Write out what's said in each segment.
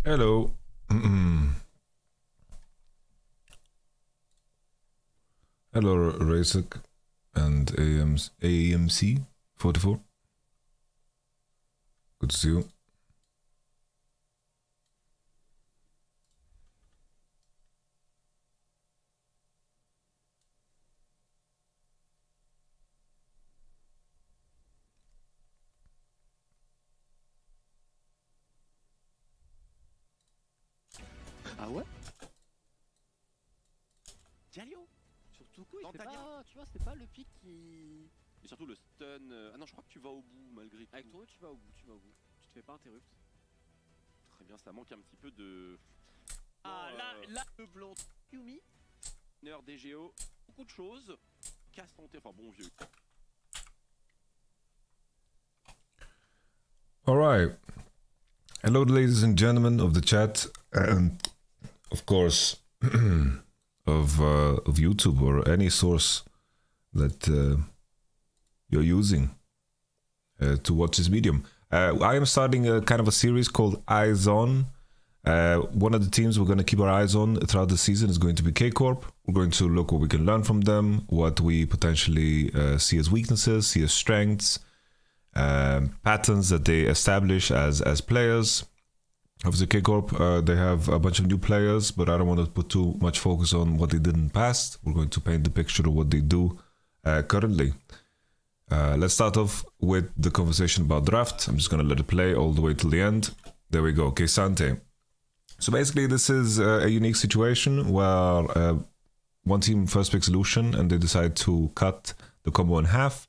Hello. Hello, Razek and AMC 44. Good to see you. Ah ouais Galio. Surtout quoi, il fait pas, tu vois, c'est pas le pic qui... Mais surtout le stun... Ah non, je crois que tu vas au bout malgré tout. Avec ton tu vas au bout, tu te fais pas interrupt. Très bien, ça manque un petit peu de... Ah là, le blanc Yumi. DGO, beaucoup de choses. Casse ton enfin bon vieux. Alright. Hello, ladies and gentlemen of the chat, and of course of YouTube or any source that you're using to watch this medium. I am starting a kind of a series called Eyes On. One of the teams we're going to keep our eyes on throughout the season is going to be KCorp. We're going to look what we can learn from them, what we potentially see as weaknesses, see as strengths, patterns that they establish as players. Obviously, KCorp, they have a bunch of new players, but I don't want to put too much focus on what they did in the past. We're going to paint the picture of what they do currently. Let's start off with the conversation about draft. I'm just going to let it play all the way till the end. There we go. Okay, Sante. So basically, this is a unique situation where one team first picks Lucian and they decide to cut the combo in half.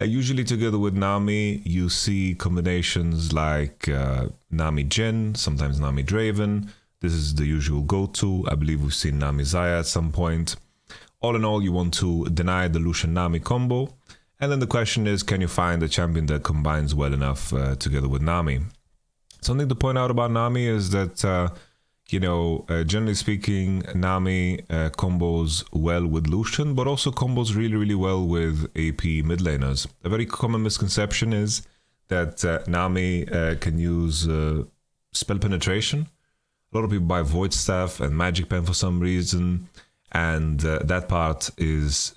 Usually together with Nami, you see combinations like Nami Jhin, sometimes Nami Draven. This is the usual go-to. I believe we've seen Nami Zaya at some point. All in all, you want to deny the Lucian-Nami combo. And then the question is, can you find a champion that combines well enough together with Nami? Something to point out about Nami is that, generally speaking, Nami combos well with Lucian, but also combos really, really well with AP mid laners. A very common misconception is that Nami can use spell penetration. A lot of people buy Void Staff and Magic Pen for some reason, and that part is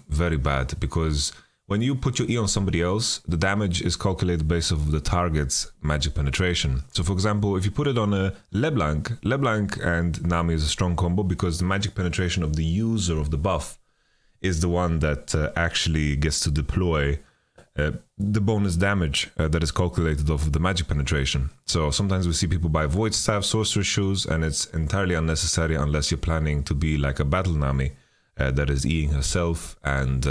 very bad because when you put your E on somebody else, the damage is calculated based off the target's magic penetration. So for example, if you put it on a LeBlanc and Nami is a strong combo because the magic penetration of the user of the buff is the one that actually gets to deploy the bonus damage that is calculated off of the magic penetration. So sometimes we see people buy Void Staff, Sorcerer Shoes, and it's entirely unnecessary unless you're planning to be like a Battle Nami that is Eing herself and...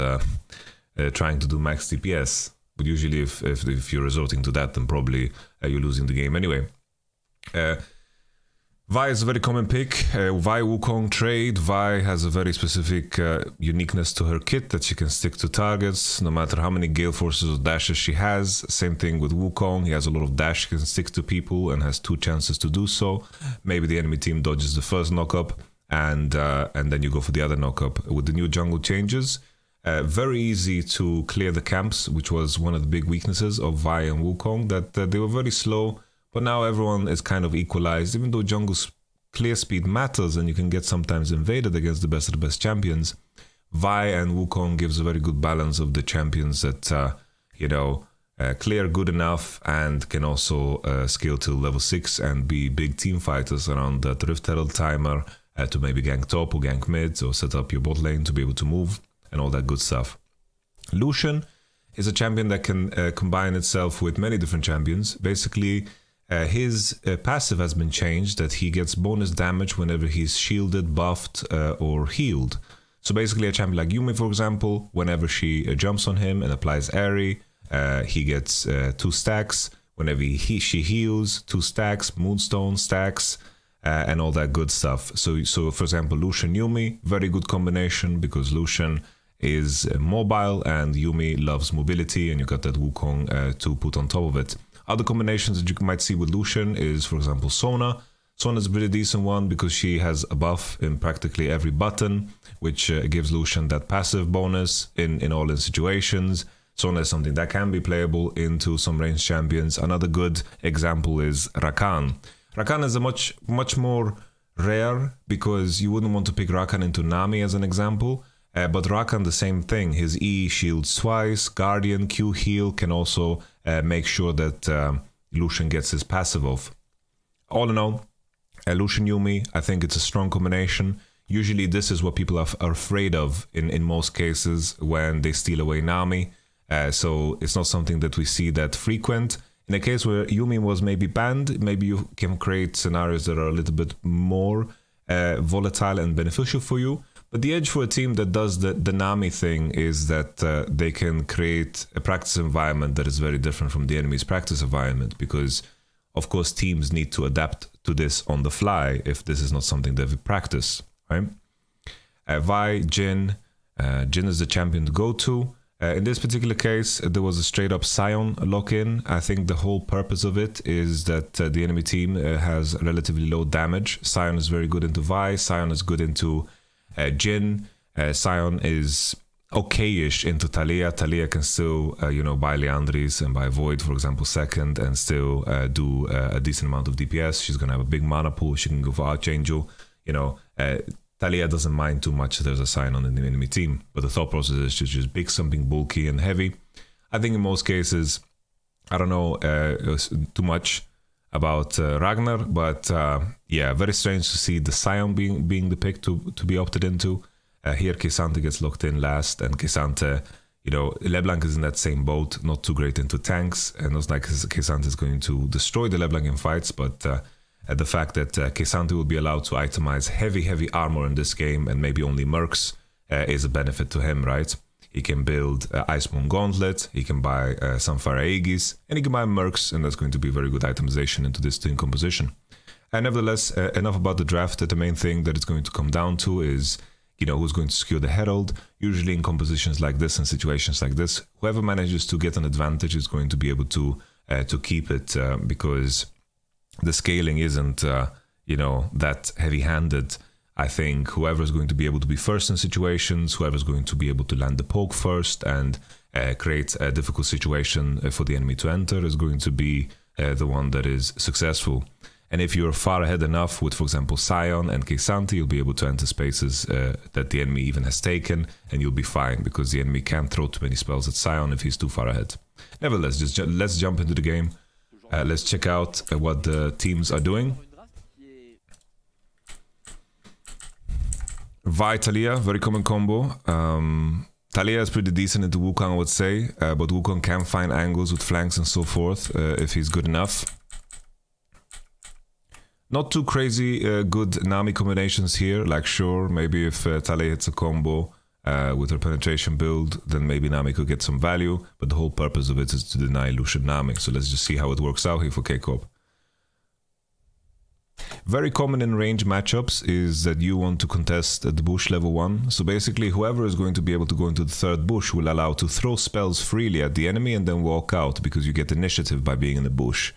trying to do max DPS, but usually if you're resorting to that, then probably you're losing the game anyway. Vi is a very common pick. Vi Wukong trade. Vi has a very specific uniqueness to her kit that she can stick to targets no matter how many Gale Forces or dashes she has. Same thing with Wukong. He has a lot of dash, he can stick to people and has 2 chances to do so. Maybe the enemy team dodges the first knockup and then you go for the other knockup. With the new jungle changes, very easy to clear the camps, which was one of the big weaknesses of Vi and Wukong, that they were very slow, but now everyone is kind of equalized, even though jungle's clear speed matters and you can get sometimes invaded against the best of the best champions. Vi and Wukong gives a very good balance of the champions that, clear good enough and can also scale to level 6 and be big team fighters around that Rift Herald timer to maybe gank top or gank mid or set up your bot lane to be able to move and all that good stuff. Lucian is a champion that can combine itself with many different champions. Basically, his passive has been changed that he gets bonus damage whenever he's shielded, buffed, or healed. So basically a champion like Yuumi, for example, whenever she jumps on him and applies Airy, he gets 2 stacks. Whenever she heals, 2 stacks, Moonstone stacks, and all that good stuff. So for example, Lucian Yuumi, very good combination because Lucian is mobile and Yuumi loves mobility, and you got that Wukong to put on top of it. Other combinations that you might see with Lucian is, for example, Sona. Sona is a pretty decent one because she has a buff in practically every button, which gives Lucian that passive bonus in all situations. Sona is something that can be playable into some ranged champions. Another good example is Rakan. Rakan is a much more rare because you wouldn't want to pick Rakan into Nami as an example. But Rakan, the same thing. His E shields twice. Guardian, Q heal can also make sure that Lucian gets his passive off. All in all, Lucian Yuumi, I think it's a strong combination. Usually this is what people are afraid of in most cases when they steal away Nami. So it's not something that we see that frequent. In a case where Yuumi was maybe banned, maybe you can create scenarios that are a little bit more volatile and beneficial for you. But the edge for a team that does the Nami thing is that they can create a practice environment that is very different from the enemy's practice environment, because of course teams need to adapt to this on the fly if this is not something they've practiced, right? Vi, Jhin. Jhin is the champion to go to. In this particular case, there was a straight up Sion lock-in. I think the whole purpose of it is that the enemy team has relatively low damage. Sion is very good into Vi. Sion is good into Jhin. Sion is okay-ish into Taliyah. Taliyah can still, buy Liandry's and buy Void, for example, second, and still do a decent amount of DPS. She's going to have a big mana pool. She can go for Archangel. Taliyah doesn't mind too much if there's a Sion on the enemy team, but the thought process is to just pick something bulky and heavy. I think in most cases, I don't know too much about Ragnar, but yeah, very strange to see the Sion being the pick to be opted into. Here K'Sante gets locked in last, and K'Sante, LeBlanc is in that same boat, not too great into tanks, and it's like K'Sante is going to destroy the LeBlanc in fights, but the fact that K'Sante will be allowed to itemize heavy armor in this game and maybe only mercs is a benefit to him, right? He can build Ice Moon Gauntlet, he can buy Sunfire Aegis, and he can buy mercs, and that's going to be very good itemization into this team composition. And nevertheless, enough about the draft. The main thing that it's going to come down to is, who's going to secure the Herald. Usually in compositions like this and situations like this, whoever manages to get an advantage is going to be able to keep it, because the scaling isn't, that heavy-handed. I think whoever's going to be able to be first in situations, whoever's going to be able to land the poke first and create a difficult situation for the enemy to enter is going to be the one that is successful. And if you're far ahead enough with, for example, Sion and K'Sante, you'll be able to enter spaces that the enemy even has taken, and you'll be fine, because the enemy can't throw too many spells at Sion if he's too far ahead. Nevertheless, let's jump into the game. Let's check out what the teams are doing. Vi Taliyah, very common combo. Taliyah is pretty decent into Wukong, I would say, but Wukong can find angles with flanks and so forth if he's good enough. Not too crazy good Nami combinations here, like sure, maybe if Taliyah hits a combo with her penetration build, then maybe Nami could get some value, but the whole purpose of it is to deny Lucian Nami, so let's just see how it works out here for KCorp. Very common in range matchups is that you want to contest at the bush level 1, so basically whoever is going to be able to go into the third bush will allow to throw spells freely at the enemy and then walk out, because you get initiative by being in the bush.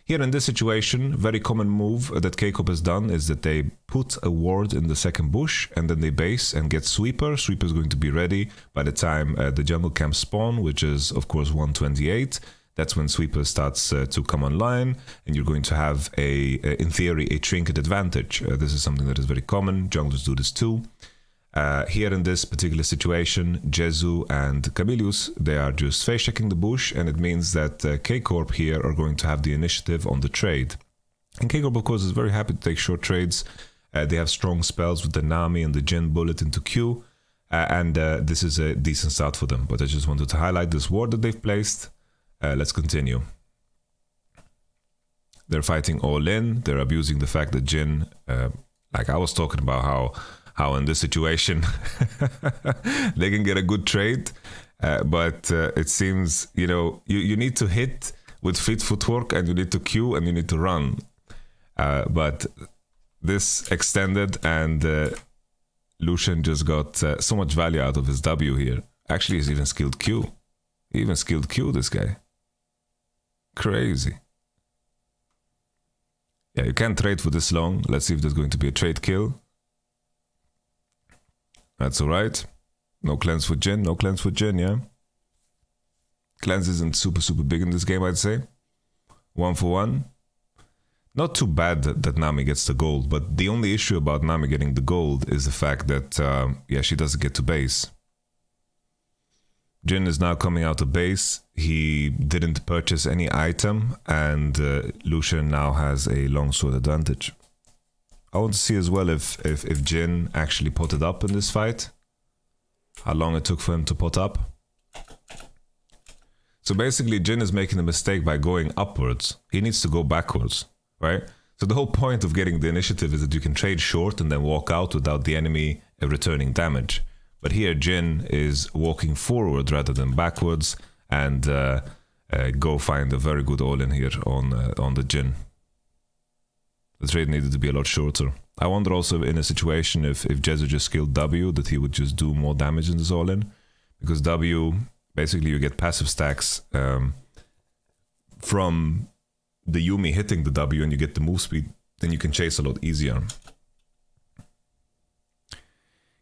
Here in this situation, very common move that KCorp has done is that they put a ward in the second bush and then they base and get Sweeper. Sweeper is going to be ready by the time the jungle camp spawn, which is of course 128. That's when Sweeper starts to come online, and you're going to have in theory, a trinket advantage. This is something that is very common. Junglers do this too. Here in this particular situation, Jezu and Camilius, they are just face checking the bush, and it means that KCorp here are going to have the initiative on the trade. And KCorp, of course, is very happy to take short trades. They have strong spells with the Nami and the Jhin bullet into Q, and this is a decent start for them. But I just wanted to highlight this ward that they've placed. Let's continue. They're fighting all in. They're abusing the fact that Jhin, like I was talking about how in this situation they can get a good trade, but it seems, you need to hit with fleet footwork, and you need to Q, and you need to run. But this extended, and Lucian just got so much value out of his W here. Actually, he's even skilled Q. He even skilled Q, this guy. Crazy. Yeah, you can't trade for this long. Let's see if there's going to be a trade kill. That's alright. No cleanse for Jhin, no cleanse for Jhin, yeah. Cleanse isn't super big in this game, I'd say. 1 for 1. Not too bad that Nami gets the gold, but the only issue about Nami getting the gold is the fact that, yeah, she doesn't get to base. Jin is now coming out of base. He didn't purchase any item, and Lucian now has a longsword advantage. I want to see as well if Jin actually potted up in this fight. How long it took for him to pot up. So basically Jin is making a mistake by going upwards. He needs to go backwards, right? So the whole point of getting the initiative is that you can trade short and then walk out without the enemy returning damage. But here Jin is walking forward rather than backwards, and go find a very good all-in here on the Jin. The trade needed to be a lot shorter. I wonder also in a situation if Jezu just killed W, that he would just do more damage in this all-in. Because W, basically you get passive stacks from the Yumi hitting the W, and you get the move speed, then you can chase a lot easier.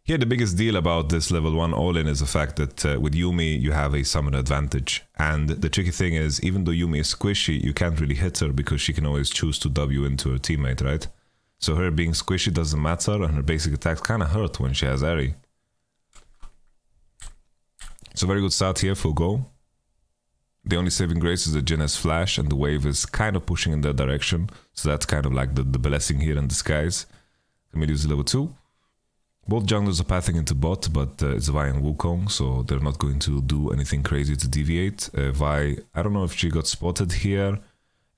Here the biggest deal about this level 1 all-in is the fact that with Yumi you have a summon advantage. And the tricky thing is, even though Yumi is squishy, you can't really hit her because she can always choose to W into her teammate, right? So her being squishy doesn't matter, and her basic attacks kind of hurt when she has Eri. So very good start here for Go. The only saving grace is that Jin has flash, and the wave is kind of pushing in that direction. So that's kind of like the blessing here in disguise. Camille is level 2. Both junglers are pathing into bot, but it's Vi and Wukong, so they're not going to do anything crazy to deviate. Vi, I don't know if she got spotted here.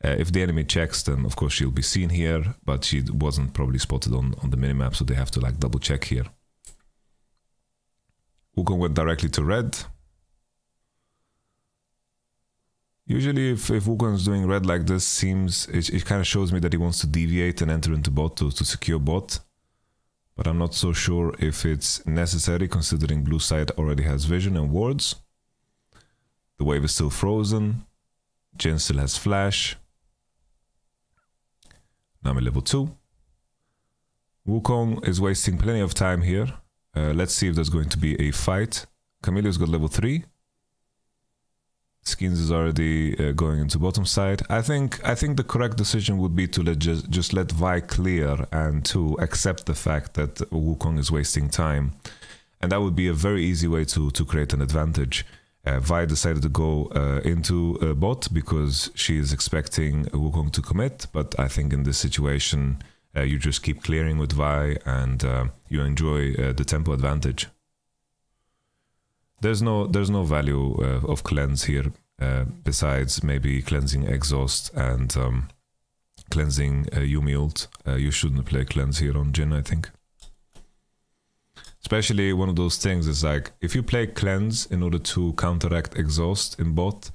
If the enemy checks, then of course she'll be seen here, but she wasn't probably spotted on the minimap, so they have to like double check here. Wukong went directly to red. Usually if Wukong is doing red like this, it kind of shows me that he wants to deviate and enter into bot to secure bot. But I'm not so sure if it's necessary, considering blue side already has vision and wards. The wave is still frozen. Jin still has flash. Nami level 2. Wukong is wasting plenty of time here. Let's see if there's going to be a fight. Camille's got level 3. Skins is already going into bottom side. I think the correct decision would be to just let Vi clear and to accept the fact that Wukong is wasting time, and that would be a very easy way to create an advantage. Vi decided to go into bot because she is expecting Wukong to commit, but I think in this situation you just keep clearing with Vi and you enjoy the tempo advantage. There's no value of cleanse here, besides maybe cleansing exhaust and cleansing Yumi ult. You shouldn't play cleanse here on Jin, I think. Especially one of those things is like, if you play cleanse in order to counteract exhaust in bot,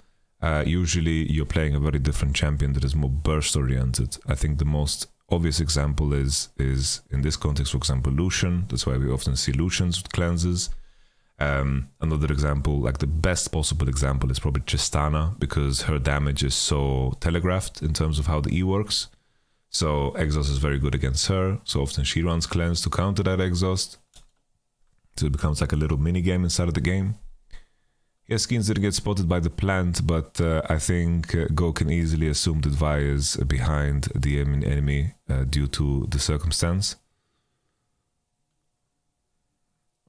usually you're playing a very different champion that is more burst oriented. I think the most obvious example is in this context, for example, Lucian. That's why we often see Lucians with cleanses. Another example, like the best possible example, is probably Tristana, because her damage is so telegraphed in terms of how the E works. So exhaust is very good against her, so often she runs cleanse to counter that exhaust. So it becomes like a little mini game inside of the game. Yes, Skins didn't get spotted by the plant, but I think Go can easily assume that Vi is behind the enemy due to the circumstance.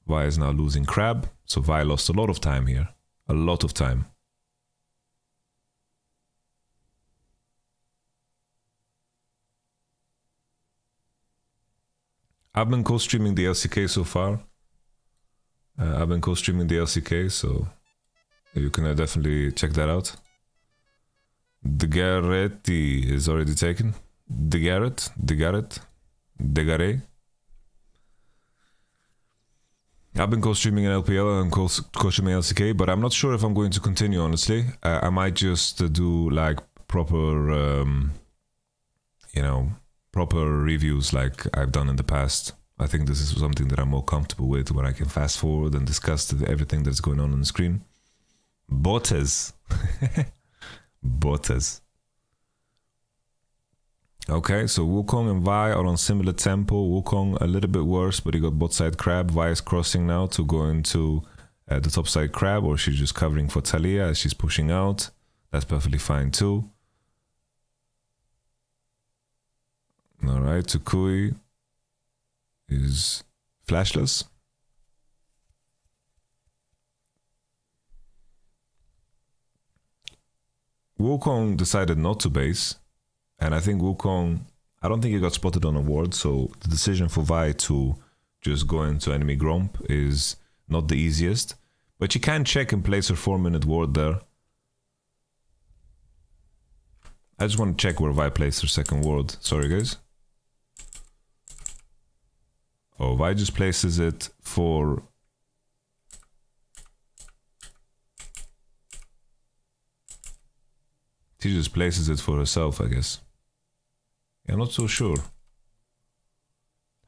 Vi is now losing Crab, so Vi lost a lot of time here. A lot of time. I've been co-streaming the LCK so far. So you can definitely check that out. The Garetti is already taken. The Garret. I've been co-streaming in LPL and co-streaming LCK, but I'm not sure if I'm going to continue, honestly. I might just do like proper, proper reviews like I've done in the past. I think this is something that I'm more comfortable with, where I can fast forward and discuss everything that's going on the screen. Botes. Botes. Okay, so Wukong and Vi are on similar tempo. Wukong a little bit worse, but he got bot side Crab. Vi is crossing now to go into the top side Crab, or she's just covering for Talia as she's pushing out. That's perfectly fine too. Alright, Tsukui is flashless. Wukong decided not to base, and I think Wukong, I don't think he got spotted on a ward, so the decision for Vi to just go into enemy Gromp is not the easiest, but she can check and place her 4-minute ward there. I just want to check where Vi placed her second ward. Sorry guys. Oh, Vi just places it for... She just places it for herself, I guess. Yeah, I'm not so sure.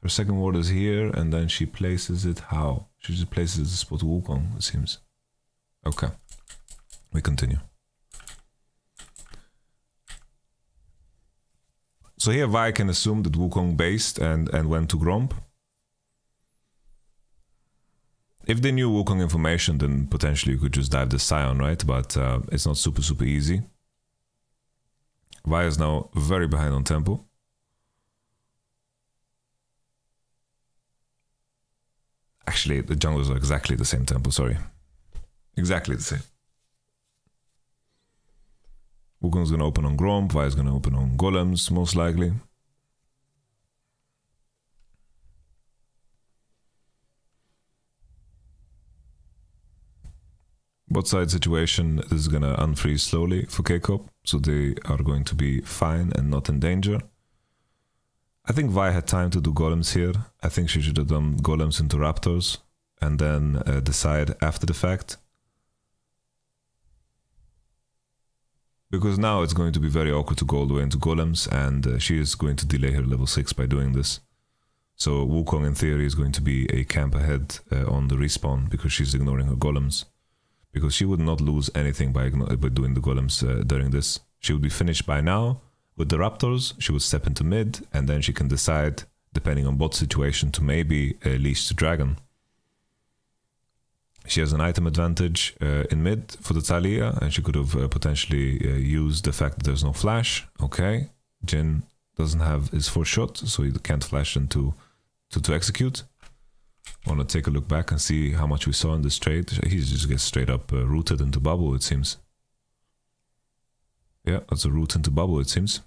Her second ward is here, and then she places it how? She just places it to spot Wukong, it seems. Okay. We continue. So here Vi can assume that Wukong based and went to Gromp. If they knew Wukong information, then potentially you could just dive the Scion, right? But it's not super easy. Vi is now very behind on tempo. Actually, the junglers are exactly the same tempo, sorry. Exactly the same. Wukong's gonna open on Gromp, Vi is gonna open on Golems, most likely. Bot side situation is gonna unfreeze slowly for KCorp, so they are going to be fine and not in danger. I think Vi had time to do Golems here. I think she should have done Golems into Raptors and then decide after the fact. Because now it's going to be very awkward to go all the way into Golems, and she is going to delay her level 6 by doing this. So Wukong in theory is going to be a camp ahead on the respawn because she's ignoring her Golems. Because she would not lose anything by doing the Golems during this. She would be finished by now. With the Raptors, she would step into mid, and then she can decide, depending on bot situation, to maybe leash the Dragon. She has an item advantage in mid for the Talia, and she could have potentially used the fact that there's no flash. Okay, Jhin doesn't have his 4th shot, so he can't flash into to execute. I want to take a look back and see how much we saw in this trade. He just gets straight up rooted into bubble, it seems. Yeah, that's a root into bubble, it seems.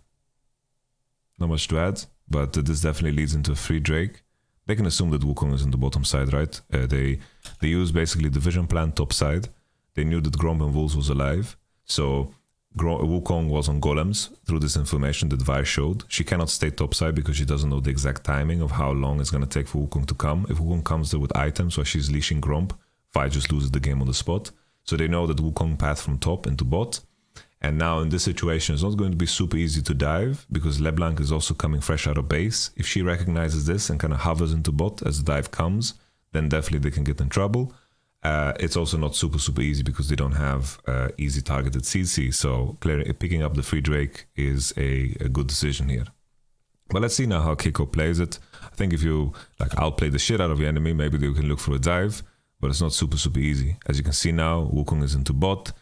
Not much to add, but this definitely leads into a free Drake. They can assume that Wukong is in the bottom side, right? They use basically the vision plan top side. They knew that Gromp and Wolves was alive, so Wukong was on Golems through this information that Vi showed. She cannot stay topside because she doesn't know the exact timing of how long it's going to take for Wukong to come. If Wukong comes there with items while she's leashing Gromp, Vi just loses the game on the spot. So they know that Wukong path from top into bot. And now in this situation, it's not going to be super easy to dive because LeBlanc is also coming fresh out of base. If she recognizes this and kind of hovers into bot as the dive comes, then definitely they can get in trouble. It's also not super easy because they don't have easy targeted CC, so picking up the free Drake is a good decision here. But let's see now how KCorp plays it. I think if you outplay the shit out of the enemy, maybe they can look for a dive, but it's not super easy. As you can see now, Wukong is into bot,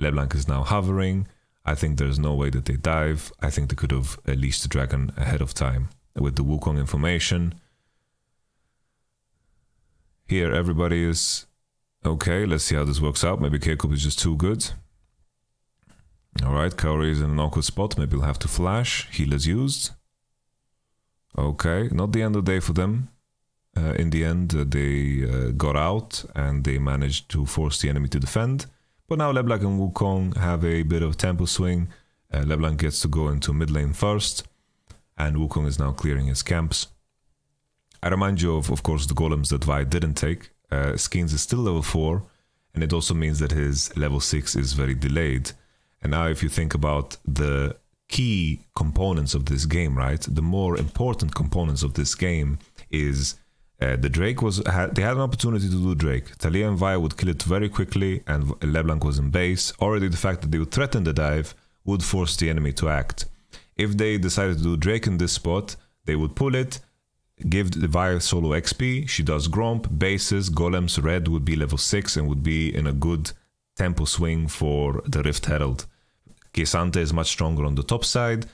LeBlanc is now hovering. I think there's no way that they dive. I think they could have leashed the dragon ahead of time with the Wukong information. Here everybody is... okay, let's see how this works out. Maybe KCorp is just too good. Alright, Kaori is in an awkward spot. Maybe he'll have to flash. Heal is used. Okay, not the end of the day for them. In the end, they got out and they managed to force the enemy to defend. But now LeBlanc and Wukong have a bit of tempo swing. LeBlanc gets to go into mid lane first. And Wukong is now clearing his camps. I remind you of course, the golems that Vi didn't take. Skins is still level 4, and it also means that his level 6 is very delayed. And now if you think about the key components of this game, right? The more important components of this game is the Drake they had an opportunity to do Drake. Talia and Vi would kill it very quickly, and LeBlanc was in base. Already the fact that they would threaten the dive would force the enemy to act. If they decided to do Drake in this spot, they would pull it, give the Vi solo XP, she does Gromp, bases, Golems, Red would be level 6 and would be in a good tempo swing for the Rift Herald. K'Sante is much stronger on the top side,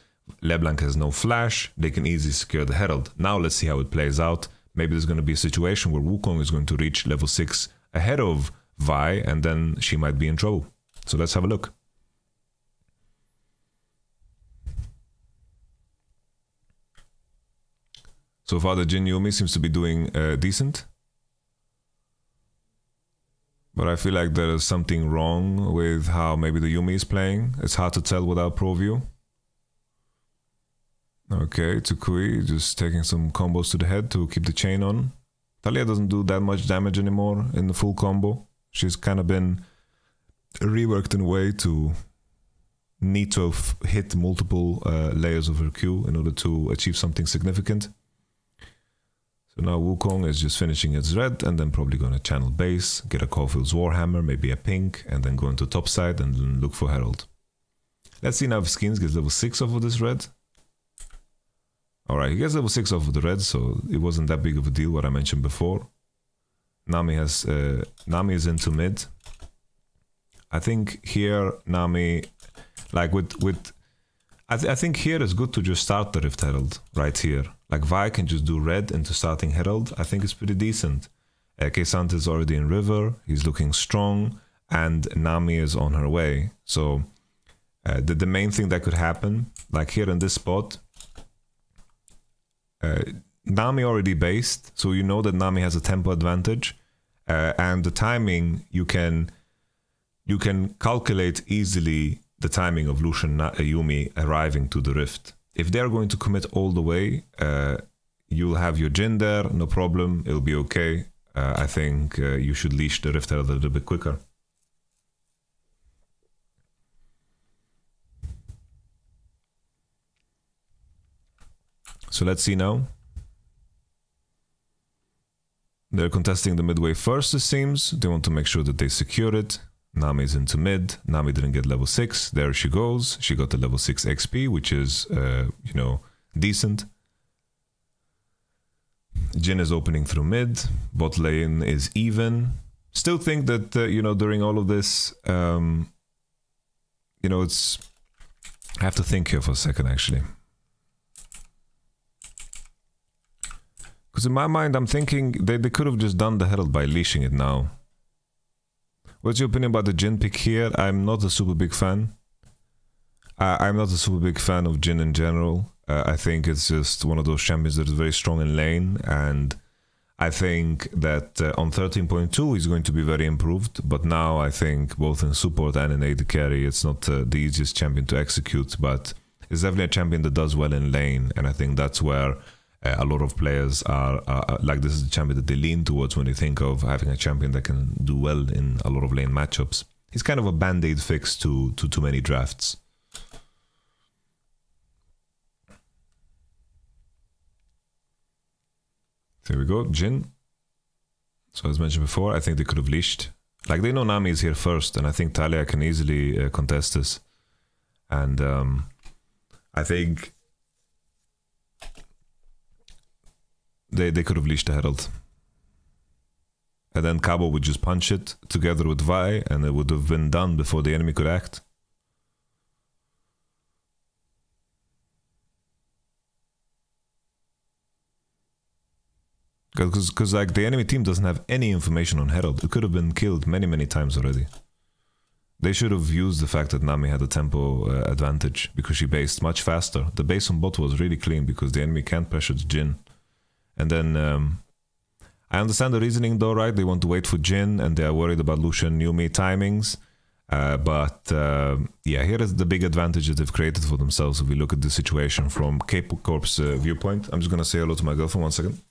LeBlanc has no flash. They can easily secure the Herald. Now let's see how it plays out. Maybe there's going to be a situation where Wukong is going to reach level 6 ahead of Vi, and then she might be in trouble. So let's have a look. So far the Jin Yuumi seems to be doing decent. But I feel like there is something wrong with how maybe the Yuumi is playing. It's hard to tell without Pro View. Okay, Tsukui just taking some combos to the head to keep the chain on. Talia doesn't do that much damage anymore in the full combo. She's kind of been reworked in a way to need to have hit multiple layers of her Q in order to achieve something significant. So now Wukong is just finishing its red and then probably going to channel base, get a Caulfield's Warhammer, maybe a pink, and then go into topside and then look for Herald. Let's see now if Skins gets level 6 off of this red. Alright, he gets level 6 off of the red, so it wasn't that big of a deal, what I mentioned before. Nami is into mid. I think here Nami, like I think here it's good to just start the Rift Herald right here. Like Vi can just do red into starting Herald. I think it's pretty decent. Kesant is already in river. He's looking strong, and Nami is on her way. So the main thing that could happen, like here in this spot, Nami already based, so you know that Nami has a tempo advantage, and the timing you can calculate easily the timing of Lucian Yuumi arriving to the Rift. If they're going to commit all the way, you'll have your Jin there, no problem, it'll be okay. I think you should leash the Rift a little bit quicker. So let's see now. They're contesting the midway first, it seems. They want to make sure that they secure it. Nami's into mid. Nami didn't get level 6. There she goes. She got the level 6 XP, which is, you know, decent. Jin is opening through mid. Bot lane is even. Still think that, you know, during all of this, you know, it's... I have to think here for a second, actually. Because in my mind, I'm thinking they could have just done the Herald by leashing it now. What's your opinion about the Jin pick here? I'm not a super big fan. I'm not a super big fan of Jin in general. I think it's just one of those champions that is very strong in lane, and I think that on 13.2 he's going to be very improved, but now I think both in support and in AD carry it's not the easiest champion to execute, but it's definitely a champion that does well in lane, and I think that's where a lot of players are like, this is the champion that they lean towards when they think of having a champion that can do well in a lot of lane matchups. He's kind of a band-aid fix to too many drafts. There we go, Jin. So as mentioned before, I think they could have leashed. Like, they know Nami is here first, and I think Talia can easily contest this. And I think they could have leashed the Herald. And then Cabo would just punch it together with Vi, and it would have been done before the enemy could act. Because like, the enemy team doesn't have any information on Herald. It could have been killed many times already. They should have used the fact that Nami had a tempo advantage, because she based much faster. The base on bot was really clean because the enemy can't pressure the Jin. And then I understand the reasoning though, right? They want to wait for Jin and they are worried about Lucian Yuumi timings. Yeah, here is the big advantage that they've created for themselves if we look at the situation from KCorp's viewpoint. I'm just going to say hello to my girlfriend 1 second.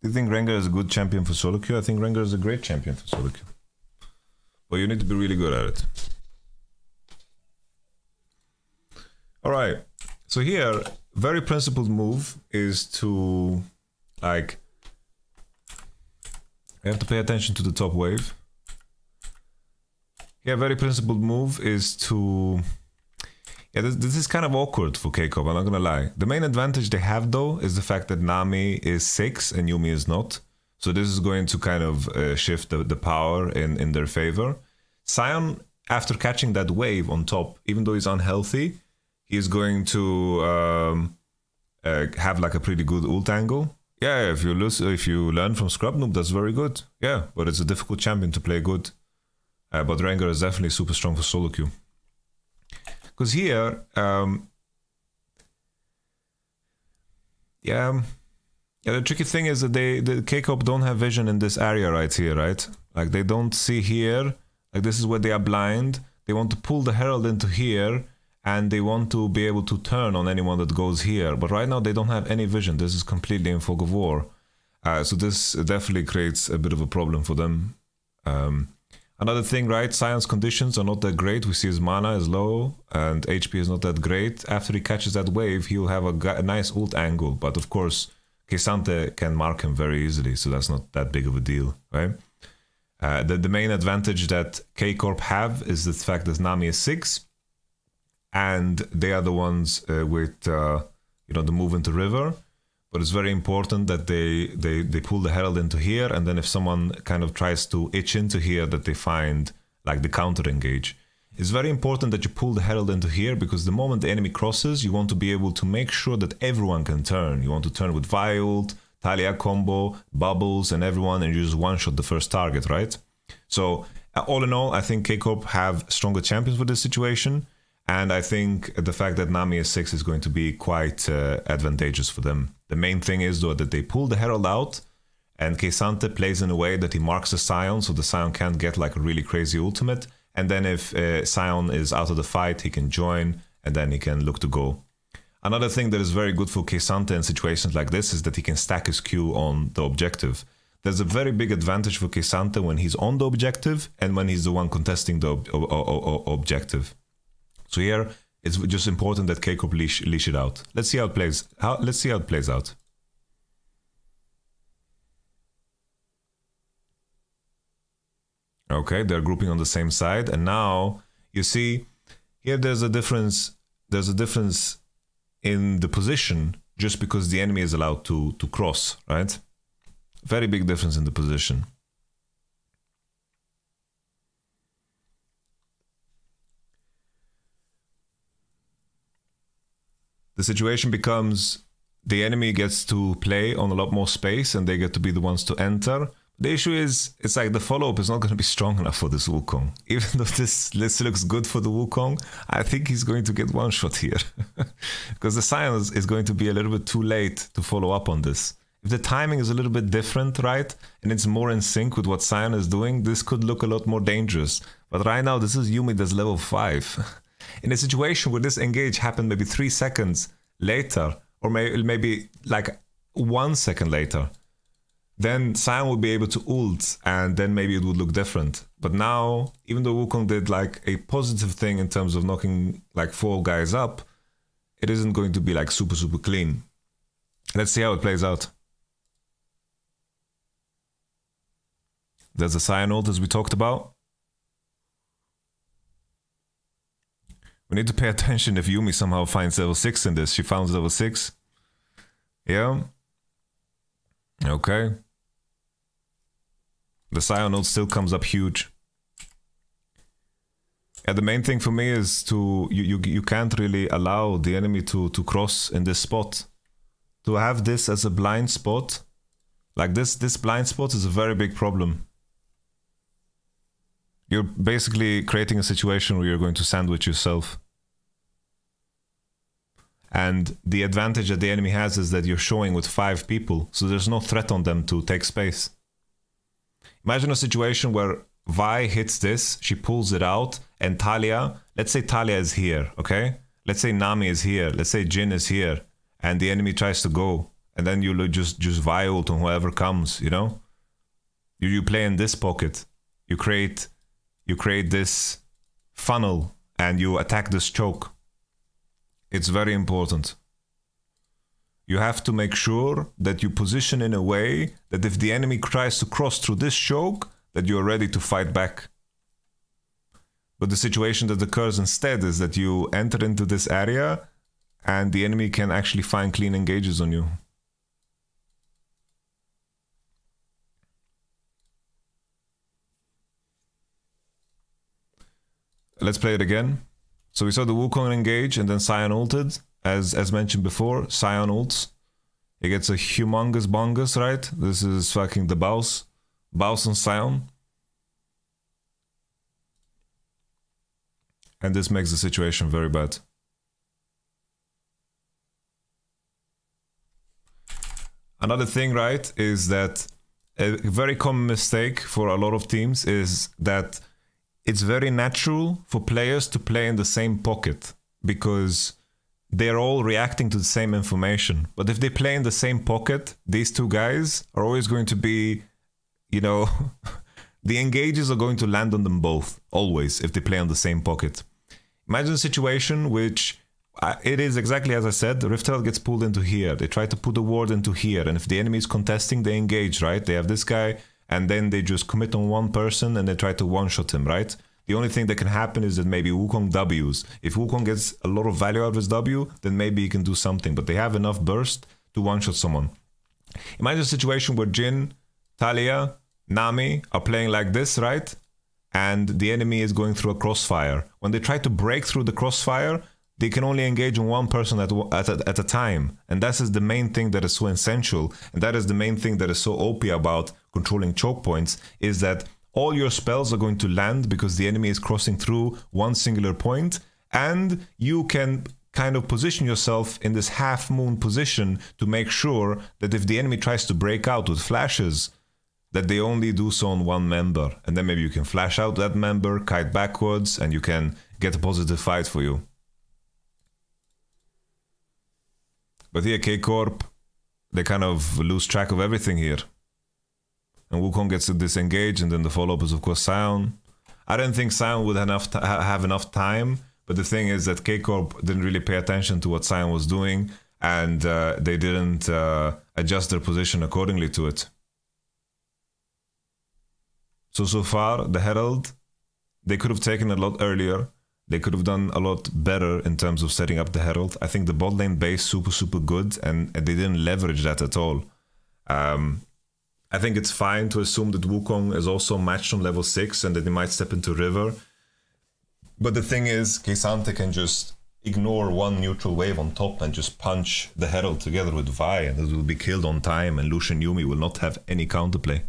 You think Rengar is a good champion for solo queue? I think Rengar is a great champion for solo queue. But you need to be really good at it. Alright, so here, very principled move is to, like, we have to pay attention to the top wave. Yeah, very principled move is to... Yeah, this is kind of awkward for KCorp, I'm not gonna lie. The main advantage they have though is the fact that Nami is 6 and Yuumi is not. So this is going to kind of shift the power in their favor. Sion, after catching that wave on top, even though he's unhealthy, he's going to have like a pretty good ult angle. Yeah, if you learn from Scrub Noob, that's very good. Yeah, but it's a difficult champion to play good. But Rengar is definitely super strong for solo queue. Because here, yeah, the tricky thing is that the KCorp don't have vision in this area right here, right? Like they don't see here, like this is where they are blind. They want to pull the Herald into here, and they want to be able to turn on anyone that goes here. But right now they don't have any vision. This is completely in fog of war. So this definitely creates a bit of a problem for them. Another thing, right, Sion's conditions are not that great. We see his mana is low and HP is not that great. After he catches that wave, he'll have a nice ult angle. But of course, K'Sante can mark him very easily, so that's not that big of a deal, right? The main advantage that KCorp have is the fact that Nami is 6. And they are the ones with, you know, the move into river. But it's very important that they pull the Herald into here, and then if someone kind of tries to itch into here, that they find like the counter engage. It's very important that you pull the Herald into here, because the moment the enemy crosses, you want to be able to make sure that everyone can turn. You want to turn with Vi ult, Talia combo, Bubbles, and everyone, and you just one-shot the first target, right? So all in all, I think KCorp have stronger champions for this situation. And I think the fact that Nami is 6 is going to be quite advantageous for them. The main thing is though that they pull the Herald out, and K'Sante plays in a way that he marks the Sion, so the Sion can't get like a really crazy ultimate. And then if Sion is out of the fight, he can join, and then he can look to go. Another thing that is very good for K'Sante in situations like this is that he can stack his Q on the objective. There's a very big advantage for K'Sante when he's on the objective and when he's the one contesting the objective. So here, it's just important that KCorp leash it out. Let's see how it plays. Let's see how it plays out. Okay, they're grouping on the same side, and now you see here there's a difference. There's a difference in the position just because the enemy is allowed to cross, right? Very big difference in the position. The situation becomes the enemy gets to play on a lot more space and they get to be the ones to enter. The issue is, it's like the follow-up is not going to be strong enough for this Wukong. Even though this looks good for the Wukong, I think he's going to get one shot here. Because the Sion is going to be a little bit too late to follow up on this. If the timing is a little bit different, right, and it's more in sync with what Sion is doing, this could look a lot more dangerous. But right now, this is Yuumi that's level 5. In a situation where this engage happened maybe 3 seconds later, or maybe like 1 second later, then Sion would be able to ult, and then maybe it would look different. But now, even though Wukong did like a positive thing in terms of knocking like 4 guys up, it isn't going to be like super clean. Let's see how it plays out. There's a Sion ult as we talked about. We need to pay attention if Yuumi somehow finds level 6 in this. She found level 6. Yeah. Okay. The Sion ult still comes up huge. Yeah, the main thing for me is you can't really allow the enemy to cross in this spot. To have this as a blind spot, like this blind spot is a very big problem. You're basically creating a situation where you're going to sandwich yourself. And the advantage that the enemy has is that you're showing with 5 people, so there's no threat on them to take space. Imagine a situation where Vi hits this, she pulls it out, and Talia, let's say Talia is here, okay? Let's say Nami is here, let's say Jin is here, and the enemy tries to go, and then you just Vi ult on whoever comes, you know? You play in this pocket. You create this funnel and you attack this choke. It's very important. You have to make sure that you position in a way that if the enemy tries to cross through this choke, that you're ready to fight back. But the situation that occurs instead is that you enter into this area and the enemy can actually find clean engages on you. Let's play it again. So we saw the Wukong engage and then Sion ulted. As mentioned before, Sion ults. He gets a humongous bongus, right? This is fucking the Baus. Baus on Sion. And this makes the situation very bad. Another thing, right, is that a very common mistake for a lot of teams is that it's very natural for players to play in the same pocket because they're all reacting to the same information. But if they play in the same pocket, these two guys are always going to be, you know, the engages are going to land on them both, always, if they play on the same pocket. Imagine a situation which, it is exactly as I said, the Rift Herald gets pulled into here. They try to put a ward into here, and if the enemy is contesting, they engage, right? They have this guy, and then they just commit on one person, and they try to one-shot him, right? The only thing that can happen is that maybe Wukong W's. If Wukong gets a lot of value out of his W, then maybe he can do something, but they have enough burst to one-shot someone. Imagine a situation where Jhin, Talia, Nami are playing like this, right? And the enemy is going through a crossfire. When they try to break through the crossfire, they can only engage on one person at a time. And that is the main thing that is so essential. And that is the main thing that is so OP about controlling choke points, is that all your spells are going to land because the enemy is crossing through one singular point, and you can kind of position yourself in this half moon position to make sure that if the enemy tries to break out with flashes, that they only do so on one member, and then maybe you can flash out that member, kite backwards, and you can get a positive fight for you. But here KCorp, they kind of lose track of everything here. And Wukong gets to disengage, and then the follow-up is of course Sion. I don't think Sion would have enough time, but the thing is that KCorp didn't really pay attention to what Sion was doing, and they didn't adjust their position accordingly to it. So far, the Herald, they could have taken a lot earlier. They could have done a lot better in terms of setting up the Herald. I think the bot lane base super good, and they didn't leverage that at all. I think it's fine to assume that Wukong is also matched on level 6 and that he might step into River. But the thing is, K'Sante can just ignore one neutral wave on top and just punch the Herald together with Vi, and it will be killed on time, and Lucian Yuumi will not have any counterplay.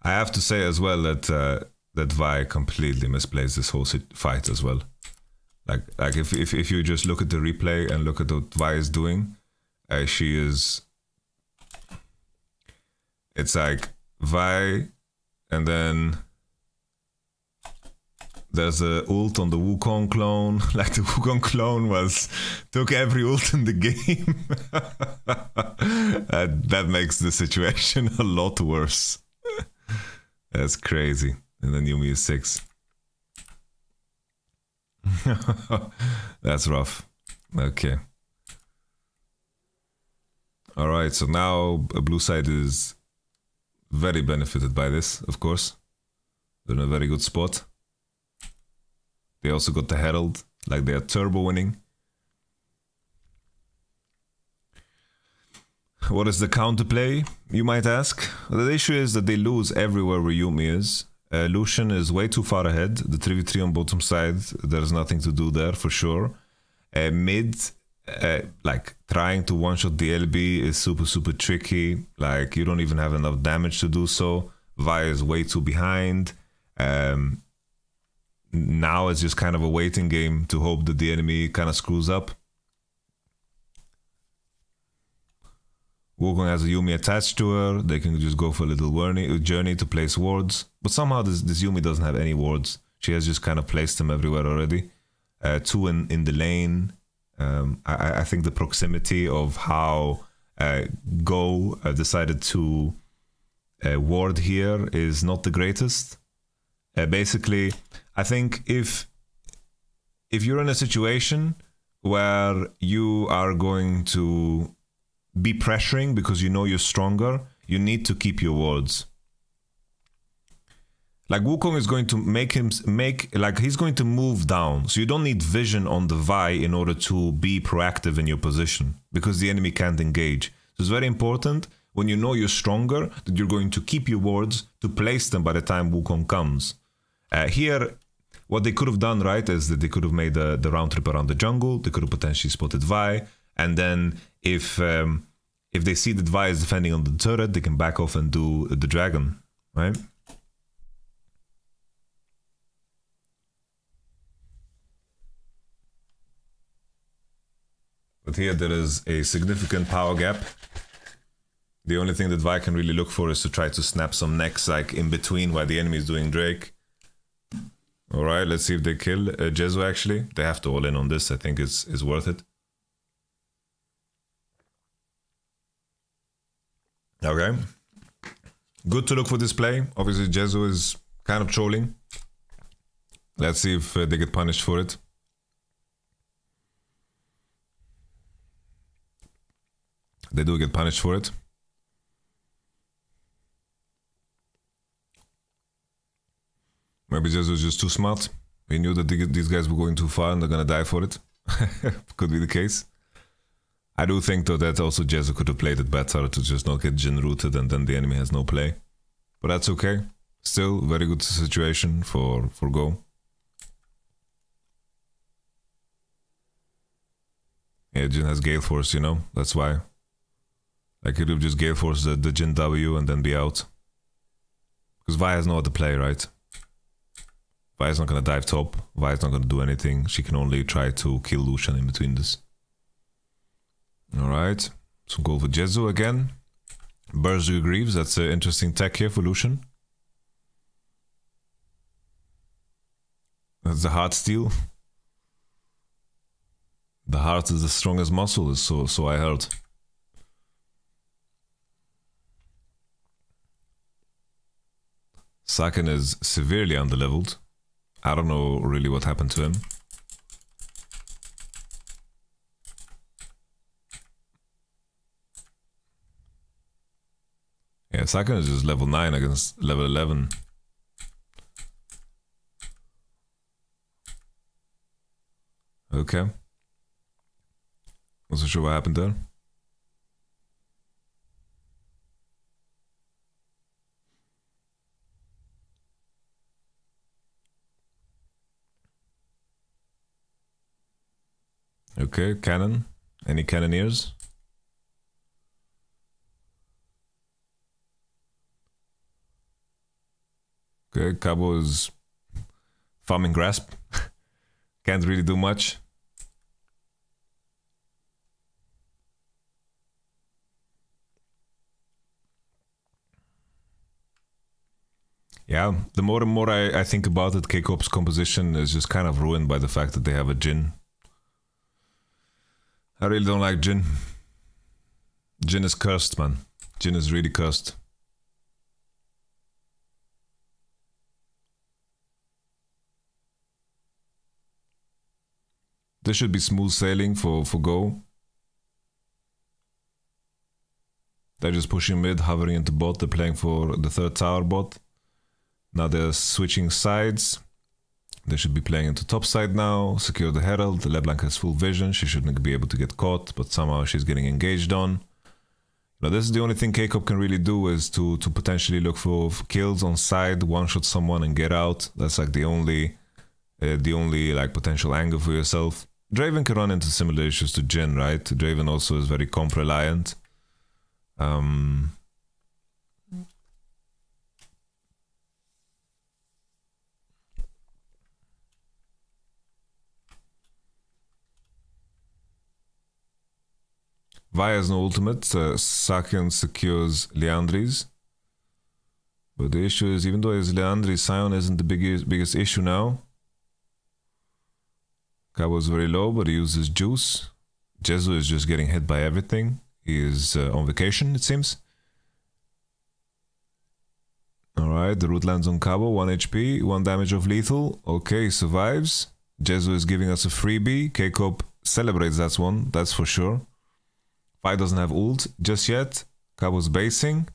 I have to say as well that that Vi completely misplays this whole fight as well. Like if you just look at the replay and look at what Vi is doing, she is. It's like Vi, and then there's a ult on the Wukong clone. Like the Wukong clone took every ult in the game. that makes the situation a lot worse. That's crazy. And then Yuumi is 6. That's rough. Okay. Alright, so now blue side is very benefited by this, of course. They're in a very good spot. They also got the Herald, like they are turbo winning. What is the counterplay, you might ask? The issue is that they lose everywhere where Yuumi is. Lucian is way too far ahead. The 3v3 on bottom side, there's nothing to do there for sure. Mid, like trying to one-shot the LB is super tricky. Like you don't even have enough damage to do so. Vi is way too behind. Now it's just kind of a waiting game to hope that the enemy kind of screws up. Wukong has a Yumi attached to her. They can just go for a little journey to place wards. But somehow this Yumi doesn't have any wards. She has just kind of placed them everywhere already. 2 in the lane. I think the proximity of how Go decided to ward here is not the greatest. Basically, I think if you're in a situation where you are going to be pressuring because you know you're stronger, you need to keep your wards. Like Wukong is going to he's going to move down, so you don't need vision on the Vi in order to be proactive in your position because the enemy can't engage. So it's very important when you know you're stronger that you're going to keep your wards to place them by the time Wukong comes. Here, what they could have done, right, is that they could have made the round trip around the jungle. They could have potentially spotted Vi, and then if they see that Vi is defending on the turret, they can back off and do the dragon, right? But here there is a significant power gap. The only thing that Vi can really look for is to try to snap some necks like in between while the enemy is doing Drake. Alright, let's see if they kill Jezu actually. They have to all in on this, I think it's worth it. Okay. Good to look for this play. Obviously Jezu is kind of trolling. Let's see if they get punished for it. They do get punished for it. Maybe Jezu was just too smart. He knew that these guys were going too far and they're gonna die for it. Could be the case. I do think though that also Jezu could have played it better to just not get Jin rooted and then the enemy has no play. But that's okay. Still, very good situation for Go. Yeah, Jin has Gale Force, you know, that's why. I could have just Gale Force the Jin W and then be out. Because Vi has no other play, right? Vi is not gonna dive top. Vi is not gonna do anything. She can only try to kill Lucian in between this. Alright. Some gold for Jezu again. Burst the Greaves, that's an interesting tech here for Lucian. That's the heart steal. The heart is the strongest muscle, so I heard. Saken is severely underleveled. I don't know really what happened to him. Yeah, Saken is just level 9 against level 11. Okay. Not so sure what happened there. Okay, cannon. Any cannoneers? Okay, Cabo is farming grasp. Can't really do much. Yeah, the more and more I think about it, KCorp's composition is just kind of ruined by the fact that they have a Jin. I really don't like Jin. Jin is cursed, man. Jin is really cursed. This should be smooth sailing for Go. They're just pushing mid, hovering into bot. They're playing for the third tower bot. Now they're switching sides. They should be playing into top side now. Secure the Herald. LeBlanc has full vision. She shouldn't be able to get caught, but somehow she's getting engaged on. Now this is the only thing KCorp can really do is to potentially look for kills on side, one-shot someone and get out. That's like the only like potential angle for yourself. Draven can run into similar issues to Jin, right? Draven also is very comp reliant. Vi has no ultimate. Saken secures Leandri's. But the issue is, even though it's Leandri, Sion isn't the biggest issue now. Cabo's very low, but he uses juice. Jezu is just getting hit by everything. He is on vacation, it seems. Alright, the root lands on Cabo, 1 HP, 1 damage of lethal. Okay, he survives. Jezu is giving us a freebie. KCorp celebrates that one, that's for sure. Vi doesn't have ult just yet. Cabo's basing.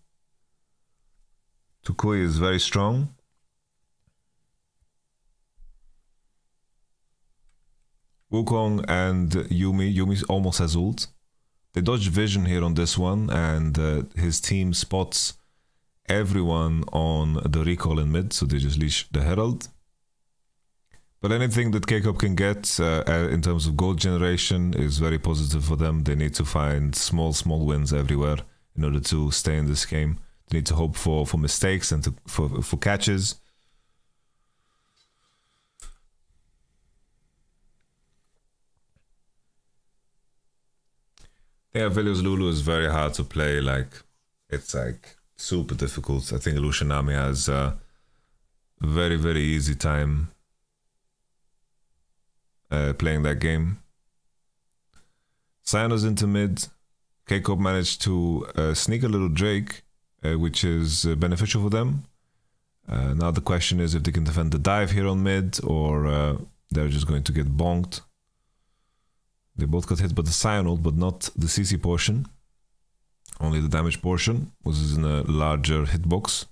Tukui is very strong. Wukong and Yumi. Yumi almost has ult. They dodge vision here on this one, and his team spots everyone on the recall in mid, so they just leash the Herald. But anything that KCorp can get in terms of gold generation is very positive for them. They need to find small wins everywhere in order to stay in this game. They need to hope for mistakes and for catches. Yeah, Velios Lulu is very hard to play. Like, it's like super difficult. I think Lushanami has a very easy time playing that game. Cyano's into mid. KCorp managed to sneak a little Drake, which is beneficial for them. Now the question is if they can defend the dive here on mid, or they're just going to get bonked. They both got hit by the Scion ult, but not the CC portion. Only the damage portion was in a larger hitbox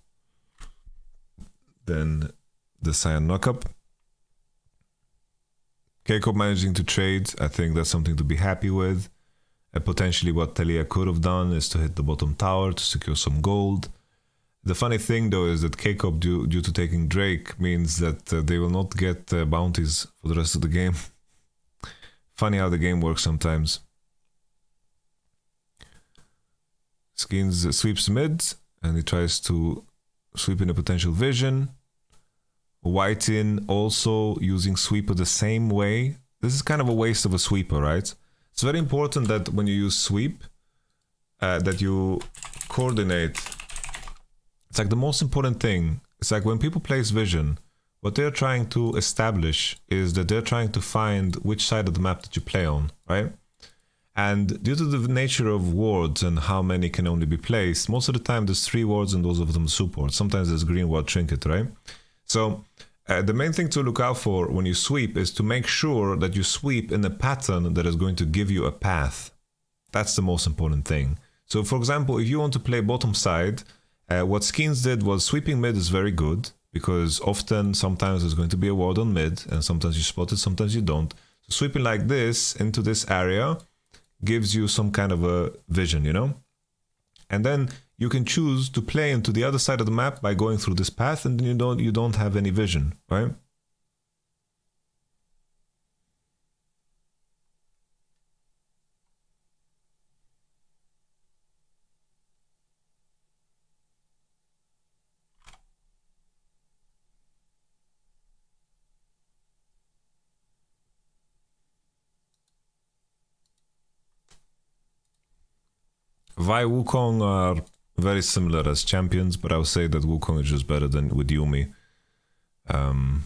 than the Scion knockup. KCorp managing to trade, I think that's something to be happy with. Potentially what Talia could have done is to hit the bottom tower to secure some gold. The funny thing though is that KCorp, due to taking Drake, means that they will not get bounties for the rest of the game. Funny how the game works sometimes. Skins sweeps mid, and he tries to sweep in a potential vision. White-in also using sweeper the same way. This is kind of a waste of a sweeper, right? It's very important that when you use sweep, that you coordinate. It's like the most important thing. It's like when people place vision, what they're trying to establish is that they're trying to find which side of the map that you play on, right? And due to the nature of wards and how many can only be placed, most of the time there's 3 wards and those of them support. Sometimes there's green ward trinket, right? So the main thing to look out for when you sweep is to make sure that you sweep in a pattern that is going to give you a path. That's the most important thing. So for example, if you want to play bottom side, what Skins did was sweeping mid is very good, because sometimes there's going to be a ward on mid, and sometimes you spot it, sometimes you don't. So sweeping like this into this area gives you some kind of a vision, you know? And then you can choose to play into the other side of the map by going through this path, and then you don't have any vision, right? Vi Wukong are very similar as champions, but I would say that Wukong is just better than with Yumi. And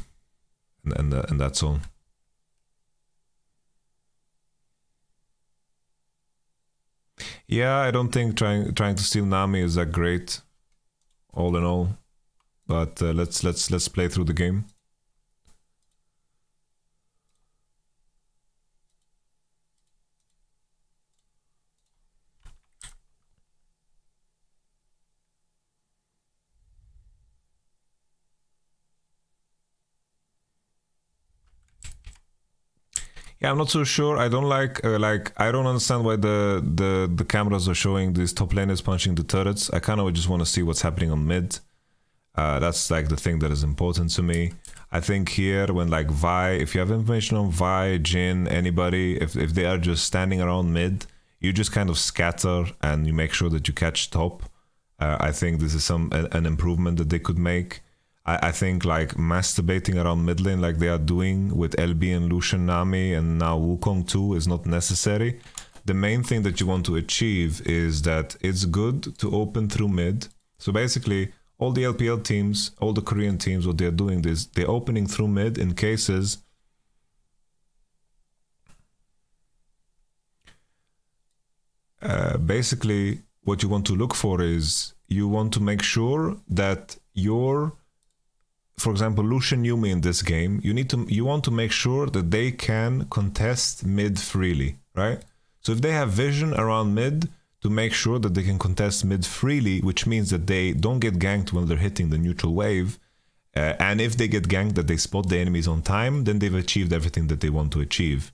that's all. Yeah, I don't think trying to steal Nami is that great, all in all. But let's play through the game. Yeah, I'm not so sure. I don't like I don't understand why the cameras are showing these top laners punching the turrets. I kind of just want to see what's happening on mid. That's like the thing that is important to me. I think here when like Vi, if you have information on Vi, Jin, anybody, if they are just standing around mid, you just kind of scatter and you make sure that you catch top. I think this is an improvement that they could make. I think like masturbating around mid lane like they are doing with LB and Lucian Nami and now Wukong too is not necessary. the main thing that you want to achieve is that it's good to open through mid. So basically, all the LPL teams, all the Korean teams, what they're doing is they're opening through mid in cases basically what you want to look for is you want to make sure that your, for example, Lucian Yumi in this game, you want to make sure that they can contest mid freely, right? So if they have vision around mid, to make sure that they can contest mid freely, which means that they don't get ganked when they're hitting the neutral wave. And if they get ganked, that they spot the enemies on time, then they've achieved everything that they want to achieve.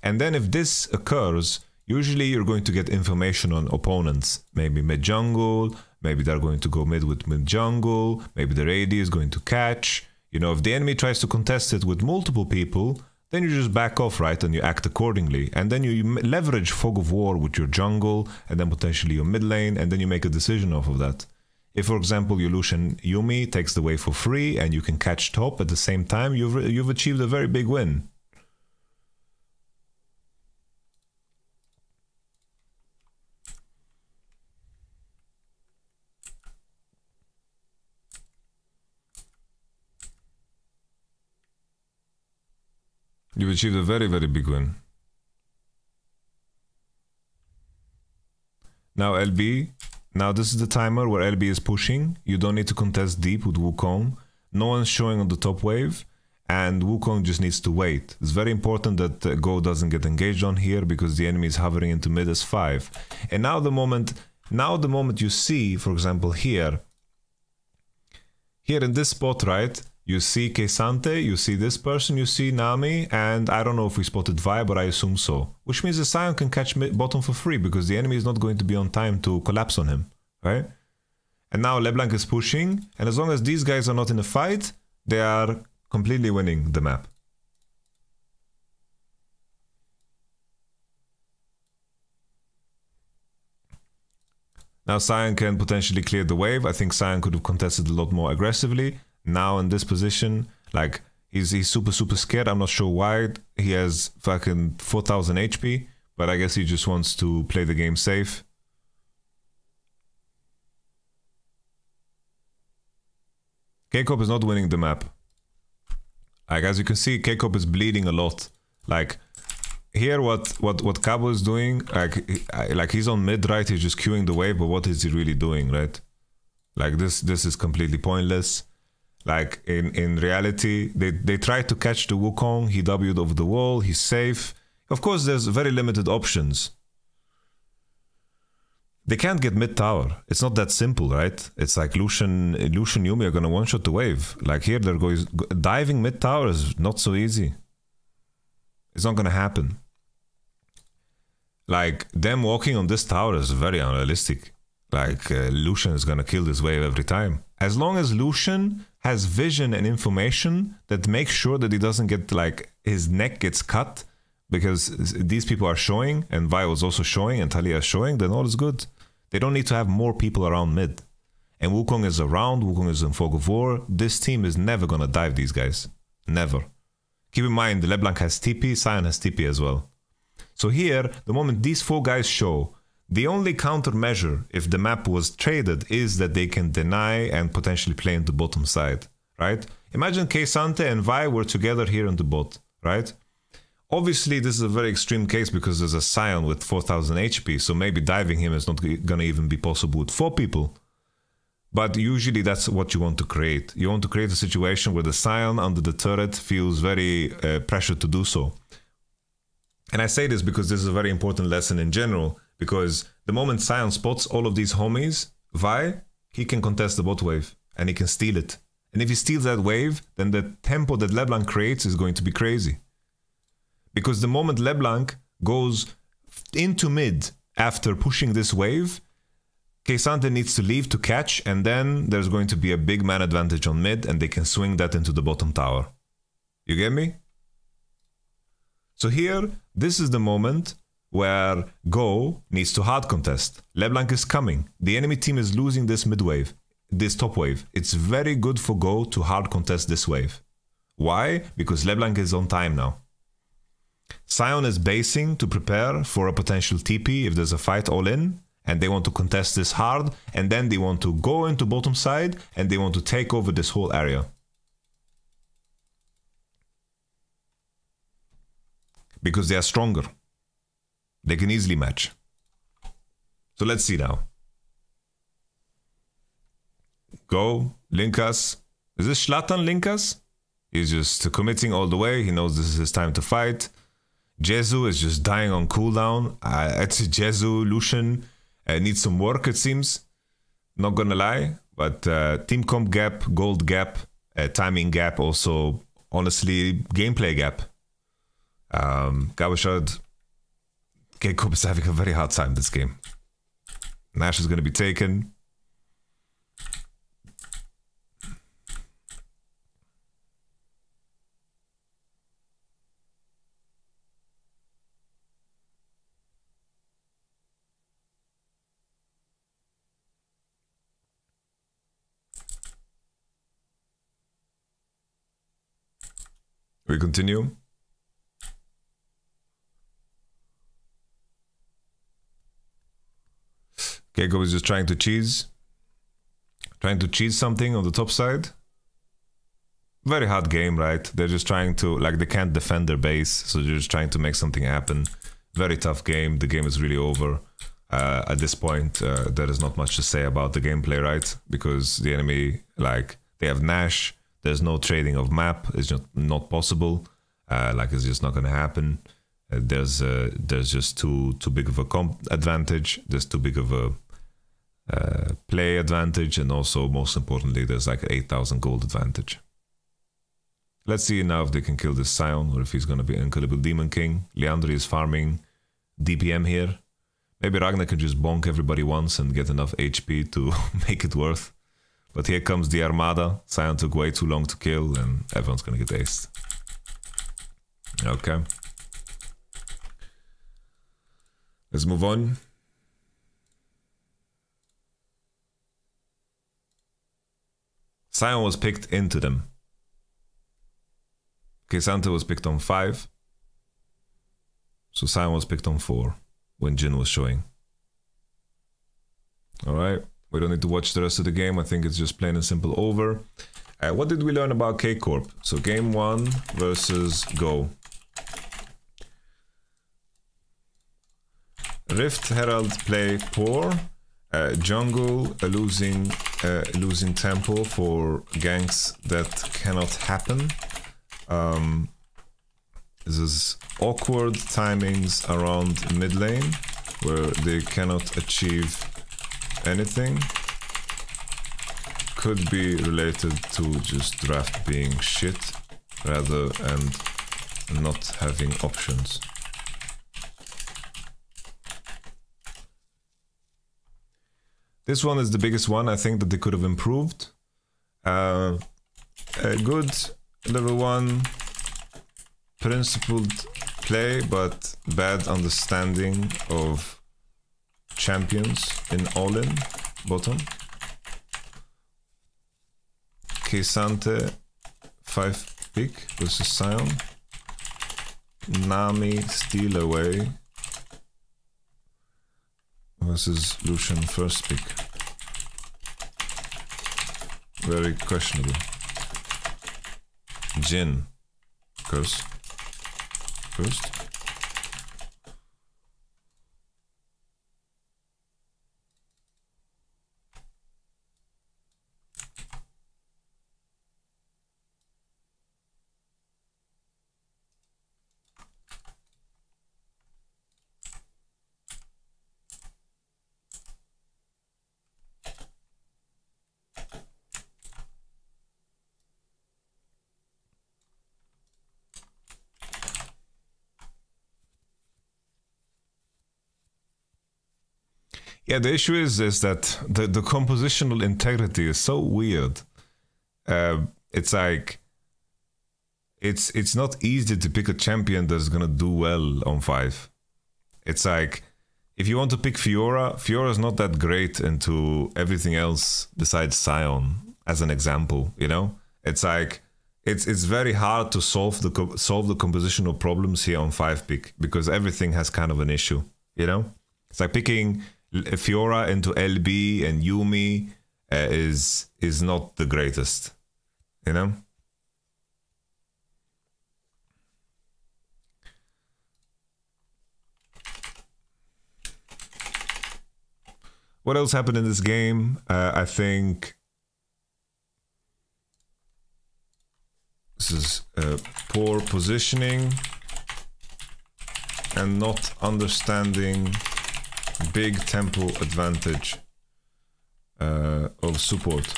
And then if this occurs, usually you're going to get information on opponents. Maybe mid jungle, maybe they're going to go mid with mid jungle, maybe their AD is going to catch. You know, if the enemy tries to contest it with multiple people, then you just back off, right, and you act accordingly. And then you leverage Fog of War with your jungle, and then potentially your mid lane, and then you make a decision off of that. If, for example, your Lucian Yumi takes the wave for free, and you can catch top at the same time, you've achieved a very big win. You've achieved a very, very big win. Now LB, now this is the timer where LB is pushing. You don't need to contest deep with Wukong. No one's showing on the top wave, and Wukong just needs to wait. It's very important that Go doesn't get engaged on here because the enemy is hovering into mid as 5. And now the moment you see, for example, here in this spot, right? You see Kesante, you see this person, you see Nami, and I don't know if we spotted Vi, but I assume so. Which means the Sion can catch bottom for free, because the enemy is not going to be on time to collapse on him, right? And now LeBlanc is pushing, and as long as these guys are not in a fight, they are completely winning the map. Now Sion can potentially clear the wave. I think Sion could have contested a lot more aggressively. Now in this position, like, he's super scared. I'm not sure why. He has fucking 4000 HP, but I guess he just wants to play the game safe. KCorp is not winning the map. Like, as you can see, KCorp is bleeding a lot. Like, here what Cabo is doing, like he's on mid, right? He's just queuing the wave, but what is he really doing, right? Like, this is completely pointless. Like, in reality, they tried to catch the Wukong, he W'd over the wall, he's safe. Of course, there's very limited options. They can't get mid tower. It's not that simple, right? It's like Lucian Yumi are gonna one-shot the wave. Like, here they're going, diving mid tower is not so easy. It's not gonna happen. Like, them walking on this tower is very unrealistic. Like, Lucian is gonna kill this wave every time. As long as Lucian has vision and information that makes sure that he doesn't get, like, his neck gets cut, because these people are showing, and Vi was also showing, and Talia is showing, then all is good. They don't need to have more people around mid. And Wukong is around, Wukong is in Fog of War. This team is never gonna dive these guys. Never. Keep in mind, LeBlanc has TP, Sion has TP as well. So here, the moment these 4 guys show, the only countermeasure, if the map was traded, is that they can deny and potentially play into bottom side, right? Imagine Kesante and Vi were together here on the bot, right? Obviously, this is a very extreme case because there's a Sion with 4000 HP, so maybe diving him is not gonna even be possible with 4 people. But usually that's what you want to create. You want to create a situation where the Sion under the turret feels very pressured to do so. And I say this because this is a very important lesson in general, because the moment Sion spots all of these homies, Vi, he can contest the bot wave and he can steal it. And if he steals that wave, then the tempo that LeBlanc creates is going to be crazy. Because the moment LeBlanc goes into mid after pushing this wave, Kesante needs to leave to catch, and then there's going to be a big man advantage on mid, and they can swing that into the bottom tower. You get me? So here, this is the moment where Go needs to hard contest. LeBlanc is coming. The enemy team is losing this mid wave, this top wave. It's very good for Go to hard contest this wave. Why? Because LeBlanc is on time now. Sion is basing to prepare for a potential TP if there's a fight all in, and they want to contest this hard, and then they want to go into bottom side, and they want to take over this whole area. Because they are stronger. They can easily match. So let's see now. Go, Linkas. Is this Zlatan Linkas? He's just committing all the way. He knows this is his time to fight. Jezu is just dying on cooldown. It's Jezu, Lucian needs some work, it seems. Not gonna lie. But team comp gap, gold gap, timing gap, also, honestly, gameplay gap. KCorp is having a very hard time this game. Nash is gonna be taken. We continue. KCorp is just trying to cheese something on the top side. Very hard game, right? They're just trying to, like, they can't defend their base, so they're just trying to make something happen. Very tough game. The game is really over. At this point, there is not much to say about the gameplay, right? Because the enemy, like, they have Nash. There's no trading of map. It's just not possible. Like, it's just not going to happen. There's just too big of a comp advantage. There's too big of a play advantage, and also, most importantly, there's like an 8,000 gold advantage. Let's see now if they can kill this Sion, or if he's going to be Unkillable Demon King. Leandri is farming DPM here. Maybe Ragnar can just bonk everybody once and get enough HP to make it worth. But here comes the Armada. Sion took way too long to kill, and everyone's going to get aced. Okay. Let's move on. Sion was picked into them. Santa was picked on 5. So Sion was picked on 4 when Jin was showing. Alright, we don't need to watch the rest of the game. I think it's just plain and simple over. What did we learn about KCorp? So game 1 versus Go. Rift Herald play poor. Jungle losing tempo for ganks that cannot happen. This is awkward timings around mid lane where they cannot achieve anything. Could be related to just draft being shit rather and not having options. This one is the biggest one. I think that they could have improved. A good level 1 principled play, but bad understanding of champions in all-in bottom. Kesante 5 pick versus Sion. Nami steal away versus Lucian first pick. Very questionable. Jin curse first. Yeah, the issue is that the compositional integrity is so weird. It's like it's not easy to pick a champion that's gonna do well on 5. It's like if you want to pick Fiora, Fiora's not that great into everything else besides Sion, as an example, you know? It's like it's very hard to solve the compositional problems here on 5 pick, because everything has kind of an issue, you know? It's like picking Fiora into LB and Yumi is not the greatest, you know? What else happened in this game? I think this is poor positioning and not understanding big tempo advantage of support.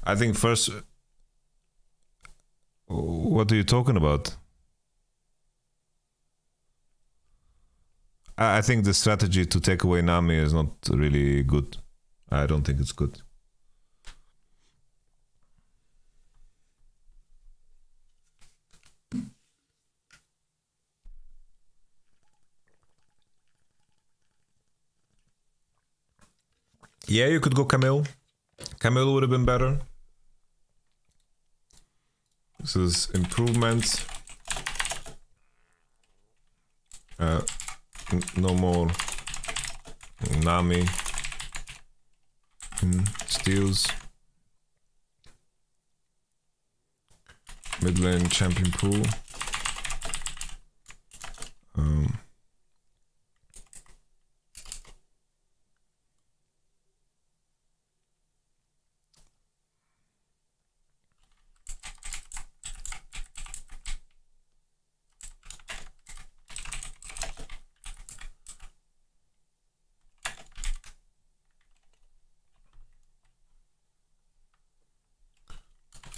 I think first, what are you talking about? I think the strategy to take away Nami is not really good. I don't think it's good. Yeah, you could go Camille. Camille would have been better. This is improvements. No more Nami. Steals. Mid lane champion pool.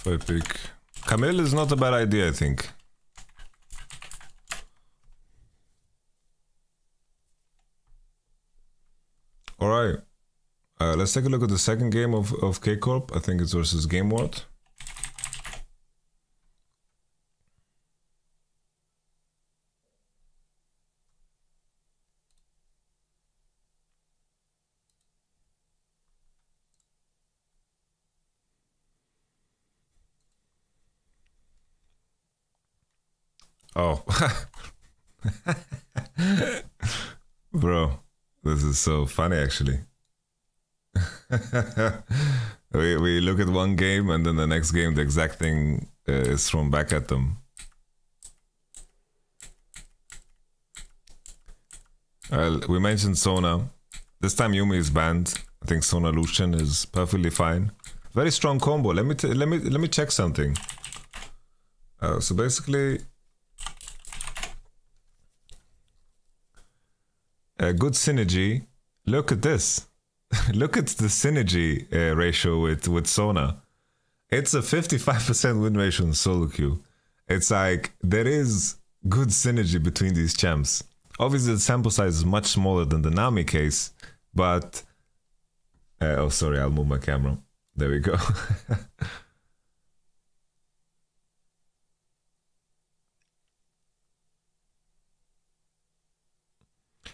I pick Camille is not a bad idea, I think. All right, let's take a look at the second game of KCorp. I think it's versus GameWard. Oh, bro, this is so funny actually. we look at one game and then the next game the exact thing is thrown back at them. Well, we mentioned Sona. This time Yumi is banned. I think Sona Lucian is perfectly fine. Very strong combo. Let me check something. So basically, a good synergy. Look at this. Look at the synergy ratio with Sona. It's a 55% win ratio in solo queue. It's like there is good synergy between these champs. Obviously the sample size is much smaller than the Nami case, but oh sorry, I'll move my camera. There we go.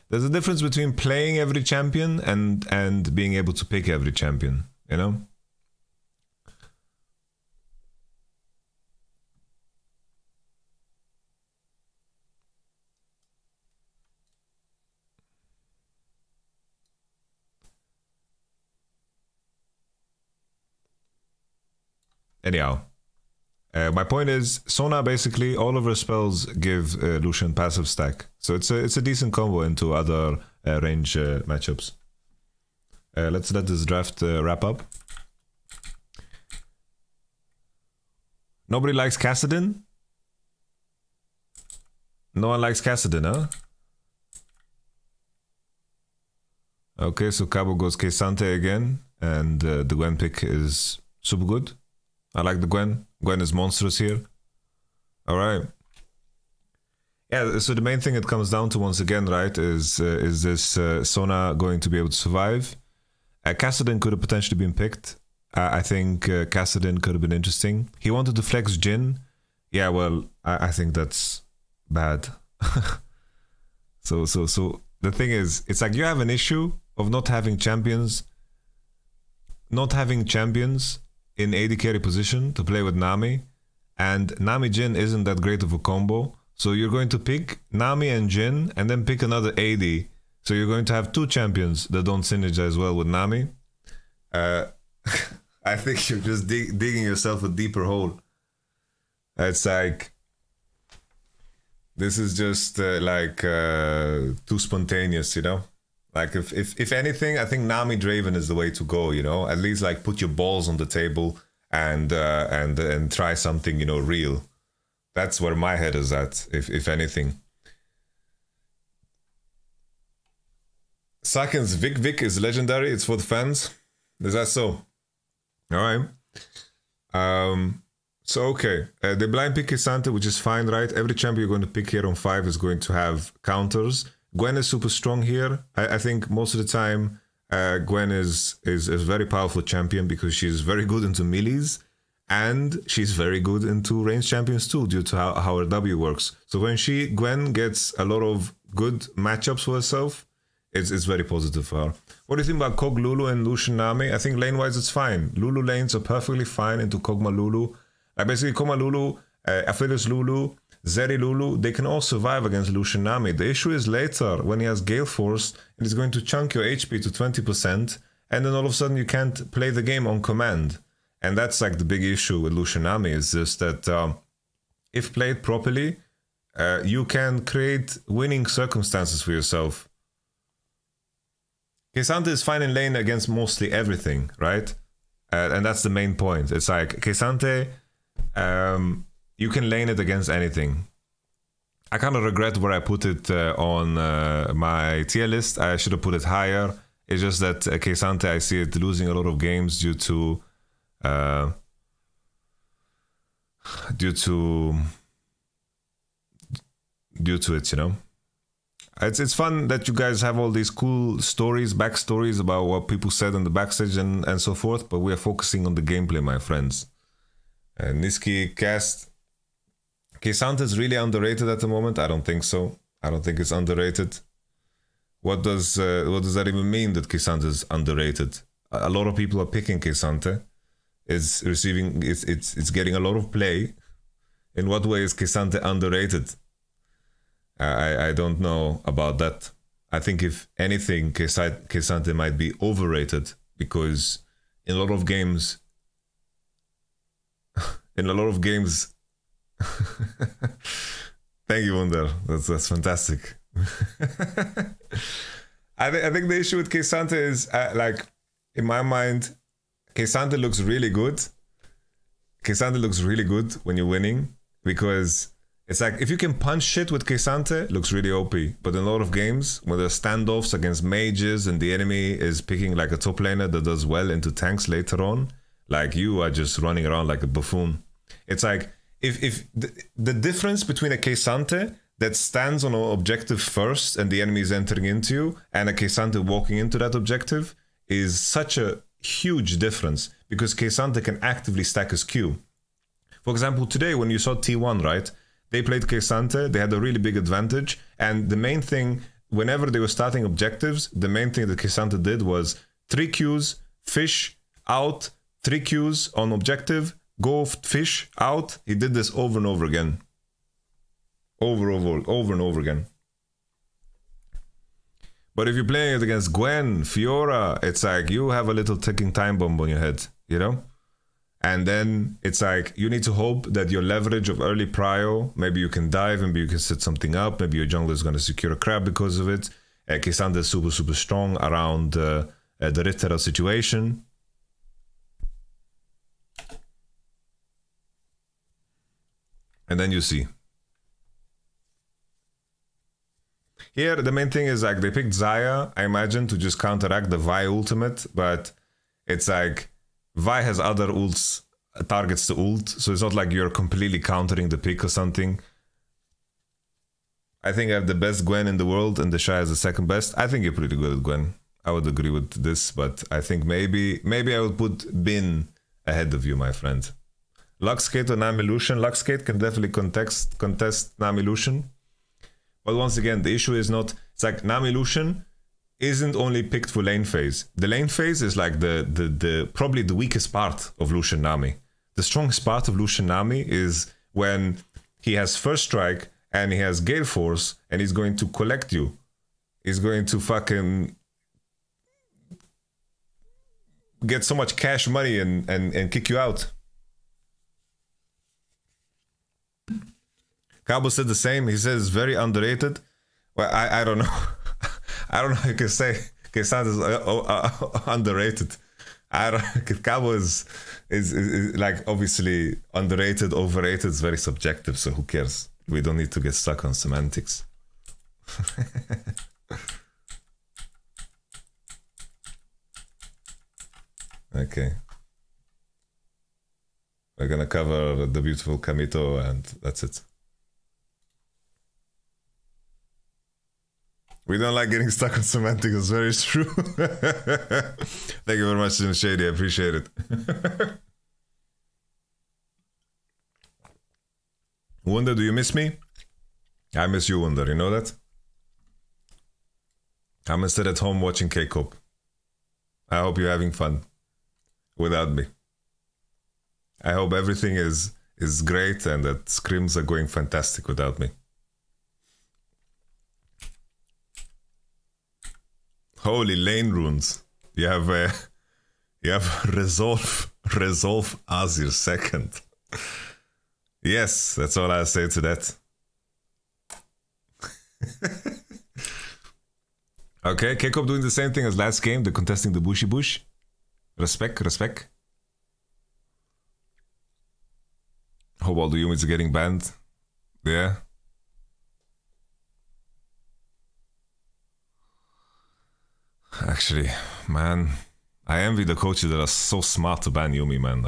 There's a difference between playing every champion and being able to pick every champion, you know? Anyhow, my point is, Sona basically all of her spells give Lucian passive stack, so it's a decent combo into other range matchups. Let's let this draft wrap up. Nobody likes Kassadin? No one likes Kassadin, huh? Okay, so Cabo goes Kesante again, and the Gwen pick is super good. I like the Gwen. Gwen is monstrous here. Alright. Yeah, so the main thing it comes down to once again, right, is this Sona going to be able to survive? Kassadin could have potentially been picked. I think Kassadin could have been interesting. He wanted to flex Jhin. Yeah, well, I think that's bad. So the thing is, it's like you have an issue of not having champions in AD carry position to play with Nami, and Nami Jin isn't that great of a combo, so you're going to pick Nami and Jin and then pick another AD, so you're going to have two champions that don't synergize well with Nami. I think you're just digging yourself a deeper hole. It's like, this is just too spontaneous, you know? Like if anything, I think Nami Draven is the way to go, you know? At least like put your balls on the table and try something, you know, real. That's where my head is at, if anything. Sakens Vic is legendary, it's for the fans. Is that so? Alright. So okay, the blind pick is Santa, which is fine, right? Every champion you're going to pick here on 5 is going to have counters. Gwen is super strong here. I think most of the time Gwen is a very powerful champion because she's very good into melees and she's very good into range champions too, due to how her W works. So when Gwen gets a lot of good matchups for herself, it's very positive for her. What do you think about Kog Lulu and Lucian Nami? I think lane-wise it's fine. Lulu lanes are perfectly fine into Kog'Maw Lulu. Basically, Kog'Maw Lulu, Aphelios Lulu, Zeri Lulu, they can all survive against Lucian Nami. The issue is later, when he has Gale Force, and he's going to chunk your HP to 20%, and then all of a sudden you can't play the game on command. And that's like the big issue with Lucian Nami, is just that if played properly, you can create winning circumstances for yourself. K'Sante is fine in lane against mostly everything, right? And that's the main point. It's like, K'Sante, you can lane it against anything. I kind of regret where I put it on my tier list. I should have put it higher. It's just that K'Sante, I see it losing a lot of games due to it, you know. It's fun that you guys have all these cool stories, backstories about what people said in the backstage and so forth, but we are focusing on the gameplay, my friends. Niski cast. K'Sante is really underrated at the moment. I don't think so. I don't think it's underrated. What does that even mean, that K'Sante is underrated? A lot of people are picking K'Sante. It's getting a lot of play. In what way is K'Sante underrated? I don't know about that. I think if anything, K'Sante might be overrated, because in a lot of games, thank you, Wunder. That's fantastic. I think the issue with K'Sante is like, in my mind, K'Sante looks really good. K'Sante looks really good when you're winning, because it's like, if you can punch shit with K'Sante, it looks really OP. But in a lot of games, when there's standoffs against mages and the enemy is picking like a top laner that does well into tanks later on, like, you are just running around like a buffoon. It's like, if the difference between a K'Sante that stands on an objective first and the enemy is entering into you, and a K'Sante walking into that objective, is such a huge difference, because K'Sante can actively stack his Q. For example, today when you saw T1, right? They played K'Sante, they had a really big advantage, and the main thing, whenever they were starting objectives, the main thing that K'Sante did was 3 Qs, fish, out, 3 Qs on objective, go fish, out. He did this over and over again. Over and over again. But if you're playing it against Gwen, Fiora, it's like, you have a little ticking time bomb on your head, you know? And then it's like, you need to hope that your leverage of early prio, maybe you can dive, maybe you can set something up, maybe your jungler is going to secure a crab because of it. K'Sante is super, super strong around the Ritter situation. And then you see. Here, the main thing is like, they picked Xayah, I imagine, to just counteract the Vi ultimate, but it's like, Vi has other ults, targets to ult, so it's not like you're completely countering the pick or something. I think I have the best Gwen in the world and the Shy has the second best. I think you're pretty good at Gwen. I would agree with this, but I think maybe I would put Bin ahead of you, my friend. Luxgate or Nami Lucian. Luxgate can definitely contest Nami Lucian. But once again, the issue is not, it's like Nami Lucian, isn't only picked for lane phase. The lane phase is like the probably the weakest part of Lucian Nami. The strongest part of Lucian Nami is when he has first strike and he has gale force and he's going to collect you. He's going to fucking get so much cash money and kick you out. Cabo said the same. He says very underrated. Well, I don't know. I don't know how you can say Kesant is underrated. I don't. Cabo is like obviously underrated, overrated. It's very subjective. So who cares? We don't need to get stuck on semantics. Okay. We're gonna cover the beautiful Kamito and that's it. We don't like getting stuck on semantics, it's very true. Thank you very much, Shady, I appreciate it. Wonder, do you miss me? I miss you, Wonder, you know that? I'm instead at home watching KCorp. I hope you're having fun without me. I hope everything is great and that scrims are going fantastic without me. Holy lane runes. You have resolve Azir second. Yes, that's all I say to that. Okay, KCorp doing the same thing as last game, the contesting the bushy bush. Respect, respect. Hope all the units are getting banned. Yeah. Actually, man, I envy the coaches that are so smart to ban Yumi, man.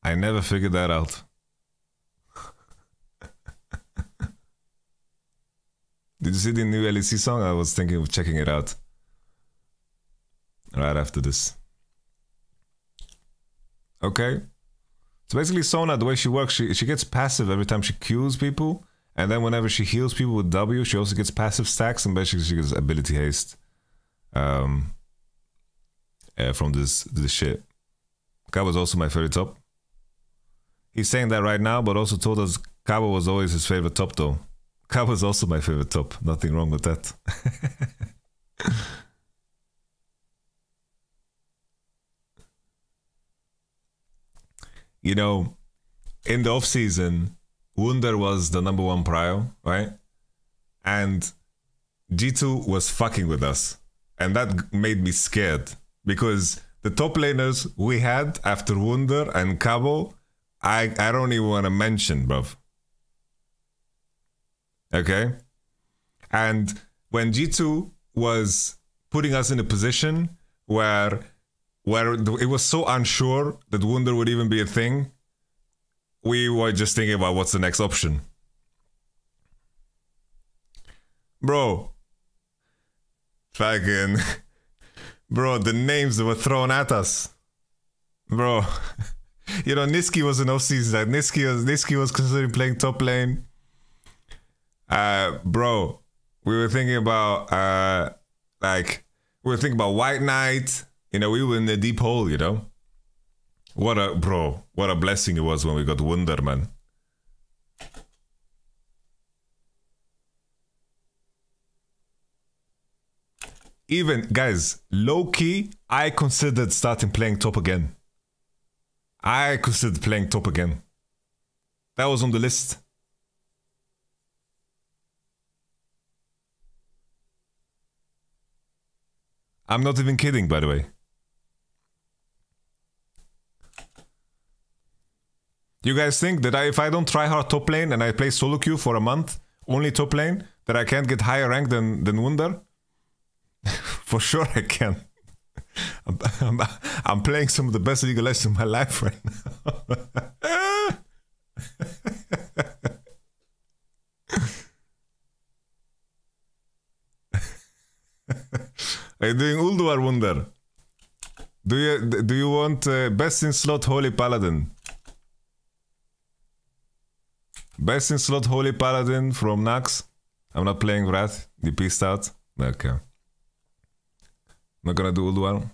I never figured that out. Did you see the new LEC song? I was thinking of checking it out right after this. Okay. So basically Sona, the way she works, she gets passive every time she Qs people. And then whenever she heals people with W, she also gets passive stacks, and basically she gets ability haste from this shit. Cabo was also my favorite top. He's saying that right now, but also told us Cabo was always his favorite top though. Cabo is also my favorite top. Nothing wrong with that. You know, in the off season, Wunder was the #1 prio, right? And G2 was fucking with us. And that made me scared. Because the top laners we had after Wunder and Cabo, I don't even want to mention, bruv. Okay? And when G2 was putting us in a position where it was so unsure that Wunder would even be a thing, we were just thinking about what's the next option. Bro. Fucking... Bro, the names that were thrown at us. Bro. You know, Niski was an off-season. Niski was considering playing top lane. Bro. We were thinking about... we were thinking about White Knight. You know, we were in the deep hole, you know? What a blessing it was when we got Wunder, man. Even, guys, low-key, I considered starting playing top again. I considered playing top again. That was on the list. I'm not even kidding, by the way. You guys think that if I don't try hard top lane and I play solo queue for a month, only top lane, that I can't get higher rank than Wunder? For sure I can. I'm playing some of the best League of Legends in my life right now. Are you doing Uldu or Wunder? Do you want best in slot Holy Paladin? Best in slot Holy Paladin from Nax. I'm not playing Wrath. He peaced out. Okay. Not gonna do Ulduar.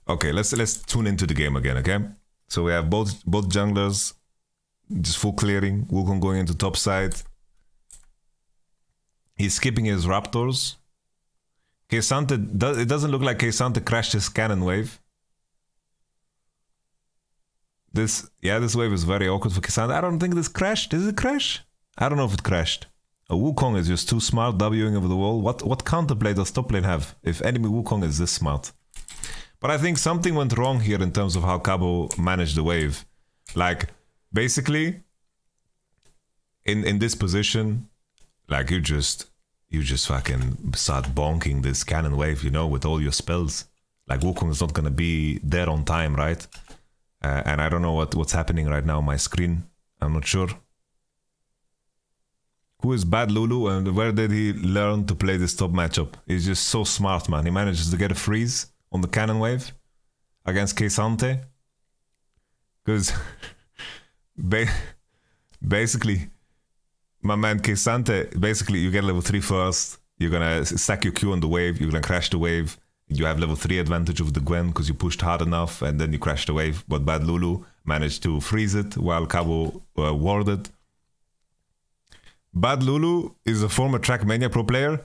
Okay, let's tune into the game again, okay? So we have both junglers, just full clearing. Wukong going into top side. He's skipping his Raptors. K'Sante, it doesn't look like K'Sante crashed his cannon wave. This wave is very awkward for K'Sante. I don't think this crashed. Did it crash? I don't know if it crashed. Wukong is just too smart, Wing over the wall. What counterplay does top lane have if enemy Wukong is this smart? But I think something went wrong here in terms of how Cabo managed the wave. Like, basically, in this position, like you just fucking start bonking this cannon wave, you know, with all your spells. Like Wukong is not gonna be there on time, right? And I don't know what's happening right now on my screen. I'm not sure. Who is Bad Lulu and where did he learn to play this top matchup? He's just so smart, man. He manages to get a freeze on the cannon wave against K'Sante. Because basically, my man K'Sante, basically you get level 3 first, you're gonna stack your Q on the wave, you're gonna crash the wave, you have level 3 advantage of the Gwen because you pushed hard enough and then you crash the wave, but Bad Lulu managed to freeze it while Cabo warded. Bad Lulu is a former Trackmania pro player.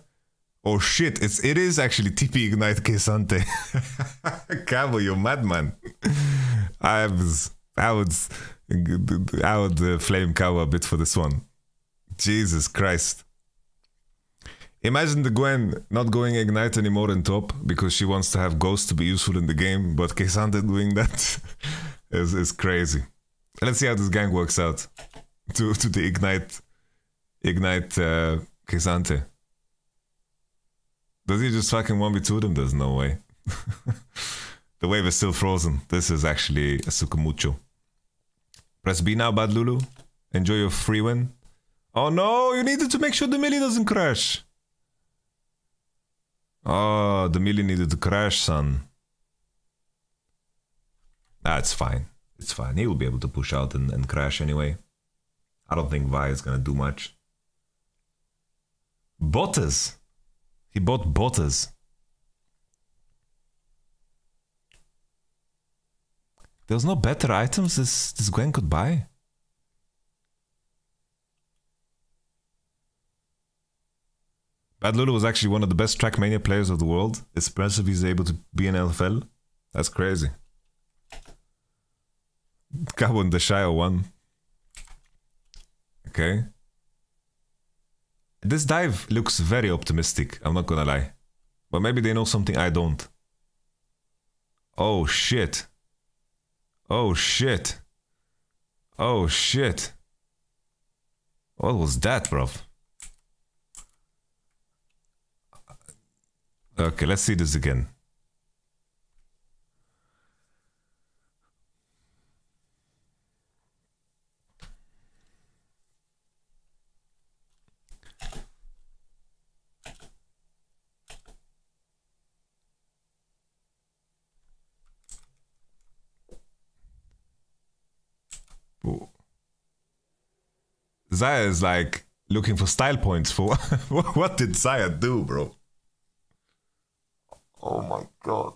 Oh shit, it is actually TP Ignite K'Sante. Cabo, you madman. I would flame Cabo a bit for this one. Jesus Christ. Imagine the Gwen not going Ignite anymore in top because she wants to have Ghost to be useful in the game, but K'Sante doing that is crazy. Let's see how this gang works out. To the Ignite K'Sante. Does he just fucking 1v2 them? There's no way. The wave is still frozen. This is actually a Sukumucho. Press B now, Bad Lulu. Enjoy your free win. Oh no, you needed to make sure the melee doesn't crash. Oh, the melee needed to crash, son. It's fine. It's fine. He will be able to push out and crash anyway. I don't think Vi is gonna do much. Bottas. He bought Bottas. There's no better items this Gwen could buy. Bad Lulu was actually one of the best Trackmania players of the world. It's impressive he's able to be in LFL. That's crazy. Cabo and the Shire won. Okay. This dive looks very optimistic, I'm not gonna lie. But maybe they know something I don't. Oh shit. Oh shit. Oh shit. What was that, bruv? Okay, let's see this again. Xayah is like looking for style points for what did Xayah do, bro? Oh my god.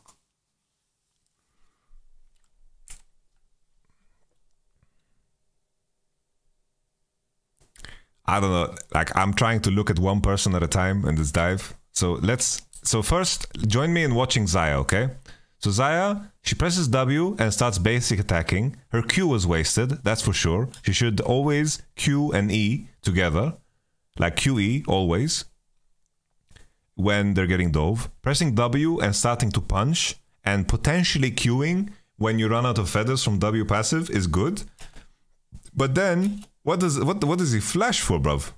I don't know, like I'm trying to look at one person at a time in this dive. So first join me in watching Xayah, okay? So Xayah, she presses W and starts basic attacking. Her Q was wasted, that's for sure. She should always Q and E together. Like QE, always. When they're getting dove. Pressing W and starting to punch. And potentially Qing when you run out of feathers from W passive is good. But then, what does he flash for, bruv?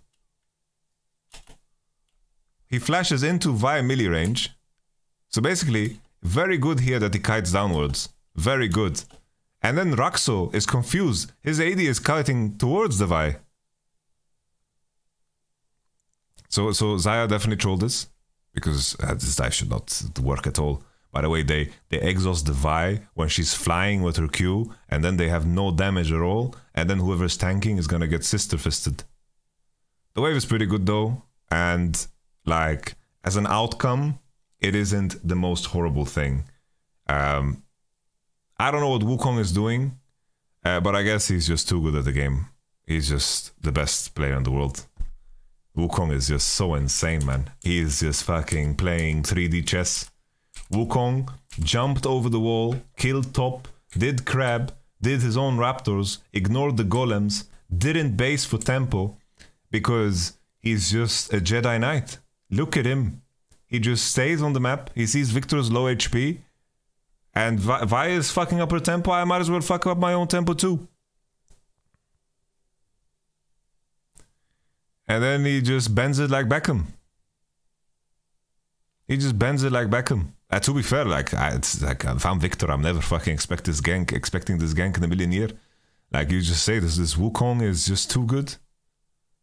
He flashes into Vi melee range. So basically, very good here that he kites downwards. Very good. And then Raxo is confused. His AD is kiting towards the Vi. So Xayah definitely trolled this. Because this dive should not work at all. By the way, they exhaust the Vi when she's flying with her Q. And then they have no damage at all. And then whoever's tanking is gonna get sister fisted. The wave is pretty good though. And like as an outcome, it isn't the most horrible thing. I don't know what Wukong is doing, but I guess he's just too good at the game. He's just the best player in the world. Wukong is just so insane, man. He is just fucking playing 3D chess. Wukong jumped over the wall, killed top, did crab, did his own raptors, ignored the golems, didn't base for tempo because he's just a Jedi Knight. Look at him. He just stays on the map. He sees Victor's low HP. And Vi is fucking up her tempo. I might as well fuck up my own tempo too. And then he just bends it like Beckham. He just bends it like Beckham. To be fair, it's like if I'm Victor, I'm never fucking expecting this gank in a million years. Like you just say, this Wukong is just too good.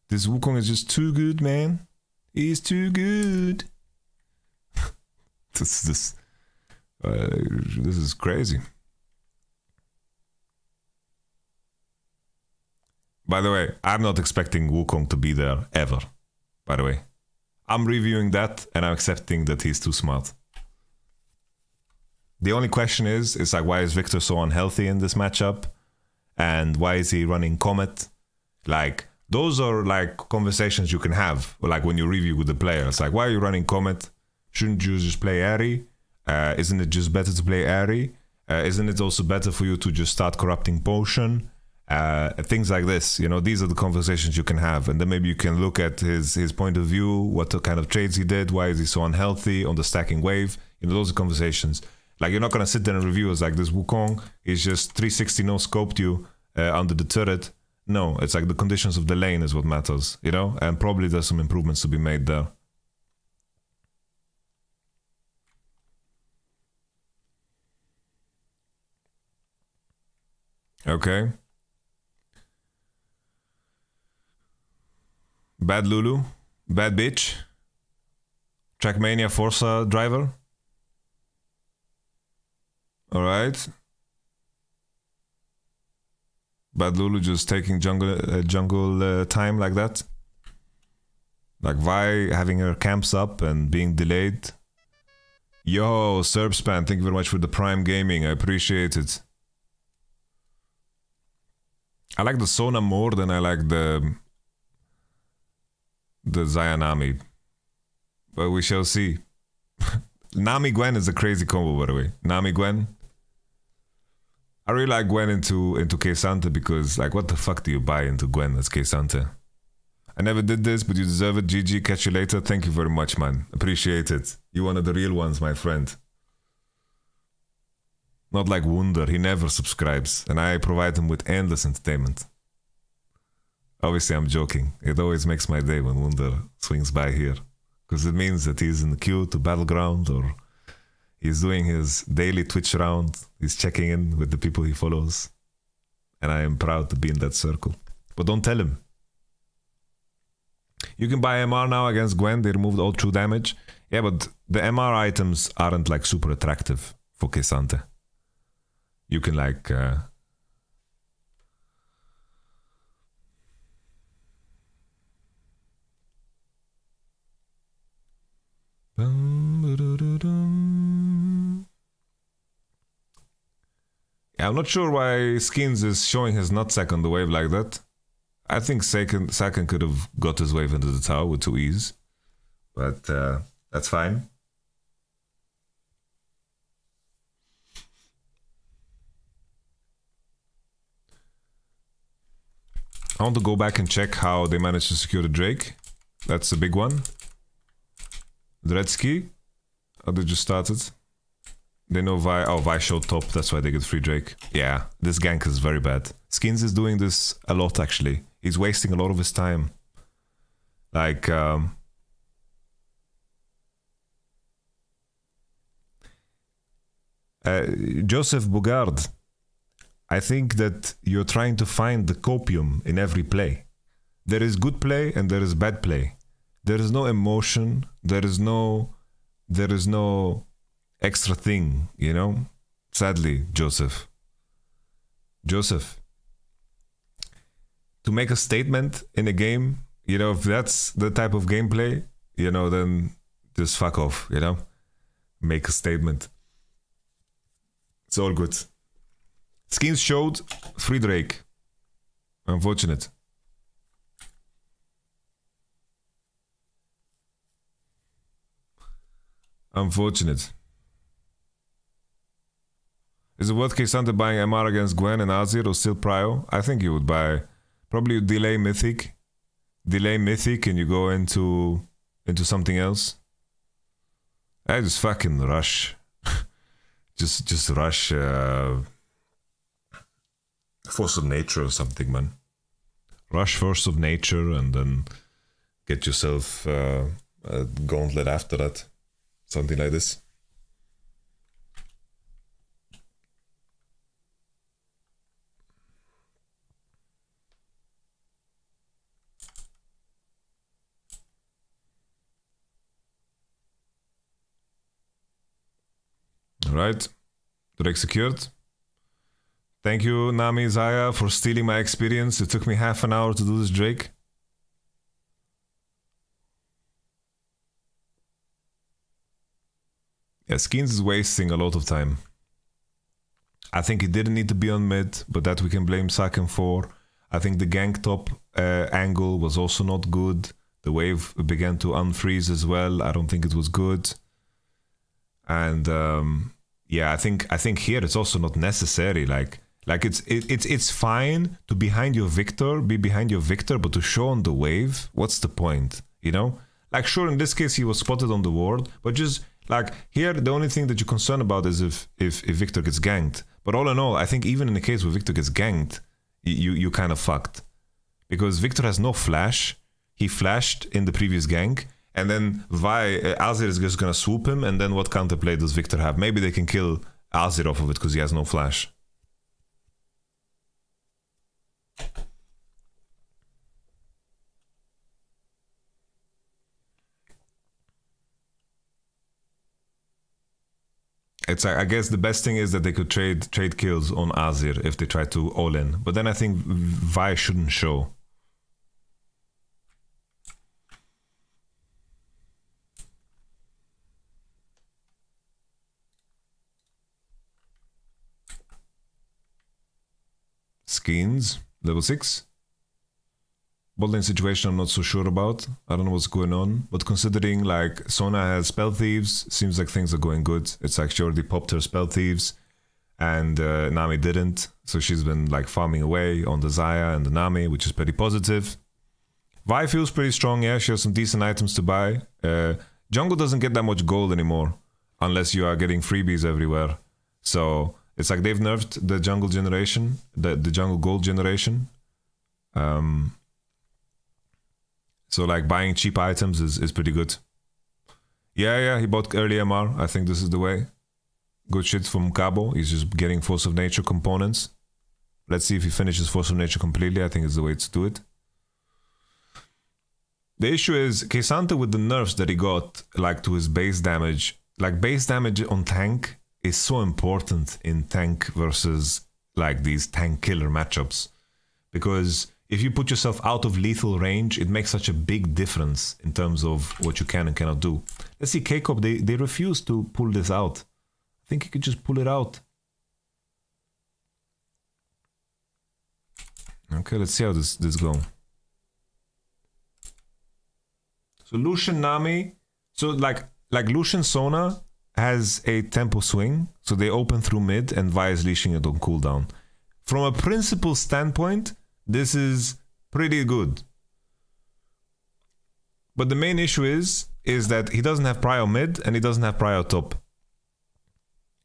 This Wukong is just too good, man. He's too good. This is crazy. By the way, I'm not expecting Wukong to be there ever. By the way, I'm reviewing that and I'm accepting that he's too smart. The only question is like, why is Victor so unhealthy in this matchup? And why is he running Comet? Like, those are like conversations you can have, like when you review with the players. Like, why are you running Comet? Shouldn't you just play Airy? Isn't it just better to play Airy? Isn't it also better for you to just start corrupting Potion? Things like this, you know, these are the conversations you can have. And then maybe you can look at his point of view, what kind of trades he did, why is he so unhealthy on the stacking wave? You know, those are conversations. Like, you're not going to sit there and review as like this Wukong is just 360 no-scoped you under the turret. No, it's like the conditions of the lane is what matters, you know? And probably there's some improvements to be made there. Okay. Bad Lulu. Bad bitch. Trackmania Forza driver. Alright. Bad Lulu just taking jungle time like that. Like Vi having her camps up and being delayed. Yo, Serbspan, thank you very much for the Prime Gaming. I appreciate it. I like the Sona more than I like the Zayanami. But we shall see. Nami Gwen is a crazy combo, by the way. Nami Gwen. I really like Gwen into K-Sante because, like, what the fuck do you buy into Gwen as K-Sante? I never did this, but you deserve it. GG, catch you later. Thank you very much, man. Appreciate it. You're one of the real ones, my friend. Not like Wunder, he never subscribes, and I provide him with endless entertainment. Obviously, I'm joking. It always makes my day when Wunder swings by here, because it means that he's in the queue to Battleground, or he's doing his daily Twitch round. He's checking in with the people he follows, and I am proud to be in that circle. But don't tell him. You can buy MR now against Gwen. They removed all true damage. Yeah, but the MR items aren't like super attractive for K-Sante. You can like yeah, I'm not sure why Skins is showing his nutsack on the wave like that. I think Saken could have got his wave into the tower with 2 E's. But that's fine. I want to go back and check how they managed to secure the Drake. That's a big one. Dredsky. Oh, they just started. They know Vi. Oh, Vi showed top. That's why they get free Drake. Yeah, this gank is very bad. Skins is doing this a lot, actually. He's wasting a lot of his time. Like, Joseph Bugard. I think that you're trying to find the copium in every play. There is good play and there is bad play. There is no emotion. There is no extra thing, you know? Sadly, Joseph. To make a statement in a game, you know, if that's the type of gameplay, you know, then just fuck off, you know? Make a statement. It's all good. Skins showed free Drake. Unfortunate. Unfortunate. Is it worth K-Santa buying MR against Gwen and Azir or still Prio? I think you would buy... Probably you delay Mythic. Delay Mythic and you go into something else. I just fucking rush. just rush Force of Nature or something, man. Rush Force of Nature and then get yourself a gauntlet after that. Something like this. Alright. Drake secured. Thank you, Nami Zaya, for stealing my experience. It took me half an hour to do this Drake. Yeah, Skins is wasting a lot of time. I think he didn't need to be on mid, but that we can blame Saken for. I think the gank top angle was also not good. The wave began to unfreeze as well. I don't think it was good. And yeah, I think here it's also not necessary. Like it's fine to be behind your Victor, but to show on the wave, what's the point? You know? Like sure, in this case he was spotted on the ward, but just like here the only thing that you're concerned about is if Victor gets ganked. But all in all, I think even in the case where Victor gets ganked, you kind of fucked. Because Victor has no flash. He flashed in the previous gank. And then Azir is just gonna swoop him, and then what counterplay does Victor have? Maybe they can kill Azir off of it because he has no flash. It's I guess the best thing is that they could trade kills on Azir if they try to all in. But then I think Vi shouldn't show. Skins, level 6. Botlane situation I'm not so sure about. I don't know what's going on. But considering like Sona has Spell Thieves, seems like things are going good. It's like she already popped her Spell Thieves. And Nami didn't. So she's been like farming away on the Zaya and the Nami, which is pretty positive. Vi feels pretty strong, yeah. She has some decent items to buy. Jungle doesn't get that much gold anymore. Unless you are getting freebies everywhere. So... it's like they've nerfed the jungle generation, the jungle gold generation. So like buying cheap items is pretty good. Yeah, he bought early MR. I think this is the way. Good shit from Cabo. He's just getting Force of Nature components. Let's see if he finishes Force of Nature completely. I think it's the way to do it. The issue is K-Santa with the nerfs that he got, like to his base damage. Like base damage on tank is so important in tank versus like these tank killer matchups, because if you put yourself out of lethal range, it makes such a big difference in terms of what you can and cannot do. Let's see, KCorp, they refuse to pull this out. I think you could just pull it out. Okay, let's see how this goes. So Lucian Nami, so like Lucian Sona has a tempo swing, so they open through mid and Vi is leashing it on cooldown. From a principle standpoint, this is pretty good. But the main issue is that he doesn't have prio mid and he doesn't have prio top.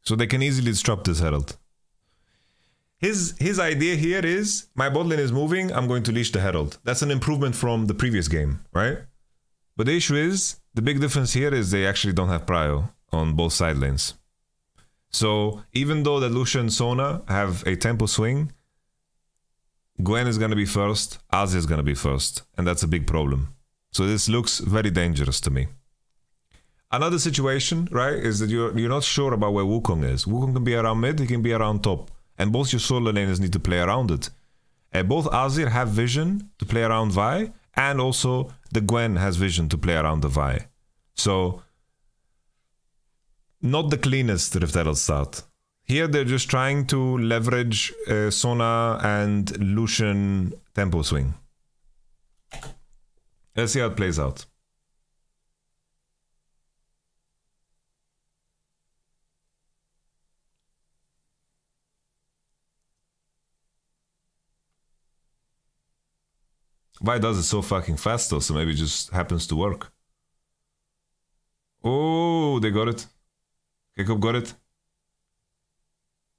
So they can easily disrupt this Herald. His idea here is, my bot lane is moving, I'm going to leash the Herald. That's an improvement from the previous game, right? But the issue is, the big difference here is they actually don't have prio on both side lanes. So even though that Lucian and Sona have a tempo swing, Gwen is going to be first, Azir is going to be first, and that's a big problem. So this looks very dangerous to me. Another situation, right, is that you're not sure about where Wukong is. Wukong can be around mid, he can be around top, and both your solo laners need to play around it. Both Azir have vision to play around Vi, and also the Gwen has vision to play around the Vi. So, not the cleanest Rift Herald start. Here they're just trying to leverage Sona and Lucian tempo swing. Let's see how it plays out. Vi does it so fucking fast though, so maybe it just happens to work. Oh, they got it. KCorp got it.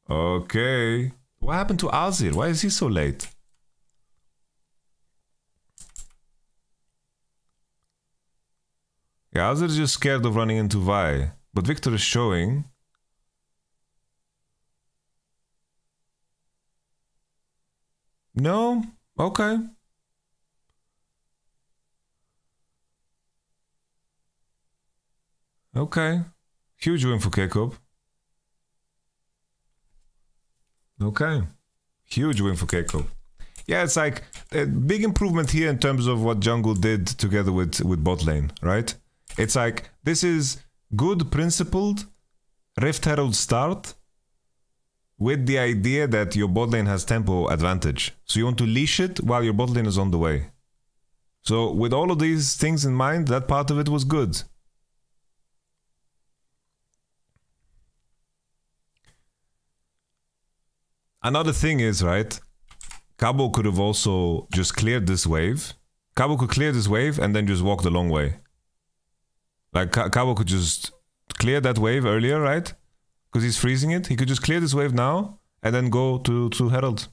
Okay. What happened to Azir? Why is he so late? Yeah, Azir is just scared of running into Vi. But Victor is showing. No? Okay. Okay. Huge win for KCorp. Okay. Huge win for KCorp. Yeah, it's like a big improvement here in terms of what jungle did together with bot lane, right? It's like, this is good principled Rift Herald start with the idea that your bot lane has tempo advantage. So you want to leash it while your bot lane is on the way. So with all of these things in mind, that part of it was good. Another thing is, right, Cabo could have also just cleared this wave. Cabo could clear this wave and then just walk the long way. Like, Cabo could just clear that wave earlier, right? Because he's freezing it. He could just clear this wave now and then go to Herald.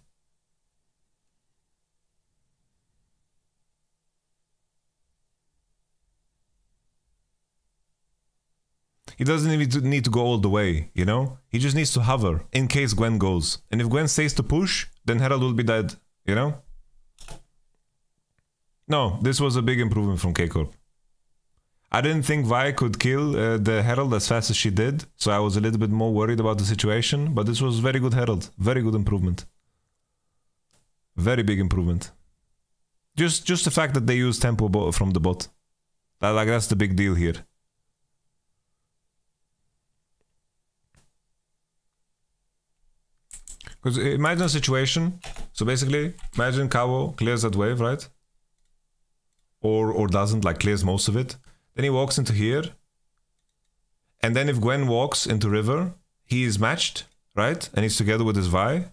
He doesn't even need to go all the way, you know? He just needs to hover in case Gwen goes. And if Gwen stays to push, then Herald will be dead, you know? No, this was a big improvement from KCorp. I didn't think Vi could kill the Herald as fast as she did, so I was a little bit more worried about the situation, but this was very good Herald. Very good improvement. Very big improvement. Just the fact that they used tempo from the bot. Like, that's the big deal here. Because imagine a situation, so basically, imagine Cabo clears that wave, right? Or doesn't, like clears most of it. Then he walks into here. And then if Gwen walks into river, he is matched, right? And he's together with his Vi.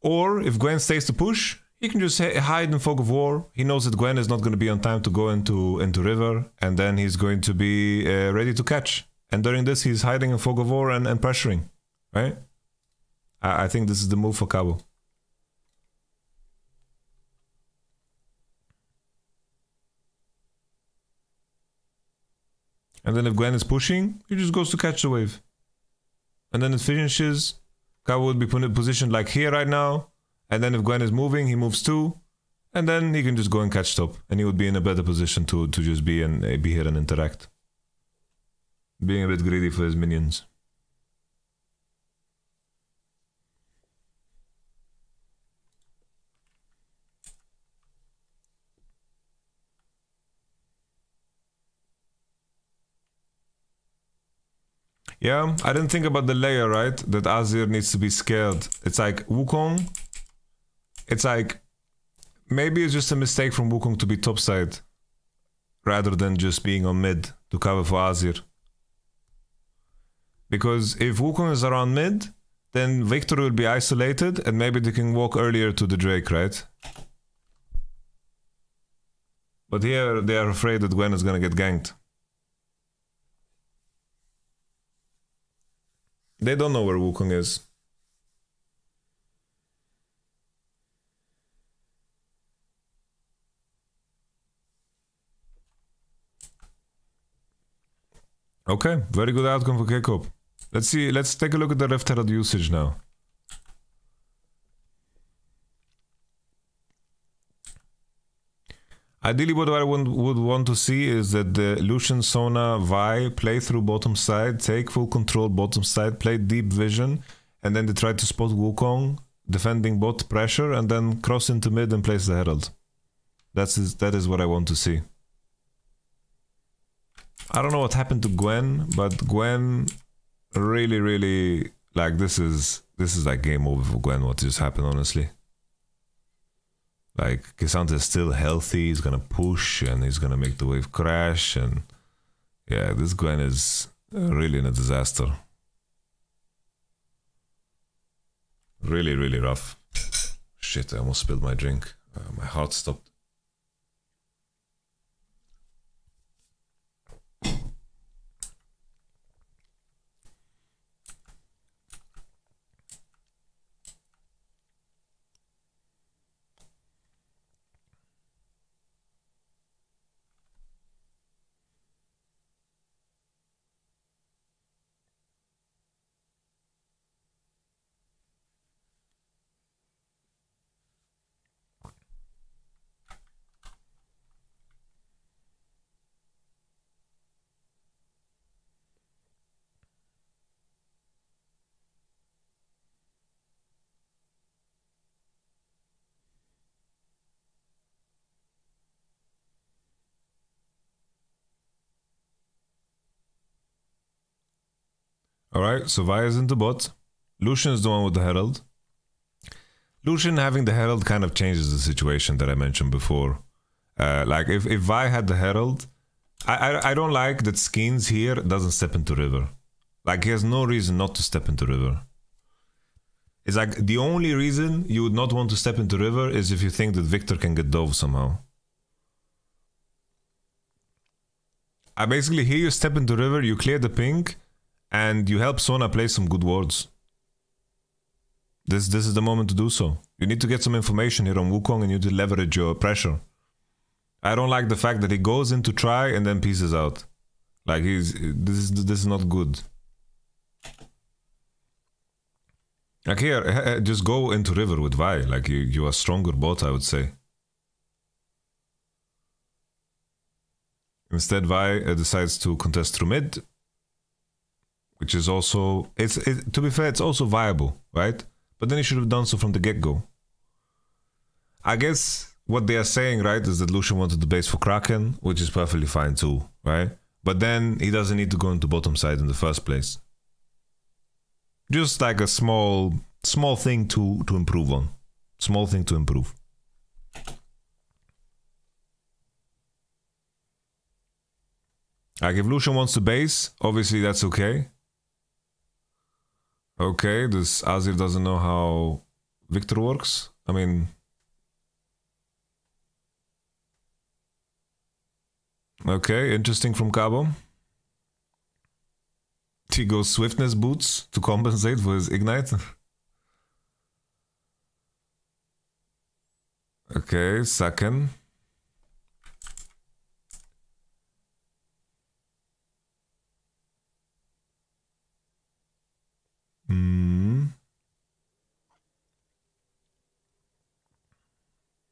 Or if Gwen stays to push, he can just hide in Fog of War. He knows that Gwen is not going to be on time to go into river. And then he's going to be ready to catch. And during this, he's hiding in Fog of War and pressuring, right? I think this is the move for Cabo. And then if Gwen is pushing, he just goes to catch the wave. And then it finishes. Cabo would be positioned like here right now. And then if Gwen is moving, he moves too. And then he can just go and catch top. And he would be in a better position to just be here and interact. Being a bit greedy for his minions. Yeah, I didn't think about the layer, right? That Azir needs to be scared. It's like Wukong. It's like maybe it's just a mistake from Wukong to be topside rather than just being on mid to cover for Azir. Because if Wukong is around mid, then Victor will be isolated and maybe they can walk earlier to the Drake, right? But here they are afraid that Gwen is gonna get ganked. They don't know where Wukong is. Okay, very good outcome for KCorp. Let's take a look at the Rift Herald usage now. Ideally, what I would want to see is that the Lucian, Sona, Vi play through bottom side, take full control bottom side, play deep vision, and then they try to spot Wukong, defending bot pressure, and then cross into mid and place the Herald. That is what I want to see. I don't know what happened to Gwen, but Gwen really like this is like game over for Gwen. What just happened, honestly. Like K'Sante is still healthy. He's gonna push and he's gonna make the wave crash, and yeah, this Gwen is really in a disaster. Really rough. Shit! I almost spilled my drink. My heart stopped. Alright, so Vi is in the bot. Lucian is the one with the Herald. Lucian having the Herald kind of changes the situation that I mentioned before. Like, if Vi had the Herald, I don't like that Skins here doesn't step into River. Like, he has no reason not to step into River. It's like, the only reason you would not want to step into River is if you think that Victor can get Dove somehow. I basically hear you step into River, you clear the pink, and you help Sona play some good wards. This is the moment to do so. You need to get some information here on Wukong and you need to leverage your pressure. I don't like the fact that he goes in to try and then pieces out. Like this is not good. Like here, just go into River with Vi. Like you are stronger bot, I would say. Instead, Vi decides to contest through mid. Which is also, to be fair, it's also viable, right? But then he should have done so from the get-go. I guess what they are saying, right, is that Lucian wanted the base for Kraken, which is perfectly fine too, right? But then he doesn't need to go into bottom side in the first place. Just like a small thing to improve on. Small thing to improve. Like if Lucian wants to base, obviously that's okay. Okay, this Azir doesn't know how Victor works. I mean... Okay, interesting from Cabo. He goes Swiftness boots to compensate for his Ignite. Okay, second.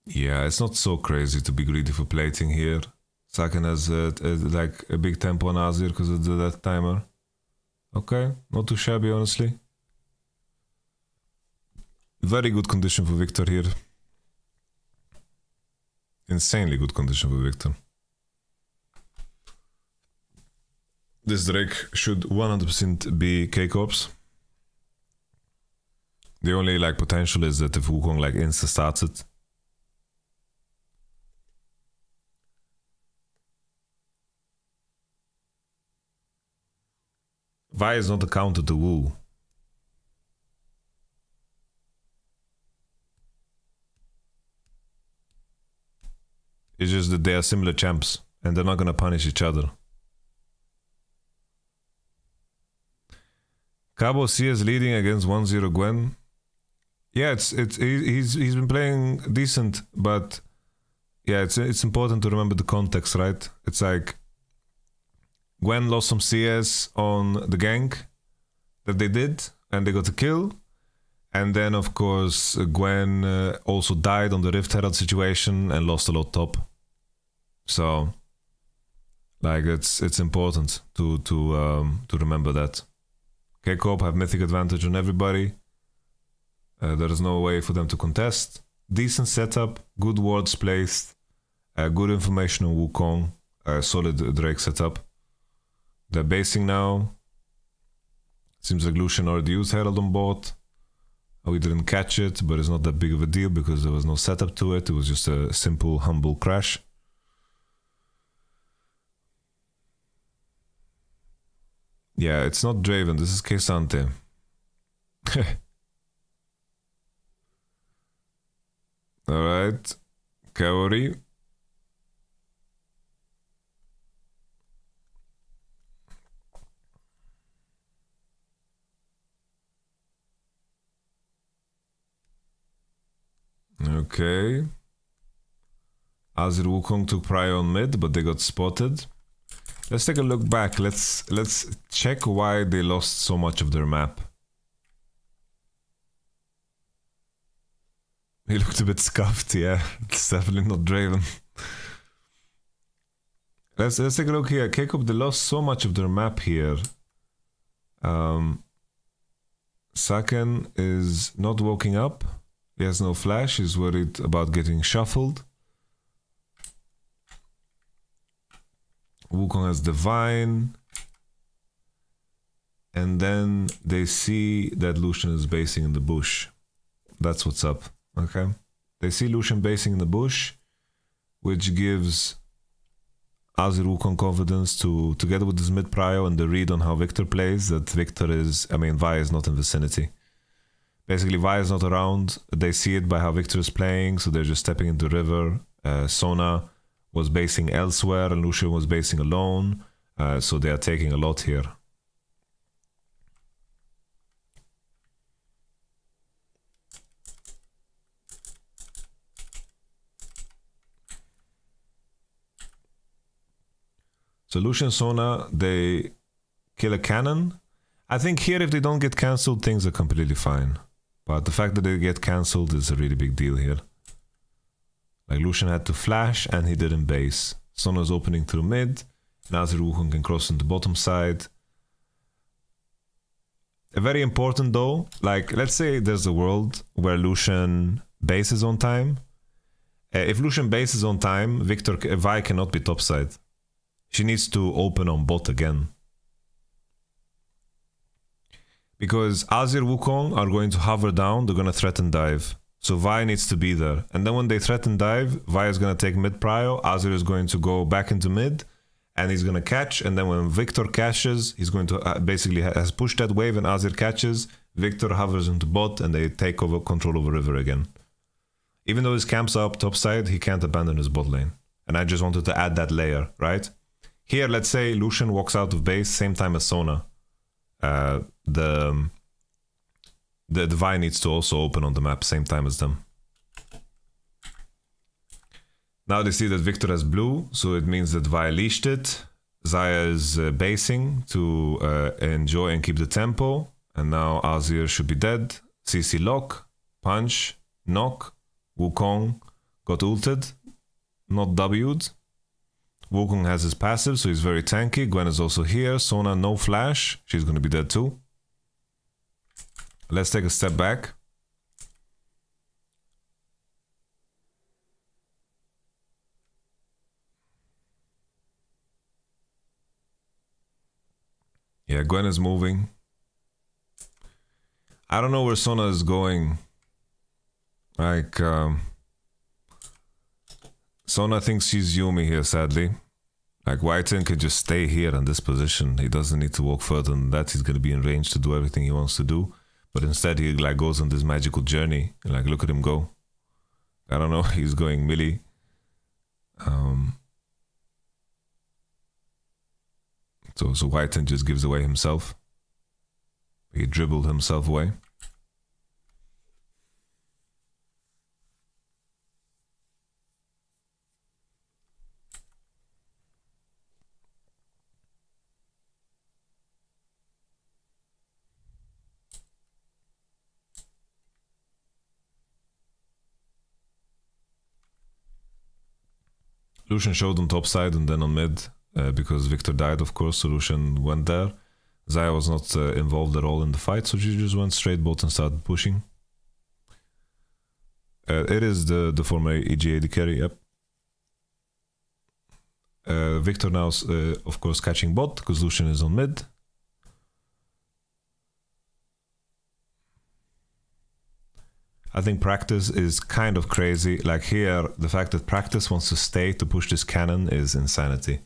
Yeah, it's not so crazy to be greedy for plating here. Saken has like a big tempo on Azir because of the death timer. Okay, not too shabby honestly. Very good condition for Victor here. Insanely good condition for Victor. This Drake should 100% be KCorp's. The only like potential is that if Wukong like insta starts it. Vi is not a counter to Wu. It's just that they are similar champs and they're not gonna punish each other. Cabo CS leading against 1-0 Gwen. Yeah, he's been playing decent, but yeah, it's important to remember the context, right? It's like Gwen lost some CS on the gank that they did, and they got a kill. And then, of course, Gwen also died on the Rift Herald situation and lost a lot top. So, like, it's important to remember that. KCorp have mythic advantage on everybody. There is no way for them to contest. Decent setup, good wards placed. Good information on Wukong. Solid Drake setup. They're basing now. Seems like Lucian already used Herald on bot. We didn't catch it, but it's not that big of a deal because there was no setup to it. It was just a simple, humble crash. Yeah, it's not Draven. This is Kesante. Alright. Kaori. Okay. Azir Wukong took prio on mid, but they got spotted. Let's take a look back. Let's check why they lost so much of their map. He looked a bit scuffed, yeah. It's definitely not Draven. Let's take a look here. KCorp, they lost so much of their map here. Saken is not woken up. He has no flash. He's worried about getting shuffled. Wukong has Divine. And then they see that Lucian is basing in the bush. That's what's up. Okay. They see Lucian basing in the bush, which gives Azir Wukong confidence to, together with his mid prio and the read on how Victor plays, that Victor is, I mean, Vi is not in vicinity. Basically, Vi is not around. They see it by how Victor is playing, so they're just stepping into river. Sona was basing elsewhere, and Lucian was basing alone, so they are taking a lot here. So Lucian Sona, they kill a cannon. I think here if they don't get cancelled, things are completely fine. But the fact that they get cancelled is a really big deal here. Like Lucian had to flash and he didn't base. Sona's opening through mid. Azir Wukong can cross on the bottom side. Very important though, like let's say there's a world where Lucian bases on time. If Lucian bases on time, Vi cannot be topside. She needs to open on bot again. Because Azir Wukong are going to hover down, they're going to threaten dive. So Vi needs to be there. And then when they threaten dive, Vi is going to take mid prio, Azir is going to go back into mid, and he's going to catch. And then when Victor catches, he's going to basically has pushed that wave and Azir catches, Victor hovers into bot and they take over control over river again. Even though his camps are up topside, he can't abandon his bot lane. And I just wanted to add that layer, right? Here, let's say Lucian walks out of base, same time as Sona. The Vi needs to also open on the map, same time as them. Now they see that Victor has blue, so it means that Vi leashed it. Xayah is basing to enjoy and keep the tempo. And now Azir should be dead. CC lock, punch, knock. Wukong got ulted, not W'd. Wukong has his passive, so he's very tanky. Gwen is also here. Sona, no flash. She's going to be dead too. Let's take a step back. Yeah, Gwen is moving. I don't know where Sona is going. Like, Sona thinks she's Yumi here, sadly. Like, Whiten can just stay here in this position. He doesn't need to walk further than that. He's going to be in range to do everything he wants to do. But instead, he like goes on this magical journey. Like, look at him go. I don't know. He's going melee. So Whiten just gives away himself. He dribbled himself away. Lucian showed on top side and then on mid because Victor died, of course, so Lucian went there. Xayah was not involved at all in the fight, so she just went straight bot and started pushing. It is the former EG AD carry, yep. Victor now, of course, catching bot because Lucian is on mid. I think Practice is kind of crazy. Like here, the fact that Practice wants to stay to push this cannon is insanity.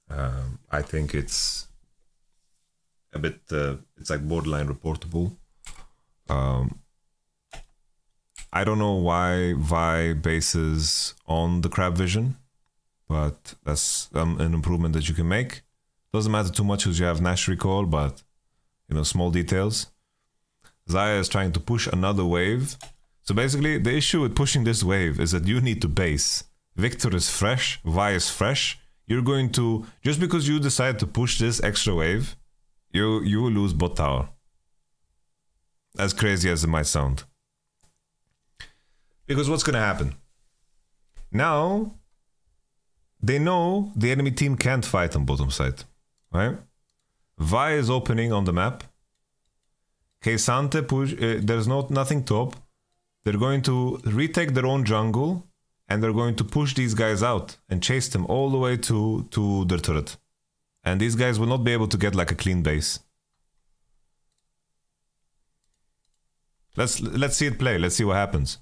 I think it's a bit, it's like borderline reportable. I don't know why Vi bases on the crab vision, but that's an improvement that you can make. Doesn't matter too much because you have Nash recall, but you know, small details. Zaya is trying to push another wave. So basically, the issue with pushing this wave is that you need to base. Victor is fresh, Vi is fresh. You're going to, just because you decide to push this extra wave, you will lose bot tower. As crazy as it might sound. Because what's gonna happen? Now, they know the enemy team can't fight on bottom side, right? Vi is opening on the map. Keisante push, there's nothing top. They're going to retake their own jungle and they're going to push these guys out and chase them all the way to their turret. And these guys will not be able to get like a clean base. Let's see it play. Let's see what happens.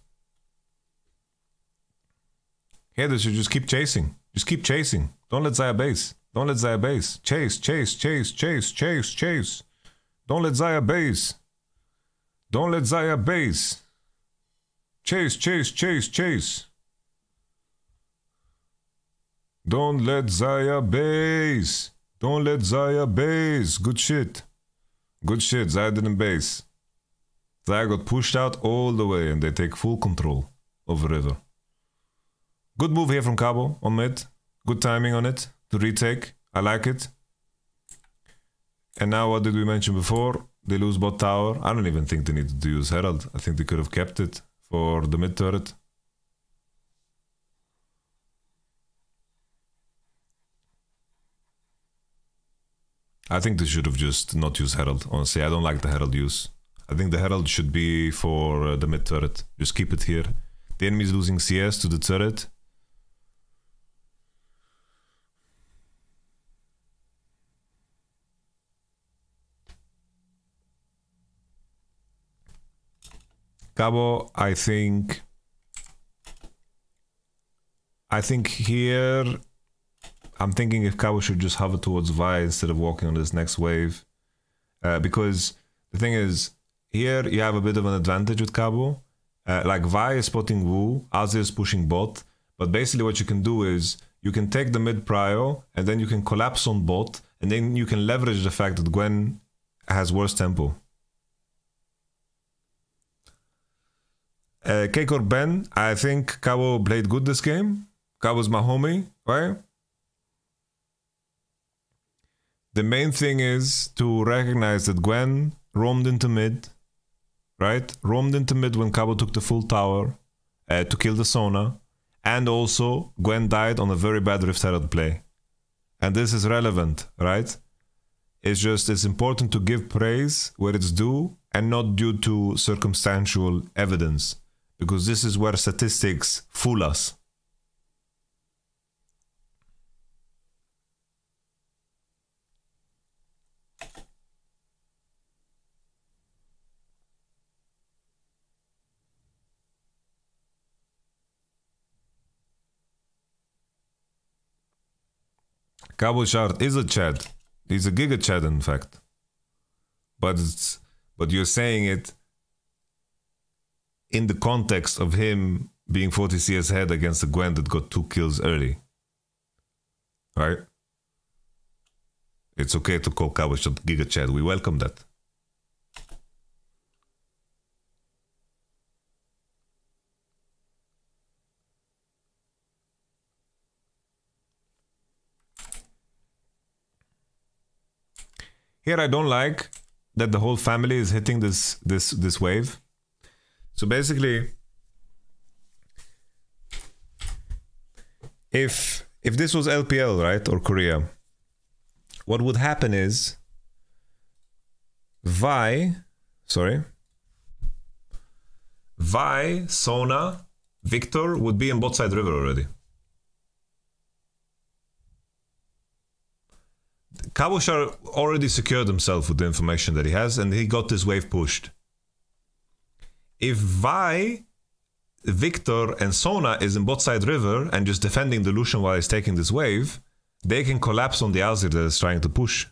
Here they should just keep chasing. Just keep chasing. Don't let Zaya base. Don't let Zaya base. Chase, chase, chase, chase, chase, chase. Don't let Zaya base. Don't let Zaya base. Chase, chase, chase, chase. Don't let Zaya base. Don't let Zaya base. Good shit. Good shit. Zaya didn't base. Zaya got pushed out all the way and they take full control of river. Good move here from Cabo on mid. Good timing on it to retake. I like it. And now what did we mention before? They lose bot tower. I don't even think they needed to use Herald. I think they could have kept it for the mid turret. I think they should have just not used Herald. Honestly, I don't like the Herald use. I think the Herald should be for the mid turret. Just keep it here. The enemy is losing CS to the turret. Cabo, I think here, I'm thinking if Cabo should just hover towards Vi instead of walking on this next wave. Because the thing is, here you have a bit of an advantage with Cabo. Like Vi is spotting Wu, Azir is pushing bot. But basically what you can do is, you can take the mid prio, and then you can collapse on bot, and then you can leverage the fact that Gwen has worse tempo. KCorp Ben, I think Cabo played good this game. Cabo's my homie, right? The main thing is to recognize that Gwen roamed into mid, right? Roamed into mid when Cabo took the full tower to kill the Sona. And also, Gwen died on a very bad Rift Herald play. And this is relevant, right? It's just, it's important to give praise where it's due and not due to circumstantial evidence. Because this is where statistics fool us. Cabo Shard is a Chad. He's a Giga Chad, in fact. But you're saying it in the context of him being 40 CS ahead against a Gwen that got 2 kills early. Right? It's okay to call Cabo Shard Giga Chad. We welcome that. Here I don't like that the whole family is hitting this wave. So basically, if this was LPL, right, or Korea, what would happen is Vi, Sona, Victor would be in bot side river already. Cabochard already secured himself with the information that he has, and he got this wave pushed. If Vi, Victor, and Sona is in bot side river and just defending the Lucian while he's taking this wave, they can collapse on the Azir that is trying to push.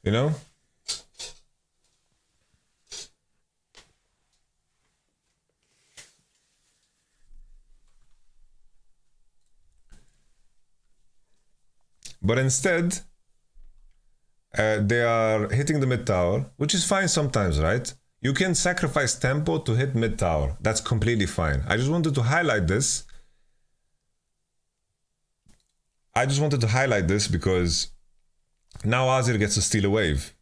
You know? But instead, they are hitting the mid tower, which is fine sometimes, right? You can sacrifice tempo to hit mid tower. That's completely fine. I just wanted to highlight this. Because now Azir gets to steal a wave.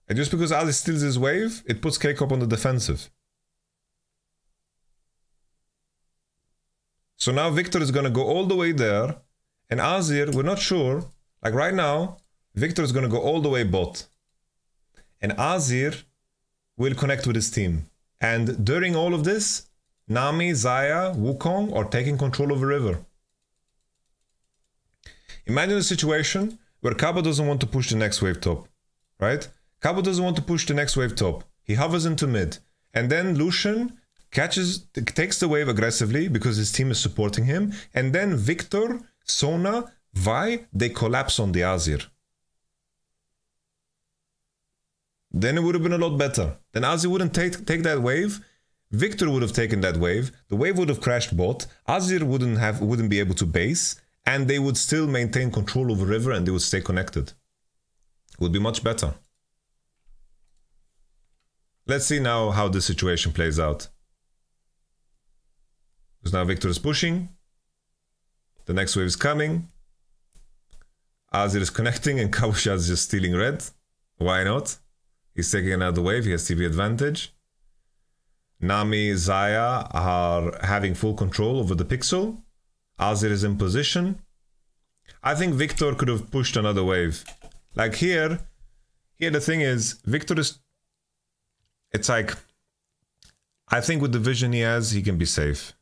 And just because Azir steals his wave, it puts KCorp on the defensive. So now Victor is going to go all the way there. And Azir, we're not sure. Like right now, Victor is going to go all the way bot. And Azir will connect with his team. And during all of this, Nami, Xayah, Wukong are taking control of the river. Imagine a situation where Cabo doesn't want to push the next wave top. Right? Cabo doesn't want to push the next wave top. He hovers into mid. And then Lucian takes the wave aggressively because his team is supporting him. And then Victor, Sona, Vi, they collapse on the Azir. Then it would have been a lot better. Then Azir wouldn't take that wave. Victor would have taken that wave. The wave would have crashed bot. Azir wouldn't be able to base. And they would still maintain control over river and they would stay connected. It would be much better. Let's see now how this situation plays out. Because now Victor is pushing. The next wave is coming. Azir is connecting and Cabochard is just stealing red. Why not? He's taking another wave. He has TV advantage. Nami, Xayah are having full control over the pixel. Azir is in position. I think Victor could have pushed another wave. Like here the thing is, Victor is... It's like... I think with the vision he has, he can be safe.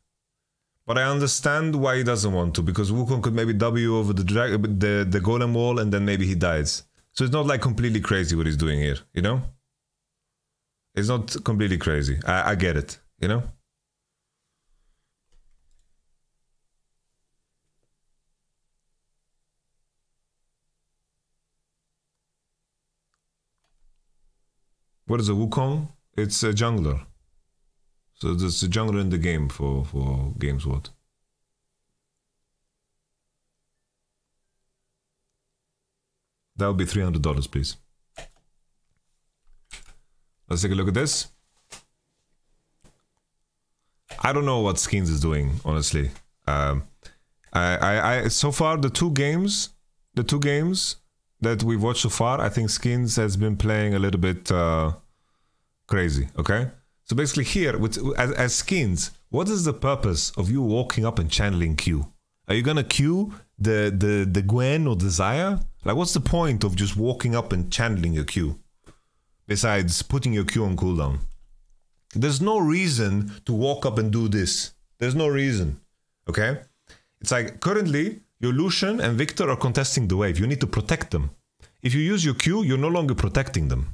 But I understand why he doesn't want to, because Wukong could maybe W over the golem wall and then maybe he dies. So it's not like completely crazy what he's doing here, you know? It's not completely crazy. I get it, you know? What is a Wukong? It's a jungler. So there's a jungler in the game for Games What? That would be $300, please. Let's take a look at this. I don't know what Skins is doing, honestly. So far the two games that we've watched so far, I think Skins has been playing a little bit crazy. Okay. So basically here, as Skins, what is the purpose of you walking up and channeling Q? Are you gonna Q the Gwen or the Xayah? Like, what's the point of just walking up and channeling your Q? Besides putting your Q on cooldown. There's no reason to walk up and do this. There's no reason, okay? It's like, currently, your Lucian and Victor are contesting the wave. You need to protect them. If you use your Q, you're no longer protecting them.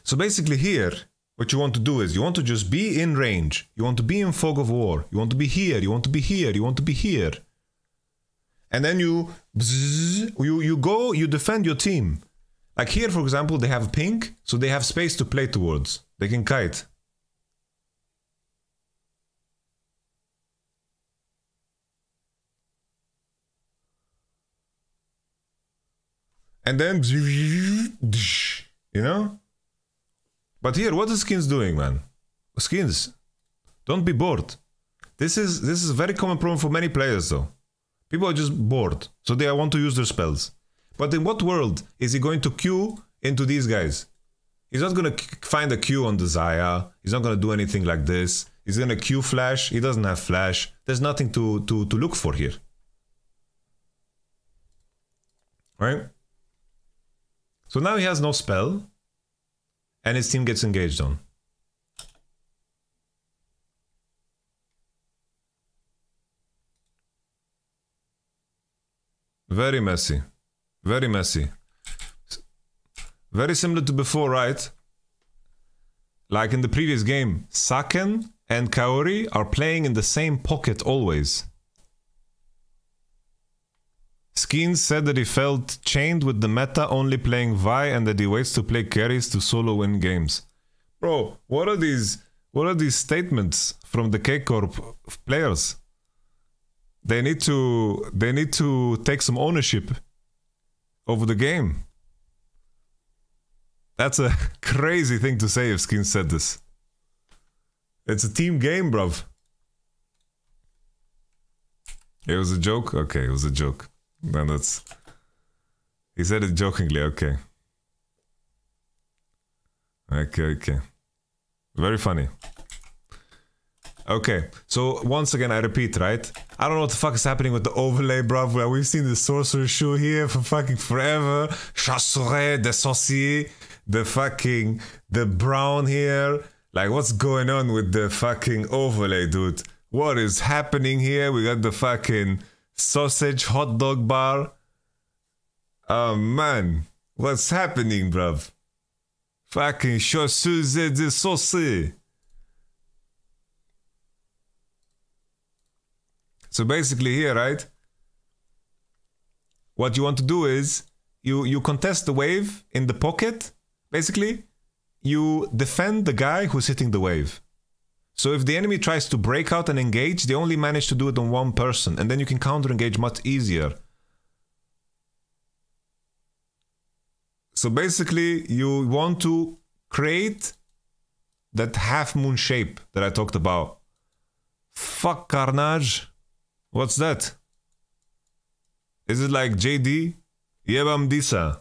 So basically here, what you want to do is you want to just be in range. You want to be in fog of war. You want to be here. You want to be here. You want to be here. And then you go, you defend your team. Like here, for example, they have pink, so they have space to play towards. They can kite. And then, you know? But here, what is Skins doing, man? Skins, don't be bored. This is a very common problem for many players, though. People are just bored, so they want to use their spells. But in what world is he going to Q into these guys? He's not going to find a Q on the Xayah. He's not going to do anything like this. He's going to Q flash. He doesn't have flash. There's nothing to look for here. Right? So now he has no spell. And his team gets engaged on. Very messy. Very messy. Very similar to before, right? Like in the previous game, Saken and Kaori are playing in the same pocket always. Skeens said that he felt chained with the meta, only playing Vi, and that he waits to play carries to solo win games. Bro, what are these statements from the KCorp players? They need to take some ownership over the game. That's a crazy thing to say if Skeens said this. It's a team game, bruv. It was a joke? Okay, it was a joke. Then that's... He said it jokingly, okay. Okay. Very funny. Okay, so once again I repeat, right? I don't know what the fuck is happening with the overlay, bruv. Well, we've seen the sorcerer shoe here for fucking forever. Chasseret, the sorcier, the brown here. Like, what's going on with the fucking overlay, dude? What is happening here? We got the fucking sausage hot dog bar. Oh man, what's happening, bruv? Fucking chaussures de sauce. So basically here, right? What you want to do is you contest the wave in the pocket. Basically, you defend the guy who's hitting the wave. So if the enemy tries to break out and engage, they only manage to do it on one person, and then you can counter engage much easier. So basically, you want to create that half moon shape that I talked about. Fuck Carnage. What's that? Is it like JD? Yebam Disa.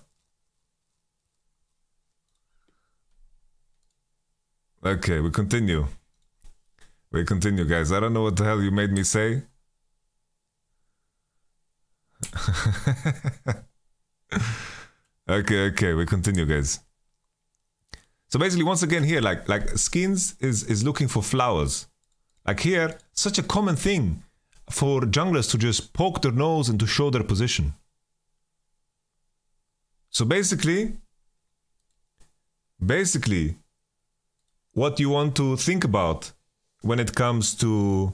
Okay, we continue. We continue, guys. I don't know what the hell you made me say. Okay, we continue, guys. So basically, once again here, like Skeens is looking for flowers. Like here, such a common thing for junglers to just poke their nose and to show their position. So basically, what you want to think about when it comes to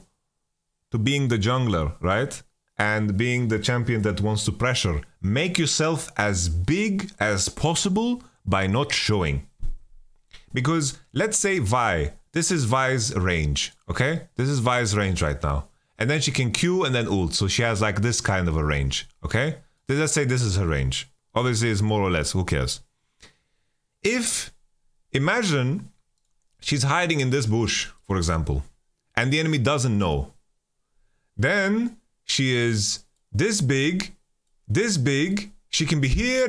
being the jungler, right? And being the champion that wants to pressure. Make yourself as big as possible by not showing. Because let's say Vi, this is Vi's range, okay? This is Vi's range right now. And then she can Q and then ult, so she has like this kind of a range, okay? Let's say this is her range. Obviously it's more or less, who cares? Imagine she's hiding in this bush, for example, and the enemy doesn't know. Then she is this big, she can be here,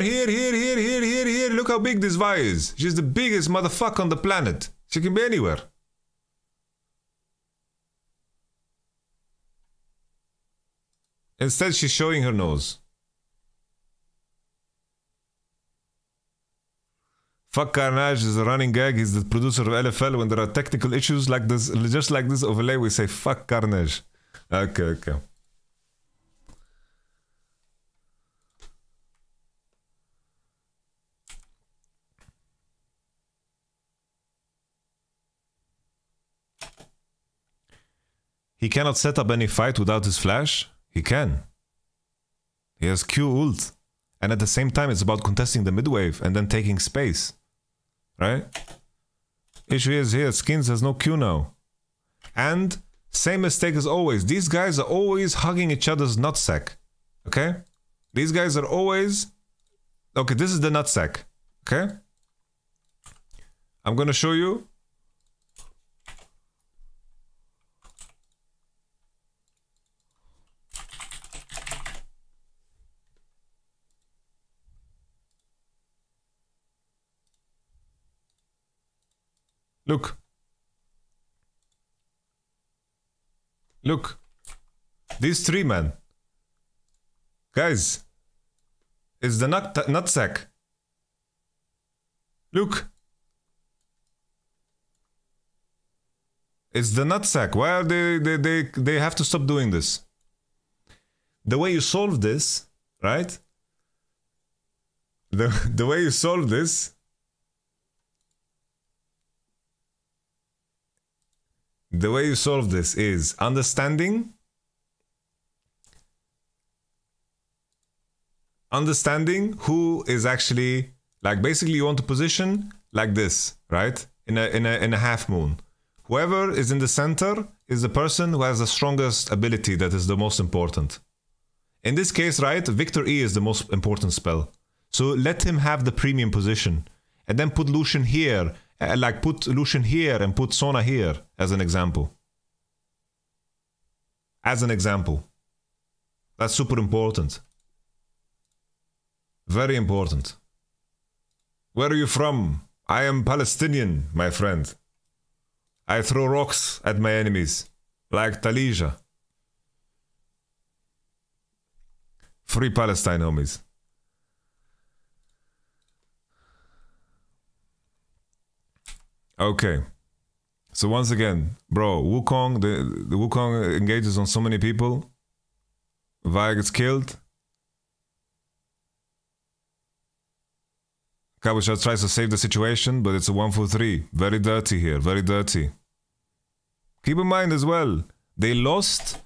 look how big this Vi is. She's the biggest motherfucker on the planet. She can be anywhere. Instead, she's showing her nose. Fuck Carnage is a running gag. He's the producer of LFL. When there are technical issues like this, just like this overlay, we say fuck Carnage. Okay. He cannot set up any fight without his flash. He can. He has Q ult. And at the same time, it's about contesting the mid-wave and then taking space. Right? Issue is here, Skeens has no Q now. And same mistake as always. These guys are always hugging each other's nutsack. Okay? These guys are always... Okay, this is the nutsack. Okay? I'm gonna show you. Look. These three, man. Guys. It's the nutsack. Look. It's the nutsack. Why are they have to stop doing this? The way you solve this, right? The way you solve this, is understanding who is actually, like, basically you want to position like this, right? In a half moon. Whoever is in the center is the person who has the strongest ability that is the most important. In this case, right, Victor E is the most important spell. So let him have the premium position. And then put Lucian here, like put Lucian here and put Sona here as an example. As an example. That's super important. Very important. Where are you from? I am Palestinian, my friend. I throw rocks at my enemies, like Talija. Free Palestine, homies. Okay. So once again, bro, Wukong, the Wukong engages on so many people. Vi gets killed. Kabusha tries to save the situation, but it's a 1-4-3. Very dirty here, very dirty. Keep in mind as well, they lost.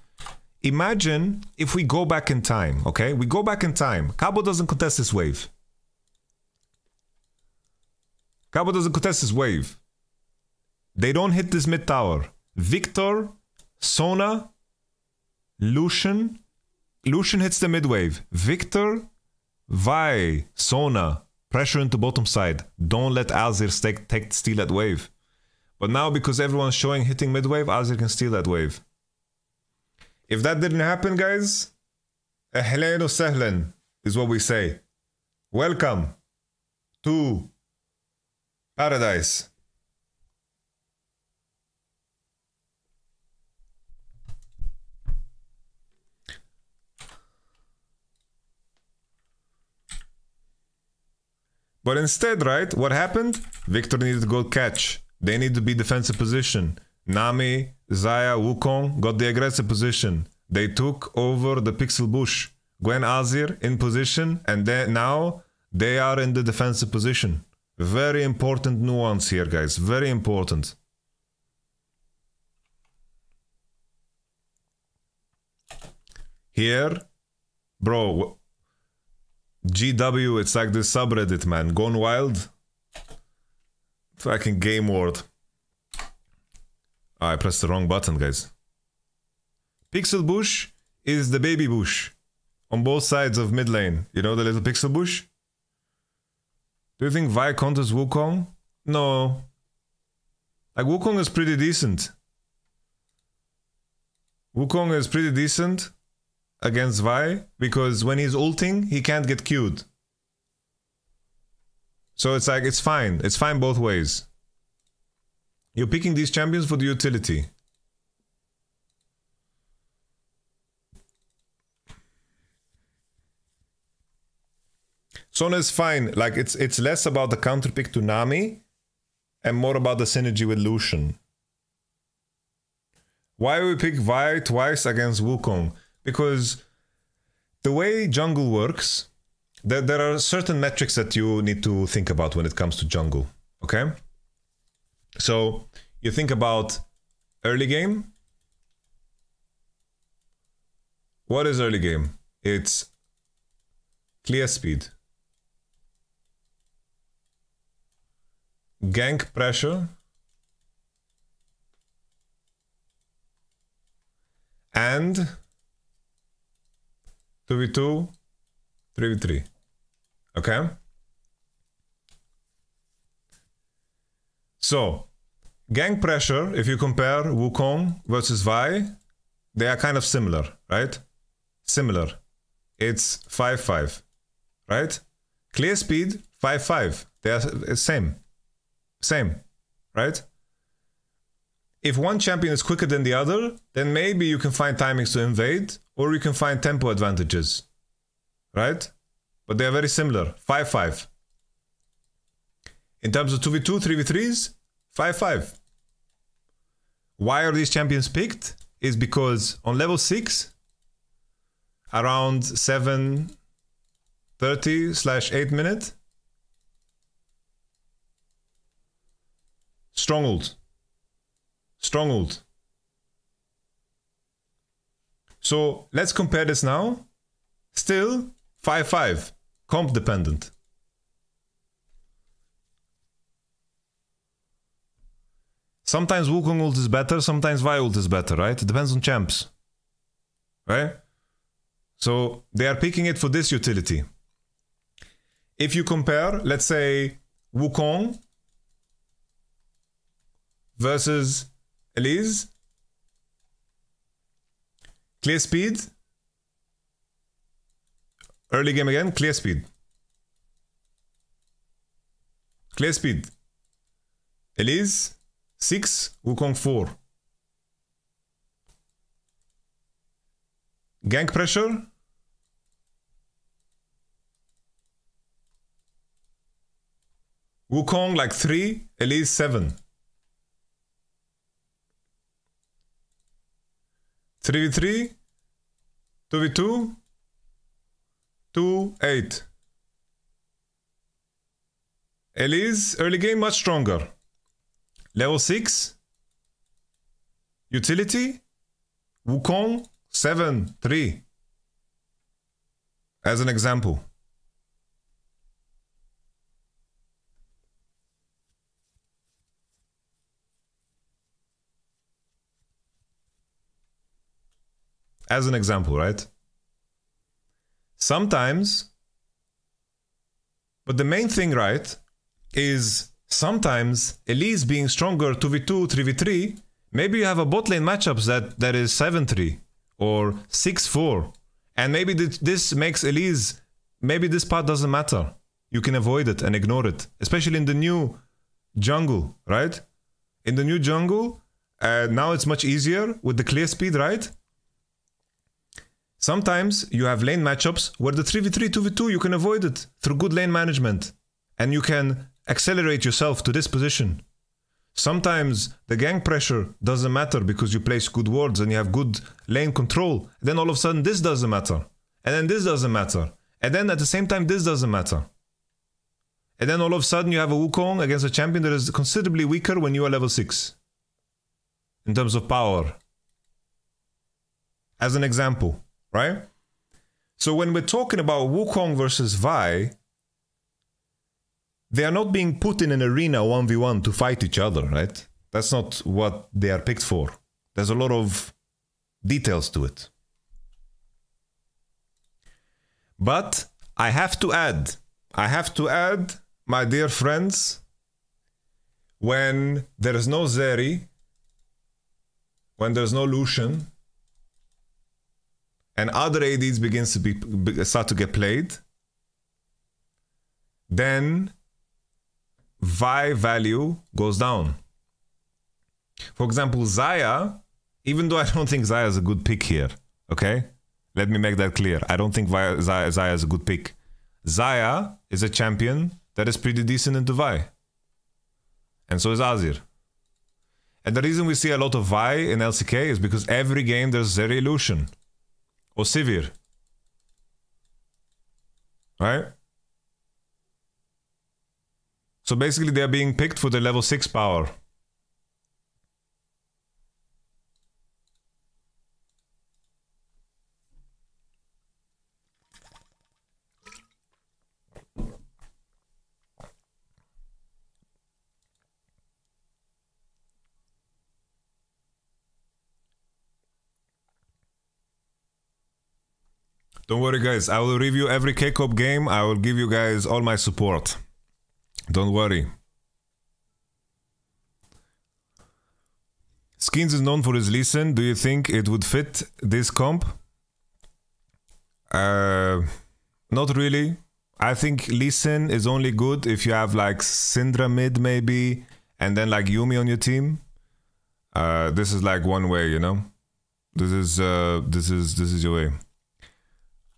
Imagine if we go back in time, okay? We go back in time. Cabo doesn't contest this wave. Cabo doesn't contest this wave. They don't hit this mid tower. Victor, Sona, Lucian. Lucian hits the mid wave. Victor, Vi, Sona. Pressure into bottom side. Don't let Alzir steal that wave. But now, because everyone's showing hitting mid wave, Alzir can steal that wave. If that didn't happen, guys, ahlan wa sahlan is what we say. Welcome to paradise. But instead, right, what happened? Victor needed to go catch. They need to be defensive position. Nami, Xayah, Wukong got the aggressive position. They took over the pixel bush. Gwen Azir in position, and now they are in the defensive position. Very important nuance here, guys. Very important. Here, bro, GW, it's like this subreddit, man. Gone wild. Fucking game word. Oh, I pressed the wrong button, guys. Pixel bush is the baby bush on both sides of mid lane. You know the little pixel bush? Do you think Vi counters Wukong? No. Like, Wukong is pretty decent. Wukong is pretty decent against Vi, because when he's ulting, he can't get queued. So it's like, it's fine. It's fine both ways. You're picking these champions for the utility. Sona is fine. Like, it's less about the counter pick to Nami and more about the synergy with Lucian. Why we pick Vi twice against Wukong? Because the way jungle works, there are certain metrics that you need to think about when it comes to jungle, okay? So you think about early game. What is early game? It's clear speed, gank pressure, and 2v2, 3v3. Okay? So, gank pressure, if you compare Wukong versus Vi, they are kind of similar, right? Similar. It's 5-5, right? Clear speed, 5-5. They are same. Same, right? If one champion is quicker than the other, then maybe you can find timings to invade, or you can find tempo advantages, right? But they are very similar, 5-5. In terms of 2v2, 3v3s, 5-5. Why are these champions picked? Is because on level 6, around 7, 30/8 minute. Stronghold. Stronghold. So let's compare this now. Still 5-5. Comp dependent. Sometimes Wukong ult is better, sometimes Vi ult is better, right? It depends on champs. Right? So they are picking it for this utility. If you compare, let's say, Wukong versus Elise, clear speed, early game again, clear speed. Clear speed. Elise 6, Wukong 4. Gank pressure. Wukong like 3, Elise 7. 3v3, 2v2, 2-8. Elise, early game much stronger. Level 6. Utility. Wukong 7-3. As an example. As an example, right? Sometimes, but the main thing, right, is sometimes Elise being stronger 2v2, 3v3, maybe you have a bot lane matchups that is 7-3 or 6-4. And maybe this makes Elise, maybe this part doesn't matter. You can avoid it and ignore it, especially in the new jungle, right? In the new jungle, now it's much easier with the clear speed, right? Sometimes you have lane matchups where the 3v3, 2v2, you can avoid it through good lane management. And you can accelerate yourself to this position. Sometimes the gank pressure doesn't matter because you place good wards and you have good lane control. Then all of a sudden this doesn't matter. And then this doesn't matter. And then at the same time this doesn't matter. And then all of a sudden you have a Wukong against a champion that is considerably weaker when you are level 6. In terms of power. As an example, right? So when we're talking about Wukong versus Vi, they are not being put in an arena 1v1 to fight each other, right? That's not what they are picked for. There's a lot of details to it. But I have to add, my dear friends, when there is no Zeri, when there's no Lucian, and other ADs begins to start to get played, then Vi value goes down. For example, Xayah, even though I don't think Xayah is a good pick here, okay? Let me make that clear. I don't think Xayah is a good pick. Xayah is a champion that is pretty decent into Vi. And so is Azir. And the reason we see a lot of Vi in LCK is because every game there's Zeri Lucian. Or Sivir. Right? So basically they are being picked for their level 6 power. Don't worry guys, I will review every KCorp game. I will give you guys all my support. Don't worry. Skins is known for his listen. Do you think it would fit this comp? Not really. I think listen is only good if you have like Syndra mid maybe, and then like Yuumi on your team. This is like one way, you know. This is your way.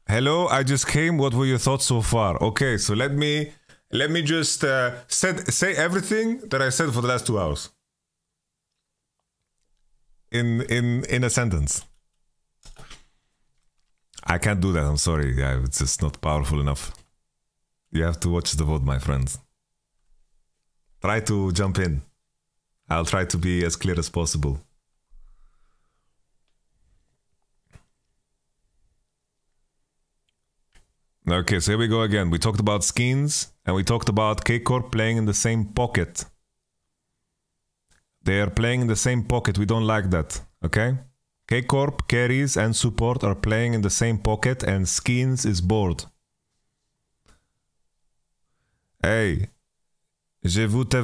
Hello, I just came. What were your thoughts so far? Okay, so let me just say everything that I said for the last 2 hours in a sentence. I can't do that. I'm sorry. Yeah, it's just not powerful enough. You have to watch the vote, my friends. Try to jump in. I'll try to be as clear as possible. Okay, so here we go again. We talked about skins, and we talked about KCorp playing in the same pocket. They are playing in the same pocket. We don't like that, okay? KCorp, carries, and support are playing in the same pocket, and skins is bored. Hey, je vous t'ai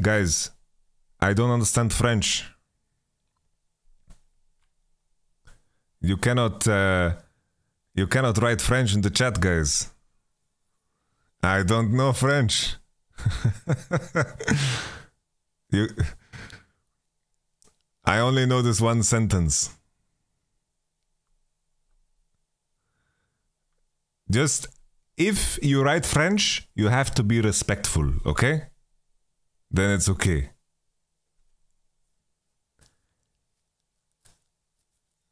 guys, I don't understand French. You cannot write French in the chat, guys. I don't know French. I only know this one sentence. Just, if you write French, you have to be respectful, okay? Then it's okay.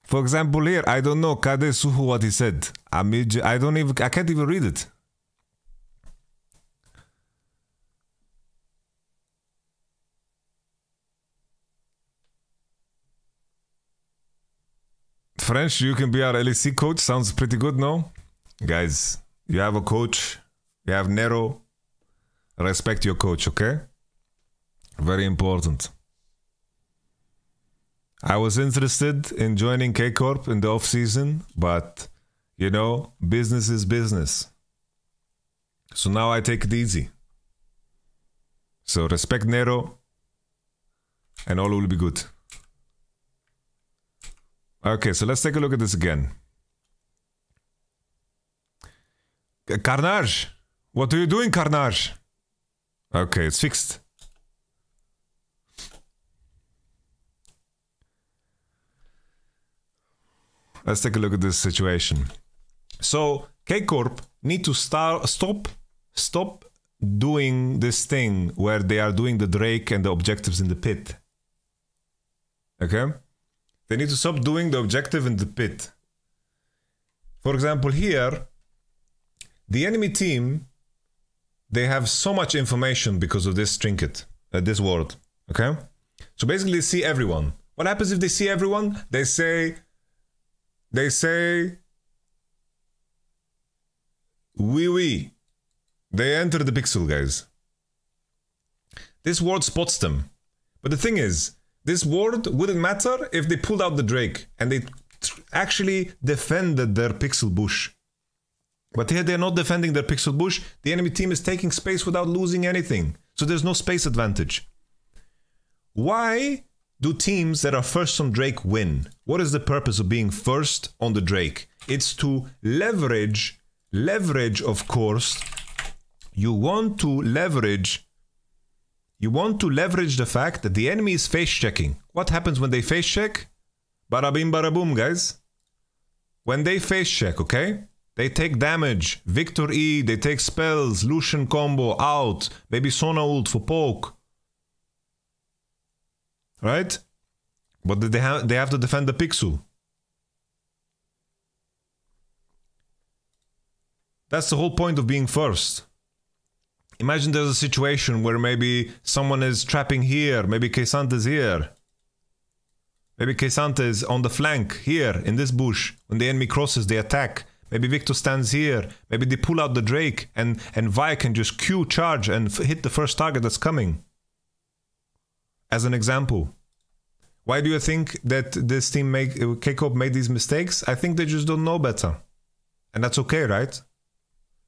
For example, here, I don't know Kade Suhu what he said. I can't even read it. French, you can be our LEC coach. Sounds pretty good, no? Guys, you have a coach. You have Nero. Respect your coach, okay? Very important. I was interested in joining KCorp in the off-season, but, you know, business is business. So now I take it easy. So respect Nero, and all will be good. Okay, so let's take a look at this again. Carnage! What are you doing, Carnage? Okay, it's fixed. Let's take a look at this situation. So, KCorp need to stop doing this thing where they are doing the Drake and the objectives in the pit. Okay? They need to stop doing the objective in the pit. For example, here, the enemy team, they have so much information because of this trinket, this ward. Okay? So basically, they see everyone. What happens if they see everyone? They say, oui, oui. They enter the pixel, guys. This ward spots them. But the thing is, this ward wouldn't matter if they pulled out the Drake and they actually defended their pixel bush. But here they're not defending their pixel bush. The enemy team is taking space without losing anything. So there's no space advantage. Why do teams that are first on Drake win? What is the purpose of being first on the Drake? It's to leverage, of course. You want to leverage the fact that the enemy is face checking. What happens when they face check? Bada bing bada boom, guys. When they face check, okay? They take damage, Victor E, they take spells, Lucian combo, out, maybe Sona ult for poke. Right? But they have to defend the pixel. That's the whole point of being first. Imagine there's a situation where maybe someone is trapping here, maybe Kesant is here. Maybe Kesant is on the flank, here, in this bush. When the enemy crosses, they attack. Maybe Victor stands here. Maybe they pull out the Drake and Vi can just Q charge and hit the first target that's coming. As an example. Why do you think that this team KCorp made these mistakes? I think they just don't know better. And that's okay, right?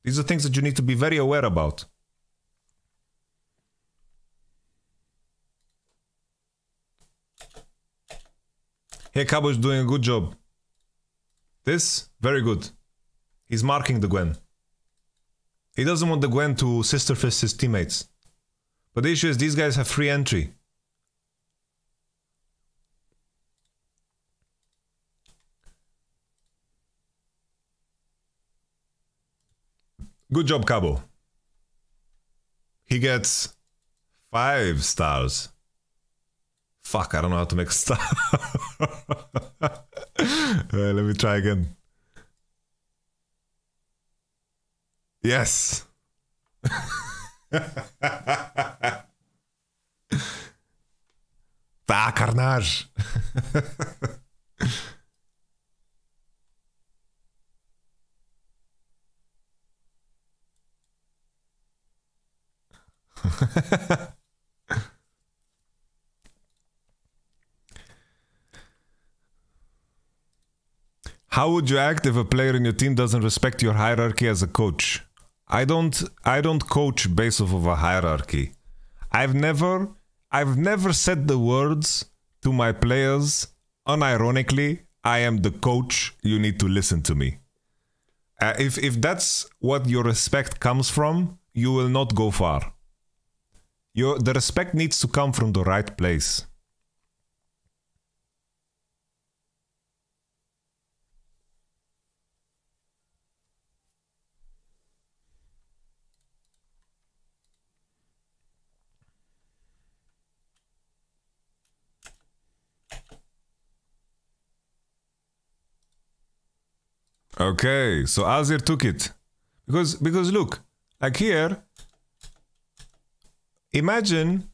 These are things that you need to be very aware about. Here, Cabo is doing a good job. This, very good. He's marking the Gwen. He doesn't want the Gwen to sister fist his teammates. But the issue is these guys have free entry. Good job, Cabo. He gets 5 stars. Fuck, I don't know how to make a star. Let me try again. Yes. Ah, carnage. How would you act if a player in your team doesn't respect your hierarchy as a coach? I don't coach based off of a hierarchy. I've never said the words to my players unironically, I am the coach, you need to listen to me. If that's what your respect comes from, you will not go far. The respect needs to come from the right place. Okay, so Azir took it. Because look, like here, imagine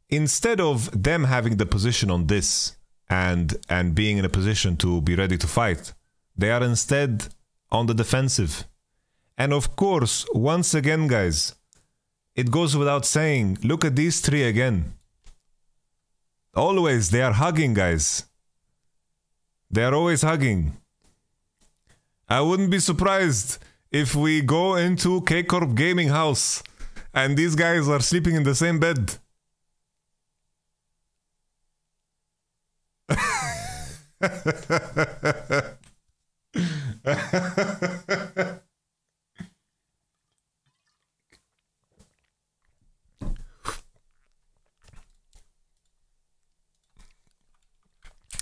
instead of them having the position on this and being in a position to be ready to fight, they are instead on the defensive. And of course, once again, guys, it goes without saying, look at these three again. Always, they are hugging, guys. They are always hugging. I wouldn't be surprised if we go into KCorp gaming house and these guys are sleeping in the same bed.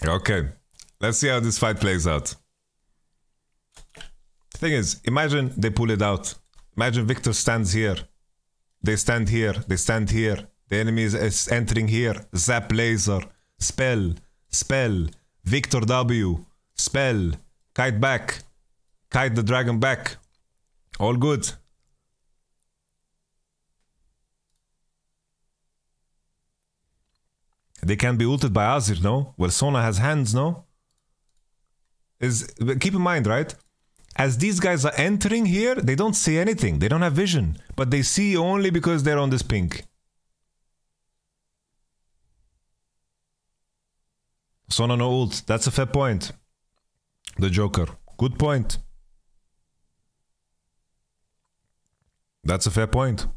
Okay, let's see how this fight plays out. The thing is, imagine they pull it out. Imagine Victor stands here. They stand here. They stand here. The enemy is entering here. Zap laser. Spell. Spell. Victor W. Spell. Kite back. Kite the dragon back. All good. They can be ulted by Azir, no? Well, Sona has hands, no? Keep in mind, right? As these guys are entering here, they don't see anything. They don't have vision. But they see only because they're on this pink. Sona no ult. That's a fair point. The Joker. Good point. That's a fair point.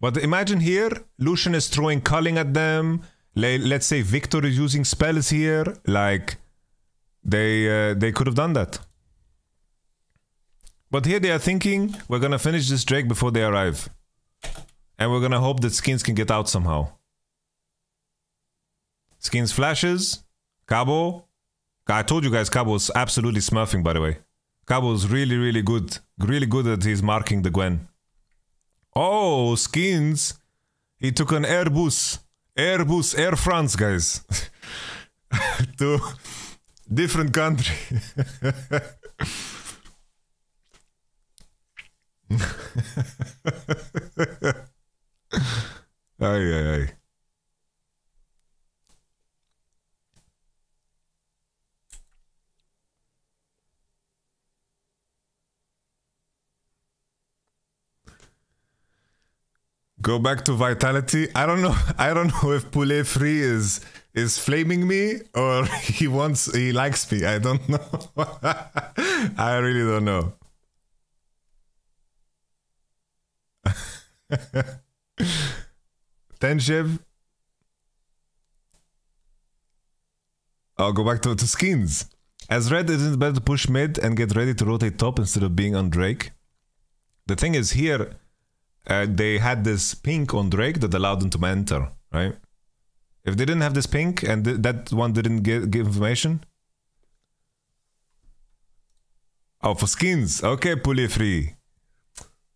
But imagine here, Lucian is throwing culling at them. Let's say Victor is using spells here. Like, they could have done that. But here they are thinking, we're gonna finish this Drake before they arrive. And we're gonna hope that Skins can get out somehow. Skins flashes. Cabo. I told you guys Cabo is absolutely smurfing, by the way. Cabo is really, really good. Really good at his marking the Gwen. Oh, Skins. He took an Airbus. Airbus, Air France, guys. To different country. Ay, ay, ay. Go back to Vitality. I don't know if Poulet Free is flaming me or he likes me. I don't know. I really don't know. Tenshev. I'll go back to Skins. As red, isn't it better to push mid and get ready to rotate top instead of being on Drake? The thing is here, they had this pink on Drake that allowed them to enter, right? If they didn't have this pink and that one didn't give information. Oh, for Skins. Okay, poulet free.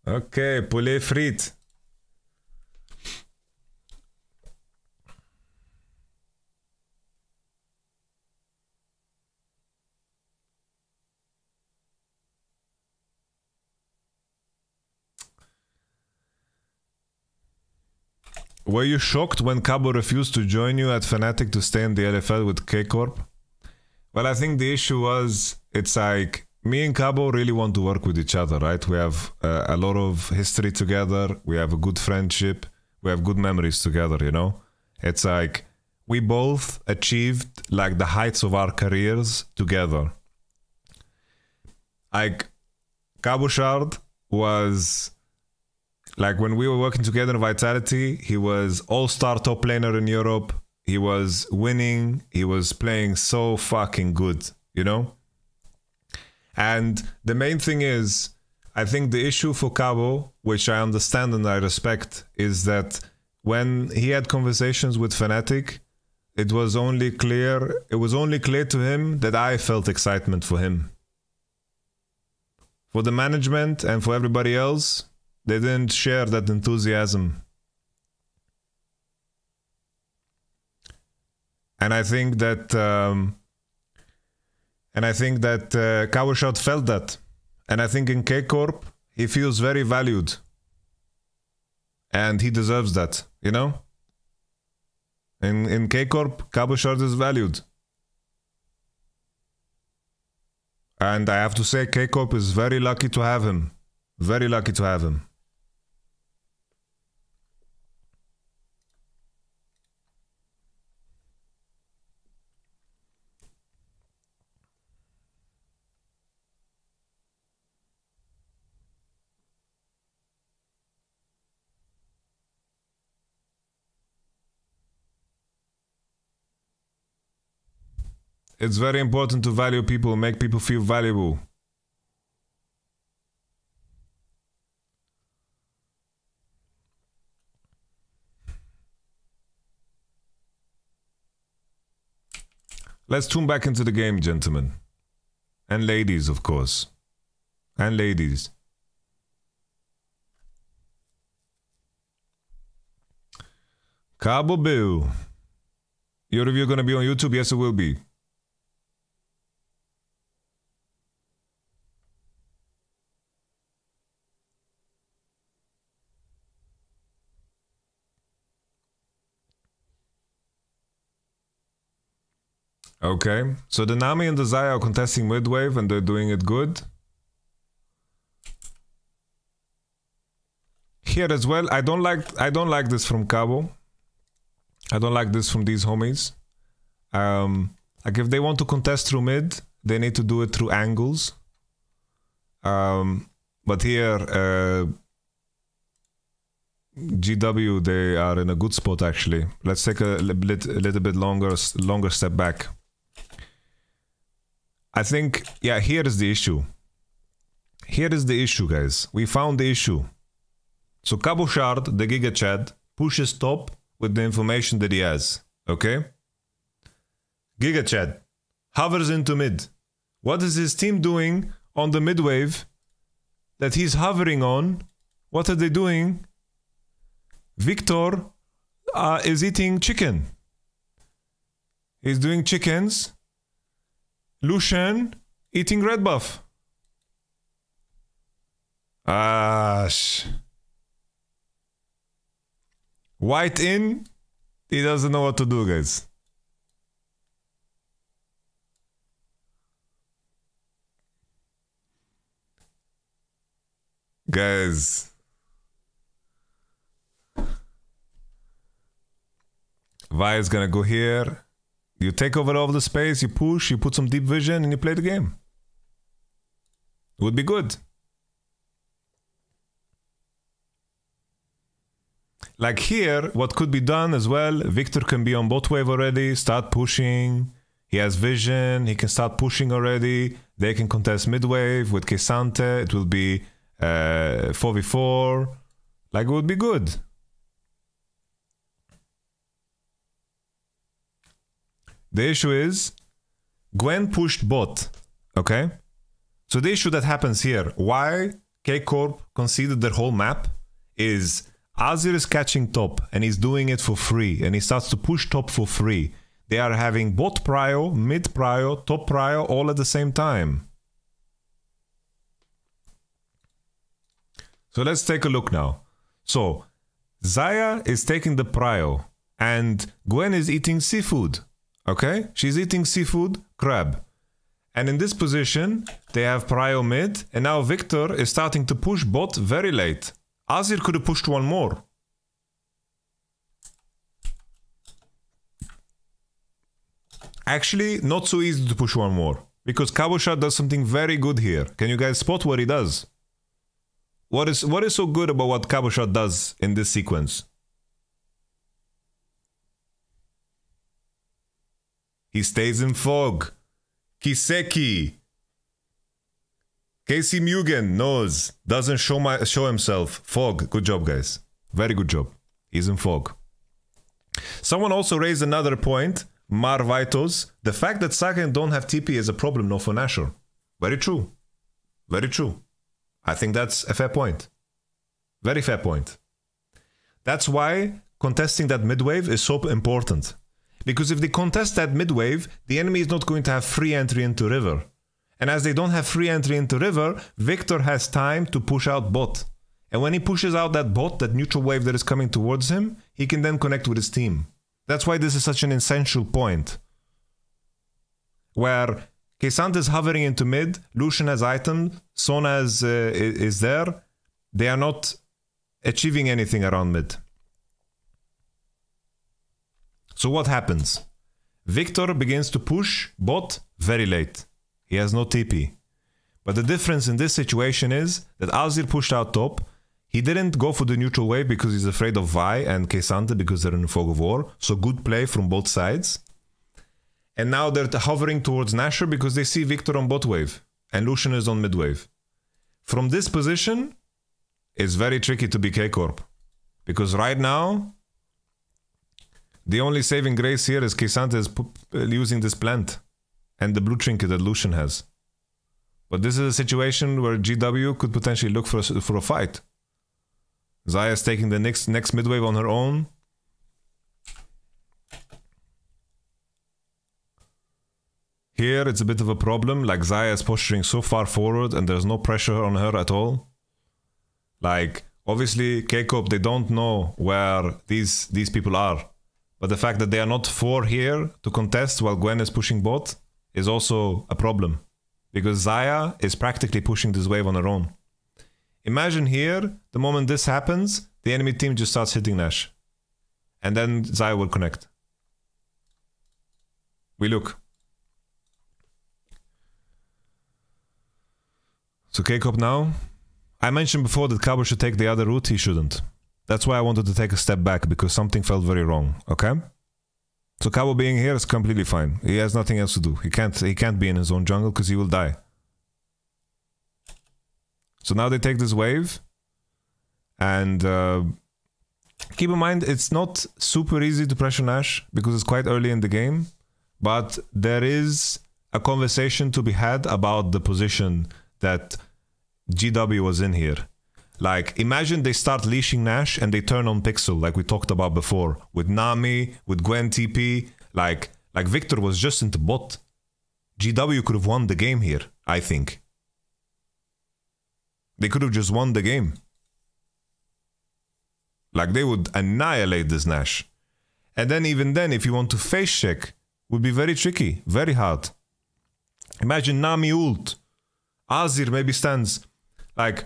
Okay, poulet frit. were you shocked when Cabo refused to join you at Fnatic to stay in the LFL with KCorp? Well, I think the issue was, it's like, me and Cabo really want to work with each other, right? We have a lot of history together. We have a good friendship. We have good memories together, you know? It's like, we both achieved like the heights of our careers together. Like, Cabo Shard was, like, when we were working together in Vitality, he was all-star top laner in Europe. He was winning. He was playing so fucking good, you know? And the main thing is, I think the issue for Cabo, which I understand and I respect, is that when he had conversations with Fnatic, it was only clear to him that I felt excitement for him. For the management and for everybody else, they didn't share that enthusiasm. And I think that Cabo Shard felt that. And I think in KCorp, he feels very valued. And he deserves that, you know? In KCorp, Cabo Shard is valued. And I have to say, KCorp is very lucky to have him. Very lucky to have him. It's very important to value people, make people feel valuable. Let's tune back into the game, gentlemen. And ladies, of course. And ladies. Cabo Bill. Your review gonna be on YouTube? Yes, it will be. Okay, so the Nami and the Zaya are contesting mid-wave and they're doing it good. Here as well, I don't like this from Cabo. I don't like this from these homies. Like if they want to contest through mid, they need to do it through angles. But here, GW, they are in a good spot actually. Let's take a little bit longer step back. I think, yeah, here is the issue. Here is the issue, guys. We found the issue. So Cabo Shard, the Giga Chad, pushes top with the information that he has. Okay? Giga Chad hovers into mid. What is his team doing on the mid wave that he's hovering on? What are they doing? Victor is eating chicken. He's doing chickens. Lucian eating red buff. White in. He doesn't know what to do, guys. Guys. Vi is gonna go here. You take over all the space, you push, you put some deep vision, and you play the game. It would be good. Like here, what could be done as well, Victor can be on bot wave already, start pushing. He has vision, he can start pushing already. They can contest mid wave with Kesante. It will be 4v4. Like, it would be good. The issue is, Gwen pushed bot, okay? So the issue that happens here, why KCorp conceded their whole map, is Azir is catching top, and he's doing it for free, and he starts to push top for free. They are having bot prio, mid prio, top prio, all at the same time. So let's take a look now. So, Zaya is taking the prio, and Gwen is eating seafood. Okay? She's eating seafood, crab. And in this position, they have prio mid, and now Victor is starting to push bot very late. Azir could have pushed one more. Actually, not so easy to push one more, because Kabusha does something very good here. Can you guys spot what he does? What is so good about what Kabusha does in this sequence? He stays in fog. Kiseki. KC Mugen knows. Doesn't show himself. Fog. Good job, guys. Very good job. He's in fog. Someone also raised another point. Mar Vitos. The fact that Saken don't have TP is a problem, no, for Nashor. Very true. Very true. I think that's a fair point. Very fair point. That's why contesting that mid-wave is so important. Because if they contest that mid-wave, the enemy is not going to have free entry into river. And as they don't have free entry into river, Victor has time to push out bot. And when he pushes out that bot, that neutral wave that is coming towards him, he can then connect with his team. That's why this is such an essential point. Where Kesant is hovering into mid, Lucian has item, Sona is there. They are not achieving anything around mid. So what happens? Victor begins to push bot very late. He has no TP. But the difference in this situation is that Azir pushed out top. He didn't go for the neutral wave because he's afraid of Vi and Kesante because they're in fog of war. So good play from both sides. And now they're hovering towards Nashor because they see Victor on bot wave. And Lucian is on mid wave. From this position, it's very tricky to be KCorp. Because right now, the only saving grace here is Kesante is using this plant. And the blue trinket that Lucian has. But this is a situation where GW could potentially look for a fight. Zaya is taking the next midwave on her own. Here it's a bit of a problem, like Zaya is posturing so far forward and there's no pressure on her at all. Like, obviously KCorp, they don't know where these people are. But the fact that they are not 4 here to contest while Gwen is pushing bot is also a problem. Because Zaya is practically pushing this wave on her own. Imagine here, the moment this happens, the enemy team just starts hitting Nash. And then Zaya will connect. We look. So KCorp now. I mentioned before that Cabo should take the other route, he shouldn't. That's why I wanted to take a step back, because something felt very wrong, okay? So Cabo being here is completely fine. He has nothing else to do. He can't be in his own jungle because he will die. So now they take this wave. And keep in mind, it's not super easy to pressure Nash because it's quite early in the game. But there is a conversation to be had about the position that GW was in here. Like, imagine they start leashing Nash and they turn on Pixel, like we talked about before. With Nami, with Gwen TP. Like Victor was just into bot. GW could have won the game here, I think. They could have just won the game. Like, they would annihilate this Nash. And then even then, if you want to face check, would be very tricky, very hard. Imagine Nami ult. Azir maybe stands. Like,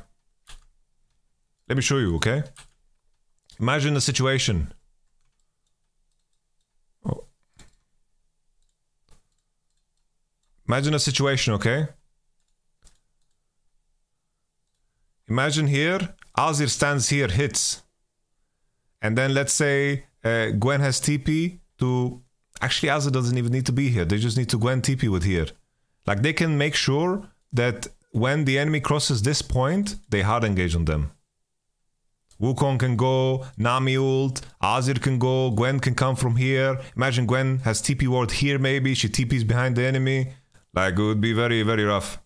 let me show you, okay? Imagine a situation. Oh. Imagine a situation, okay? Imagine here, Azir stands here, hits. And then let's say Gwen has TP to... Actually, Azir doesn't even need to be here. They just need to Gwen TP with here. Like, they can make sure that when the enemy crosses this point, they hard engage on them. Wukong can go, Nami ult, Azir can go, Gwen can come from here. Imagine Gwen has TP ward here maybe, she TPs behind the enemy. Like, it would be very, very rough.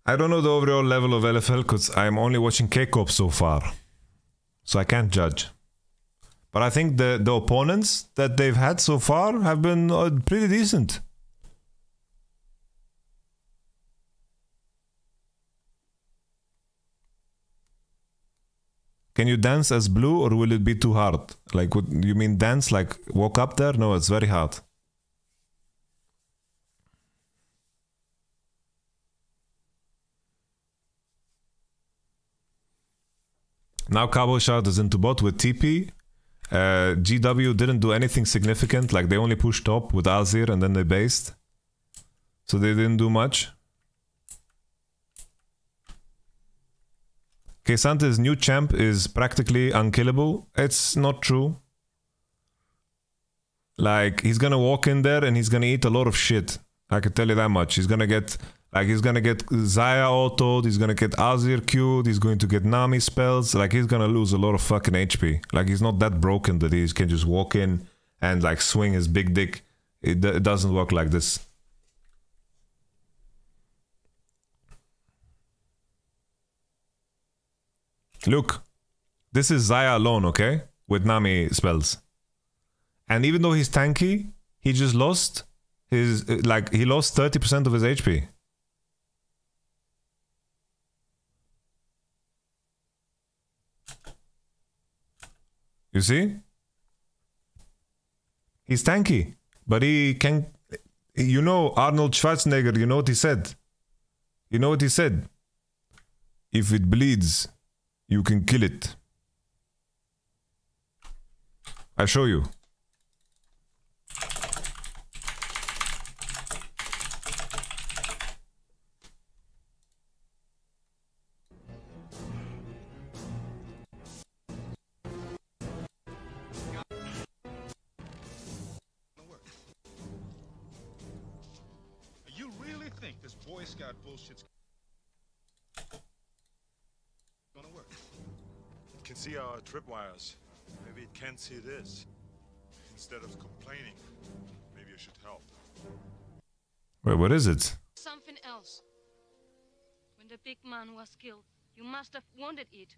I don't know the overall level of LFL because I'm only watching KCorp so far. So I can't judge. But I think the opponents that they've had so far have been pretty decent. Can you dance as blue or will it be too hard? Like, what you mean dance like walk up there? No, it's very hard. Now Cabo Shard is into bot with TP. GW didn't do anything significant, like they only pushed top with Azir and then they based. So they didn't do much. Ksante's new champ is practically unkillable. It's not true. Like, he's gonna walk in there and he's gonna eat a lot of shit. I can tell you that much. He's gonna get... Like, he's gonna get Xayah autoed, he's gonna get Azir Q'd, he's going to get Nami spells. Like, he's gonna lose a lot of fucking HP. Like, he's not that broken that he can just walk in and, like, swing his big dick. It doesn't work like this. Look, this is Xayah alone, okay? With Nami spells. And even though he's tanky, he just lost his... Like, he lost 30% of his HP. You see? He's tanky. But he can... You know, Arnold Schwarzenegger, you know what he said? You know what he said? If it bleeds... You can kill it. I show you. You really think this Boy Scout bullshit's gonna work? It can see our tripwires. Maybe it can see this. Instead of complaining, maybe you should help. Wait, what is it? Something else. When the big man was killed, you must have wanted it.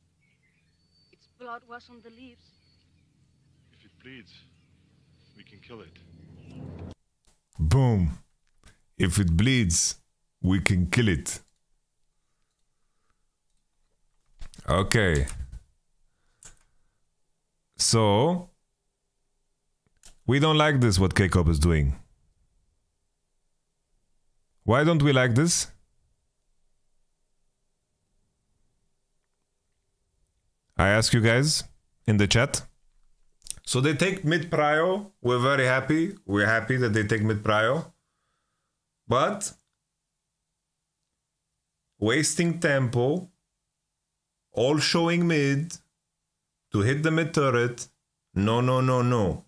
Its blood was on the leaves. If it bleeds, we can kill it. Boom. If it bleeds, we can kill it. Okay. So, we don't like this, what KCorp is doing. Why don't we like this? I ask you guys in the chat. So they take mid prio. We're very happy. We're happy that they take mid prio. But wasting tempo, all showing mid to hit the mid turret. No, no, no, no.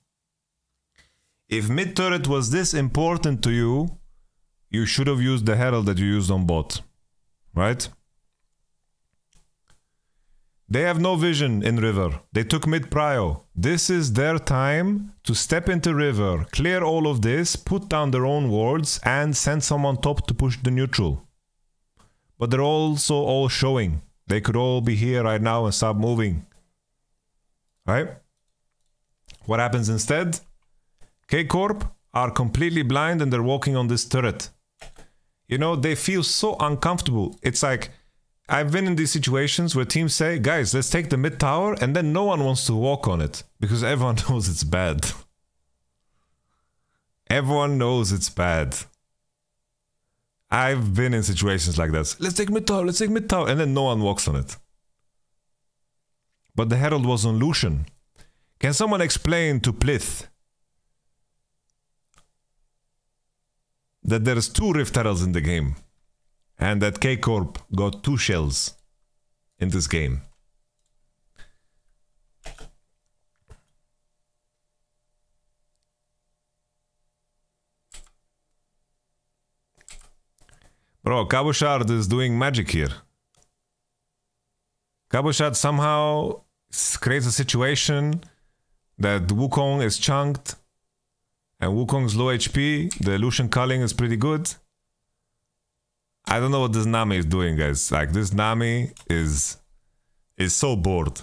If mid turret was this important to you, you should have used the herald that you used on bot, right? They have no vision in river. They took mid prio. This is their time to step into river, clear all of this, put down their own wards, and send someone top to push the neutral. But they're also all showing. They could all be here right now and stop moving. Right? What happens instead? KCorp are completely blind and they're walking on this turret. You know, they feel so uncomfortable. It's like, I've been in these situations where teams say, guys, let's take the mid tower, and then no one wants to walk on it because everyone knows it's bad. Everyone knows it's bad. I've been in situations like that. Let's take mid tower, and then no one walks on it. But the herald was on Lucian. Can someone explain to Plith that there's 2 Rift Heralds in the game? And that KCorp got 2 shells in this game. Bro, Cabochard is doing magic here. Cabochard somehow creates a situation that Wukong is chunked and Wukong's low HP. The Lucian culling is pretty good. I don't know what this Nami is doing, guys. Like, this Nami is so bored.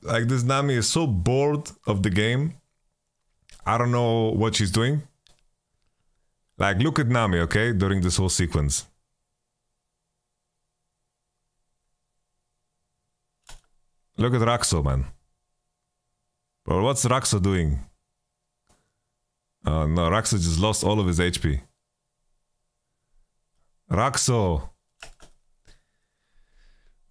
Like, this Nami is so bored of the game. I don't know what she's doing. Like, look at Nami, okay? During this whole sequence. Look at Raxo, man. Bro, what's Raxo doing? Oh no, Raxo just lost all of his HP. Raxo.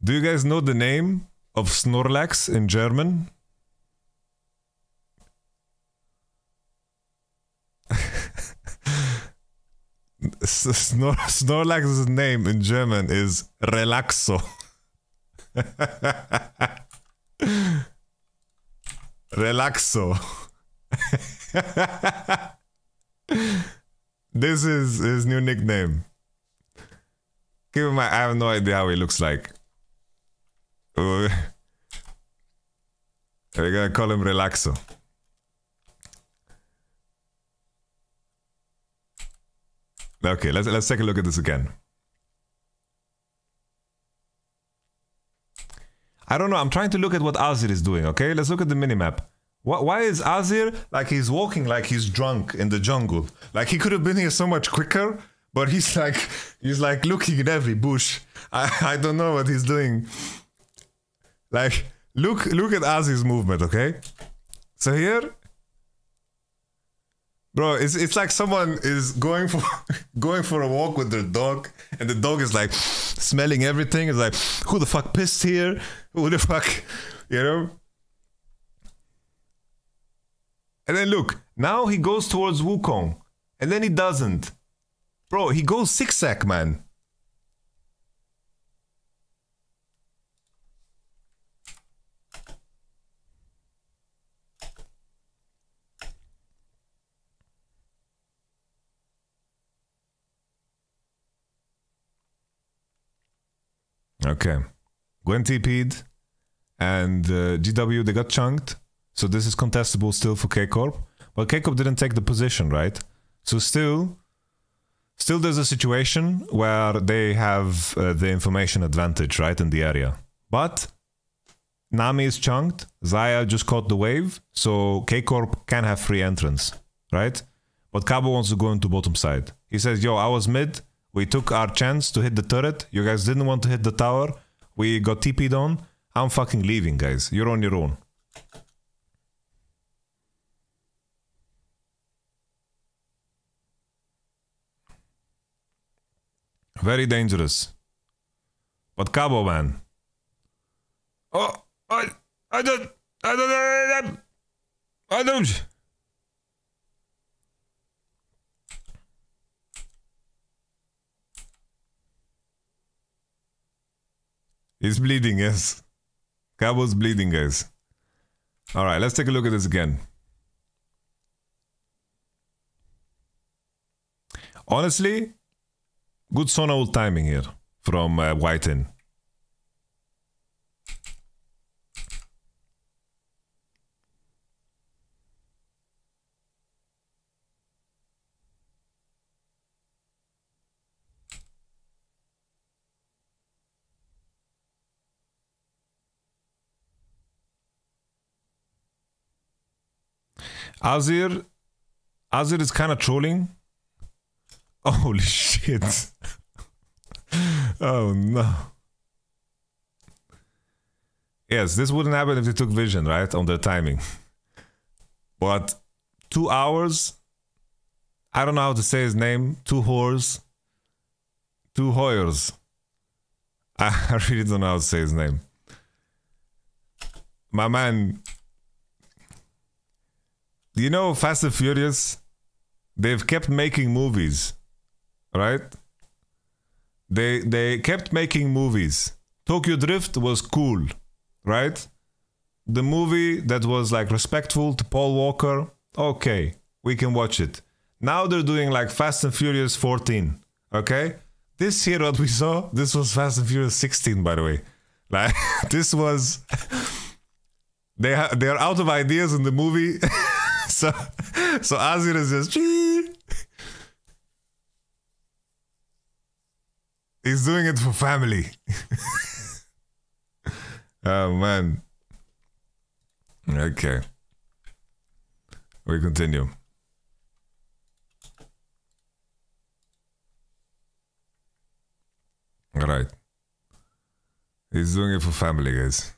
Do you guys know the name of Snorlax in German? Snorlax's name in German is Relaxo. Relaxo. This is his new nickname. Keep in mind, I have no idea how he looks like. We're gonna call him Relaxo. Okay, let's take a look at this again. I don't know, I'm trying to look at what Azir is doing, okay? Let's look at the minimap. Why is Azir like he's walking like he's drunk in the jungle? Like he could have been here so much quicker, but he's like looking in every bush. I don't know what he's doing. Like look at Azir's movement, okay? So here, bro, it's like someone is going for a walk with their dog, and the dog is like smelling everything. It's like, who the fuck pissed here? Who the fuck, you know? And then look, now he goes towards Wukong, and then he doesn't. Bro, he goes zigzag, man. Okay. Gwen TP'd, and GW, they got chunked. So this is contestable still for KCorp. But KCorp didn't take the position, right? So still there's a situation where they have the information advantage, right, in the area. But Nami is chunked. Zaya just caught the wave. So KCorp can have free entrance, right? But Cabo wants to go into bottom side. He says, yo, I was mid. We took our chance to hit the turret. You guys didn't want to hit the tower. We got TP'd on. I'm fucking leaving, guys. You're on your own. Very dangerous. But Cabo, man. Oh, I don't. He's bleeding, yes. Cabo's bleeding, guys. Alright, let's take a look at this again. Honestly, good Sona ult timing here from Whiten. Azir is kind of trolling. Holy shit. Oh no. Yes, this wouldn't happen if they took vision, right? On their timing. But 2 hours. I don't know how to say his name. 2 whores. 2 Hoyers. I really don't know how to say his name. My man. You know, Fast and Furious, they've kept making movies, right? They kept making movies. Tokyo Drift was cool, right? The movie that was like respectful to Paul Walker, okay, we can watch it. Now they're doing like Fast and Furious 14, okay? This here, what we saw, this was Fast and Furious 16, by the way. Like, this was... They're out of ideas in the movie. So Azir is just... He's doing it for family. Oh, man. Okay. We continue. All right. He's doing it for family, guys.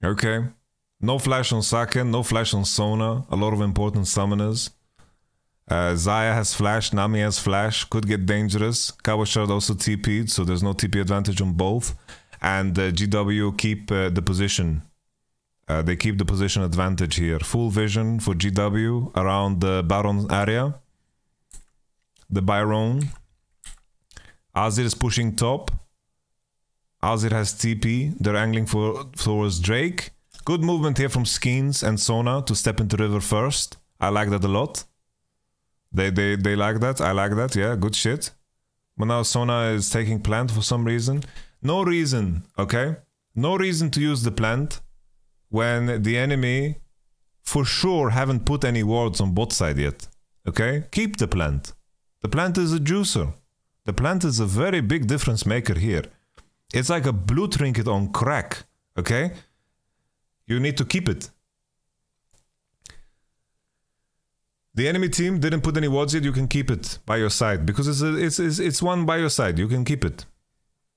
Okay. No flash on Saken, no flash on Sona. A lot of important summoners. Zaya has flash, Nami has flash. Could get dangerous. Kawashard also TP'd, so there's no TP advantage on both. And GW keep the position. They keep the position advantage here. Full vision for GW around the Baron area. The Byron. Azir is pushing top. Azir has TP. They're angling towards Drake. Good movement here from Skeens and Sona to step into river first. I like that a lot. They like that. I like that. Yeah, good shit. But now Sona is taking plant for some reason. No reason, okay? No reason to use the plant when the enemy for sure haven't put any wards on bot side yet. Okay? Keep the plant. The plant is a juicer. The plant is a very big difference maker here. It's like a blue trinket on crack. Okay? You need to keep it. The enemy team didn't put any wards yet. You can keep it by your side because it's one by your side. You can keep it.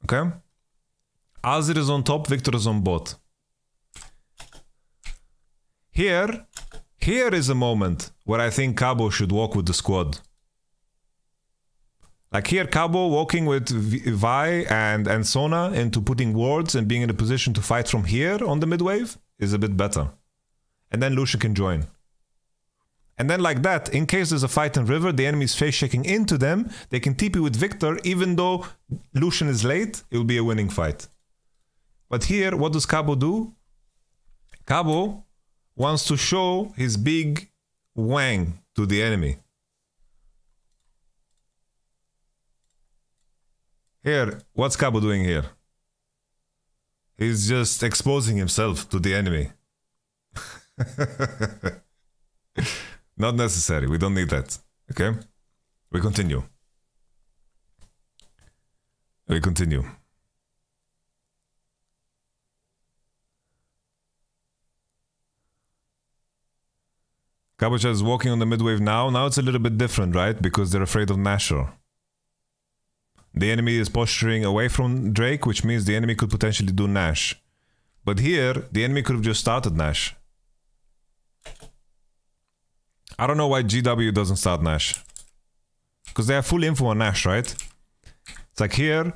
Okay? Azir is on top, Victor is on bot. Here is a moment where I think Cabo should walk with the squad. Like here, Cabo walking with Vi and Sona into putting wards and being in a position to fight from here on the mid-wave is a bit better. And then Lucian can join. And then like that, in case there's a fight in river, the enemy is face shaking into them, they can TP with Victor, even though Lucian is late, it will be a winning fight. But here, what does Cabo do? Cabo wants to show his big wang to the enemy. Here, what's Cabo doing here? He's just exposing himself to the enemy. Not necessary. We don't need that. Okay? We continue. We continue. Kabucha is walking on the midwave now. Now it's a little bit different, right? Because they're afraid of Nashor. The enemy is posturing away from Drake, which means the enemy could potentially do Nash. But here, the enemy could have just started Nash. I don't know why GW doesn't start Nash. Because they have full info on Nash, right? It's like here,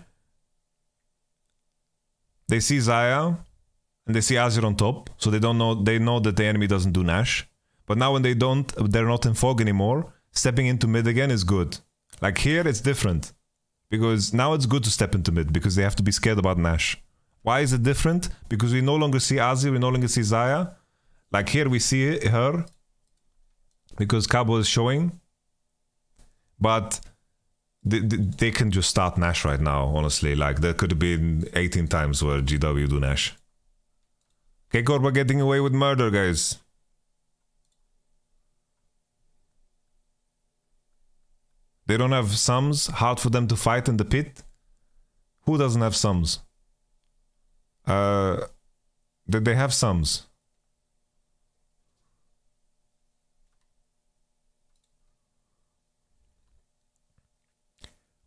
they see Zaya, and they see Azir on top, so they know that the enemy doesn't do Nash. But now when they're not in fog anymore, stepping into mid again is good. Like here, it's different. Because now it's good to step into mid, because they have to be scared about Nash. Why is it different? Because we no longer see Azir, we no longer see Zaya. Like here we see her, because Cabo is showing. But they can just start Nash right now, honestly. Like there could have been 18 times where GW do Nash. KCorp are getting away with murder, guys. They don't have sums, hard for them to fight in the pit. Who doesn't have sums? They have sums.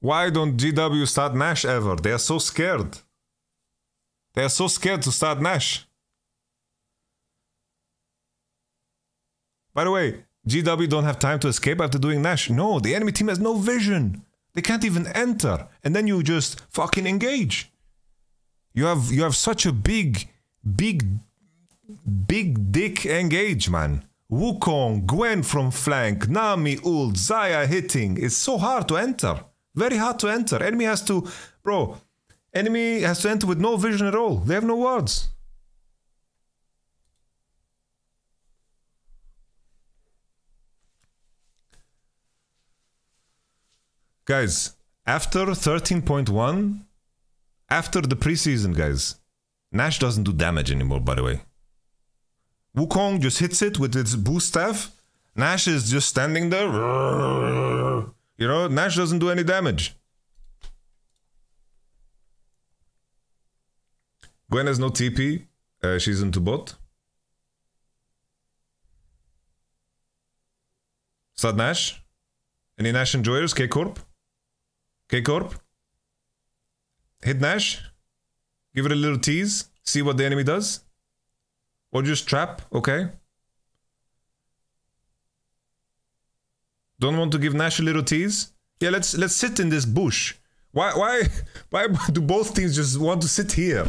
Why don't GW start Nash ever? They are so scared. They are so scared to start Nash. By the way, GW don't have time to escape after doing Nash. No, the enemy team has no vision. They can't even enter. And then you just fucking engage. You have such a big dick engage, man. Wukong, Gwen from flank, Nami, ult, Zaya hitting. It's so hard to enter. Very hard to enter. Enemy has to enter with no vision at all. They have no words. Guys, after 13.1, after the preseason, guys, Nash doesn't do damage anymore, by the way. Wukong just hits it with its boost staff. Nash is just standing there. You know, Nash doesn't do any damage. Gwen has no TP. She's into bot. Start Nash. Any Nash enjoyers? KCorp? KCorp? Hit Nash. Give it a little tease. See what the enemy does. Or just trap, okay? Don't want to give Nash a little tease? Yeah, let's sit in this bush. Why do both teams just want to sit here?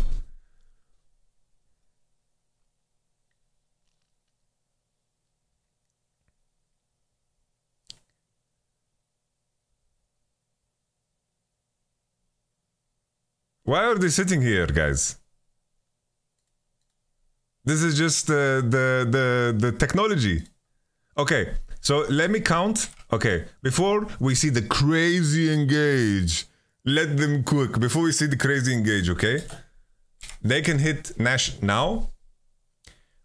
Why are they sitting here, guys? This is just the technology. Okay, so let me count. Okay, before we see the crazy engage, let them cook. Before we see the crazy engage, okay? They can hit Nash now.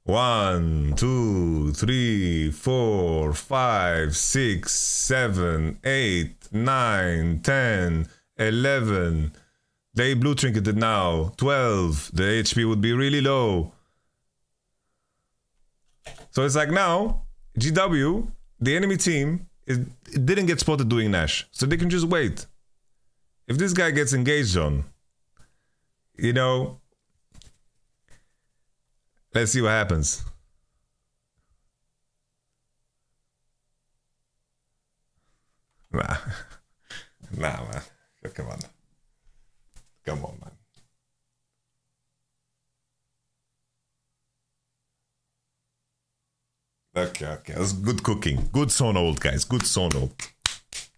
1, 2, 3, 4, 5, 6, 7, 8, 9, 10, 11. They blue trinketed now. 12. The HP would be really low. So it's like now, GW, the enemy team, it didn't get spotted doing Nash. So they can just wait. If this guy gets engaged on, you know, let's see what happens. Nah. Nah, man. Come on. Come on, man. Okay. That's good cooking. Good sonold, guys. Good sonold.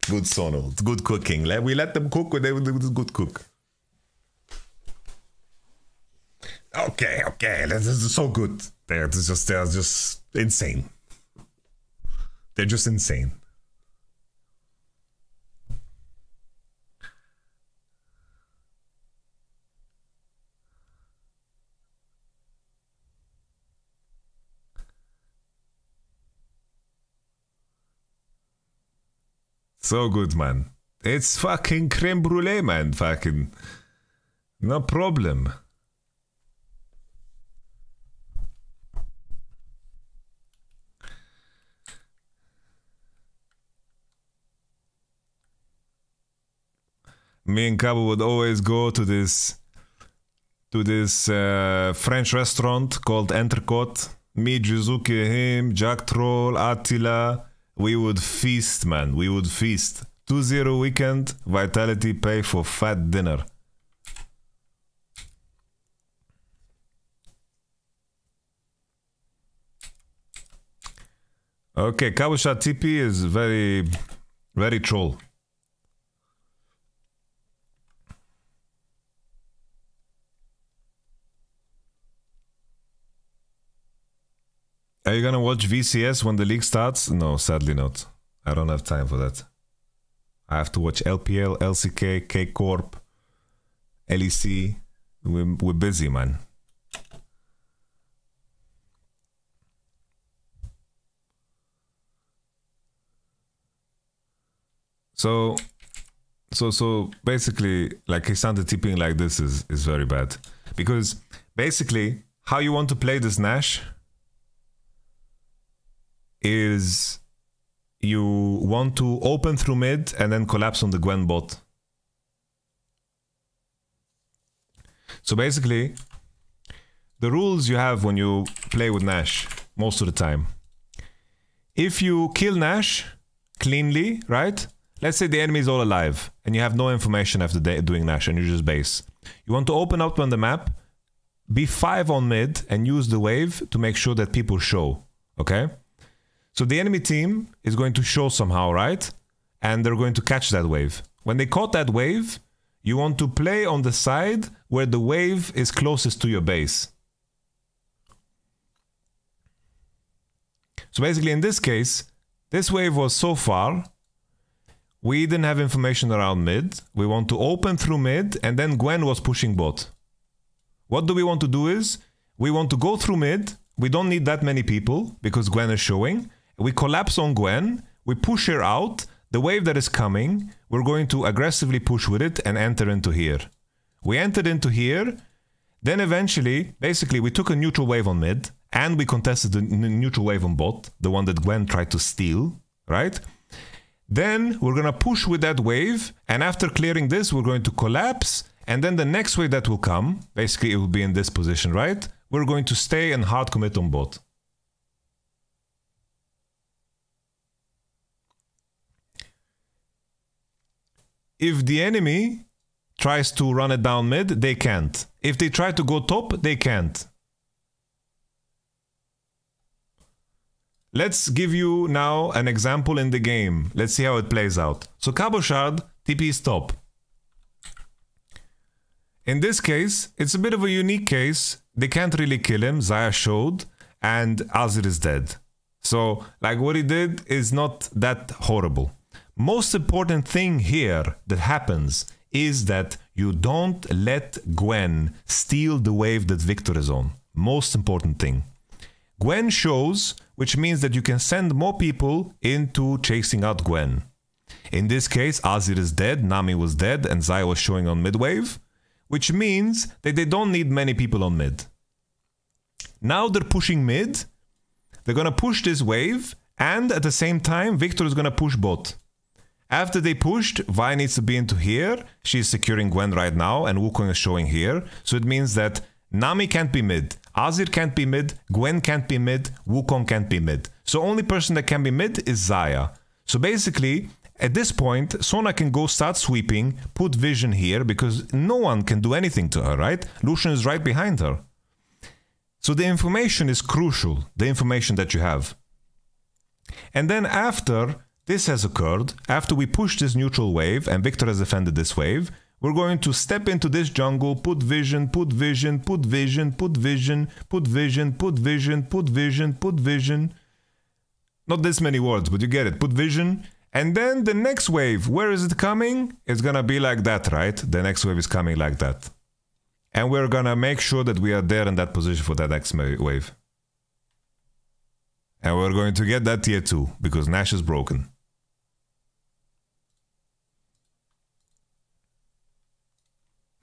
Good sonold. Good cooking. We let them cook when they do good cook. Okay. This is so good. They're just insane. They're just insane. So good, man. It's fucking creme brulee, man. Fucking no problem. Me and Cabo would always go to this French restaurant called Entrecôte. Me, Juzuki, him, Jack Troll, Attila. We would feast, man. We would feast. 2-0 weekend, Vitality pay for fat dinner. Okay, Kabusha TP is very, very troll. Are you gonna watch VCS when the league starts? No, sadly not. I don't have time for that. I have to watch LPL, LCK, KCorp, LEC. We're busy, man. So basically, like Kisante tipping like this is very bad. Because basically, how you want to play this Nash is you want to open through mid and then collapse on the Gwen bot. So basically, the rules you have when you play with Nash, most of the time. If you kill Nash cleanly, right? Let's say the enemy is all alive and you have no information after doing Nash and you just base. You want to open up on the map, be 5 on mid and use the wave to make sure that people show, okay? So the enemy team is going to show somehow, right? And they're going to catch that wave. When they caught that wave, you want to play on the side where the wave is closest to your base. So basically in this case, this wave was so far, we didn't have information around mid. We want to open through mid and then Gwen was pushing bot. What do we want to do is, we want to go through mid. We don't need that many people because Gwen is showing. We collapse on Gwen, we push her out, the wave that is coming, we're going to aggressively push with it and enter into here. We entered into here, Then eventually, basically, we took a neutral wave on mid, and we contested the neutral wave on bot, the one that Gwen tried to steal, right? Then we're gonna push with that wave, and after clearing this, we're going to collapse, and then the next wave that will come, basically it will be in this position, right? We're going to stay and hard commit on bot. If the enemy tries to run it down mid, they can't. If they try to go top, they can't. Let's give you now an example in the game. Let's see how it plays out. So Cabochard TP's top. In this case, it's a bit of a unique case. They can't really kill him, Xayah showed, and Azir is dead. So, like, what he did is not that horrible. Most important thing here that happens is that you don't let Gwen steal the wave that Victor is on. Most important thing. Gwen shows, which means that you can send more people into chasing out Gwen. In this case, Azir is dead, Nami was dead, and Xayah was showing on mid wave, which means that they don't need many people on mid. Now they're pushing mid, they're gonna push this wave, and at the same time, Victor is gonna push bot. After they pushed, Vi needs to be into here, she's securing Gwen right now, and Wukong is showing here, so it means that Nami can't be mid, Azir can't be mid, Gwen can't be mid, Wukong can't be mid. So only person that can be mid is Xayah. So basically, at this point, Sona can go start sweeping, put vision here, because no one can do anything to her, right? Lucian is right behind her. So the information is crucial, the information that you have. And then after this has occurred, after we push this neutral wave, and Victor has defended this wave, we're going to step into this jungle, put vision, put vision, put vision, put vision, put vision, put vision, put vision, put vision. Not this many words, but you get it. Put vision. And then the next wave, where is it coming? It's gonna be like that, right? The next wave is coming like that. And we're gonna make sure that we are there in that position for that next wave. And we're going to get that tier 2, because Nash is broken.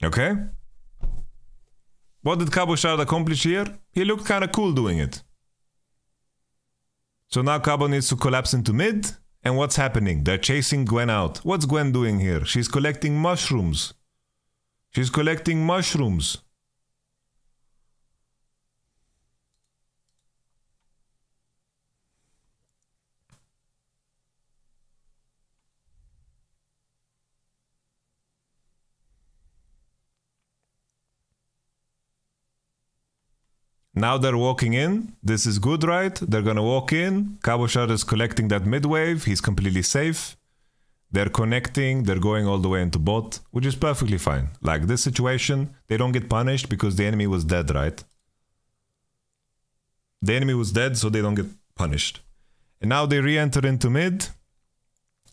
Okay? What did Cabochard accomplish here? He looked kinda cool doing it. So now Cabo needs to collapse into mid. And what's happening? They're chasing Gwen out. What's Gwen doing here? She's collecting mushrooms. She's collecting mushrooms. Now they're walking in. This is good, right? They're gonna walk in. Cabochard is collecting that mid wave. He's completely safe. They're connecting. They're going all the way into bot, which is perfectly fine. Like this situation, they don't get punished because the enemy was dead, right? The enemy was dead, so they don't get punished. And now they re-enter into mid.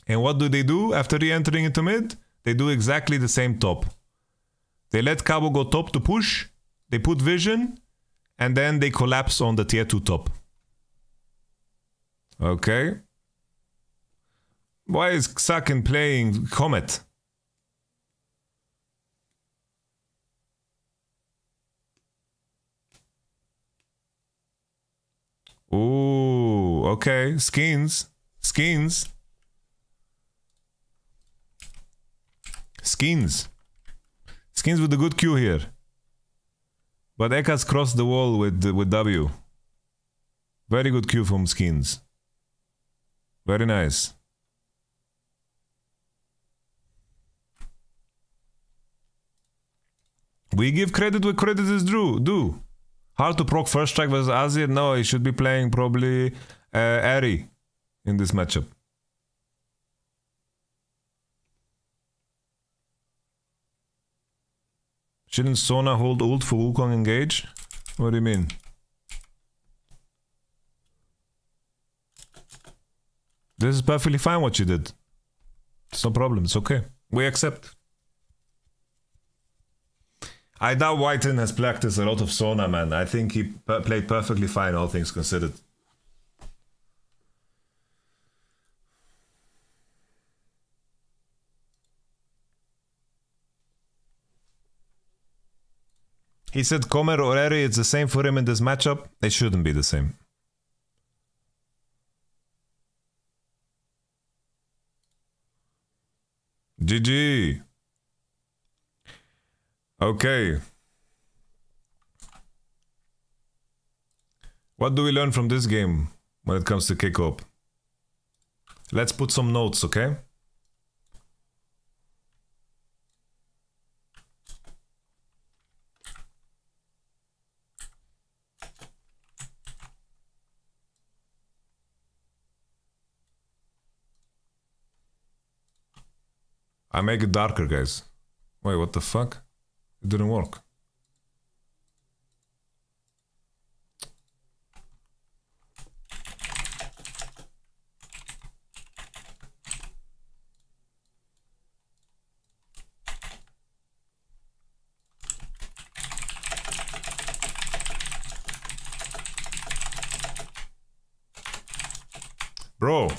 And what do after re-entering into mid? They do exactly the same top. They let Cabo go top to push. They put vision. And then they collapse on the tier 2 top. Okay. Why is Xaken playing Comet? Ooh, okay. Skins. Skins. Skins. Skins with a good Q here. But Ekkas crossed the wall with W. Very good Q from Skins. Very nice. We give credit where credit is due. Hard to proc first strike versus Azir? No, he should be playing probably Ahri in this matchup. Shouldn't Sona hold ult for Wukong engage? What do you mean? This is perfectly fine what you did. It's no problem, it's okay. We accept. I doubt Whiten has practiced a lot of Sona, man. I think he played perfectly fine, all things considered. He said Comer or Eri, it's the same for him in this matchup. It shouldn't be the same. GG. Okay. What do we learn from this game when it comes to KCorp? Let's put some notes, okay? I make it darker, guys. Wait, what the fuck? It didn't work. Bro.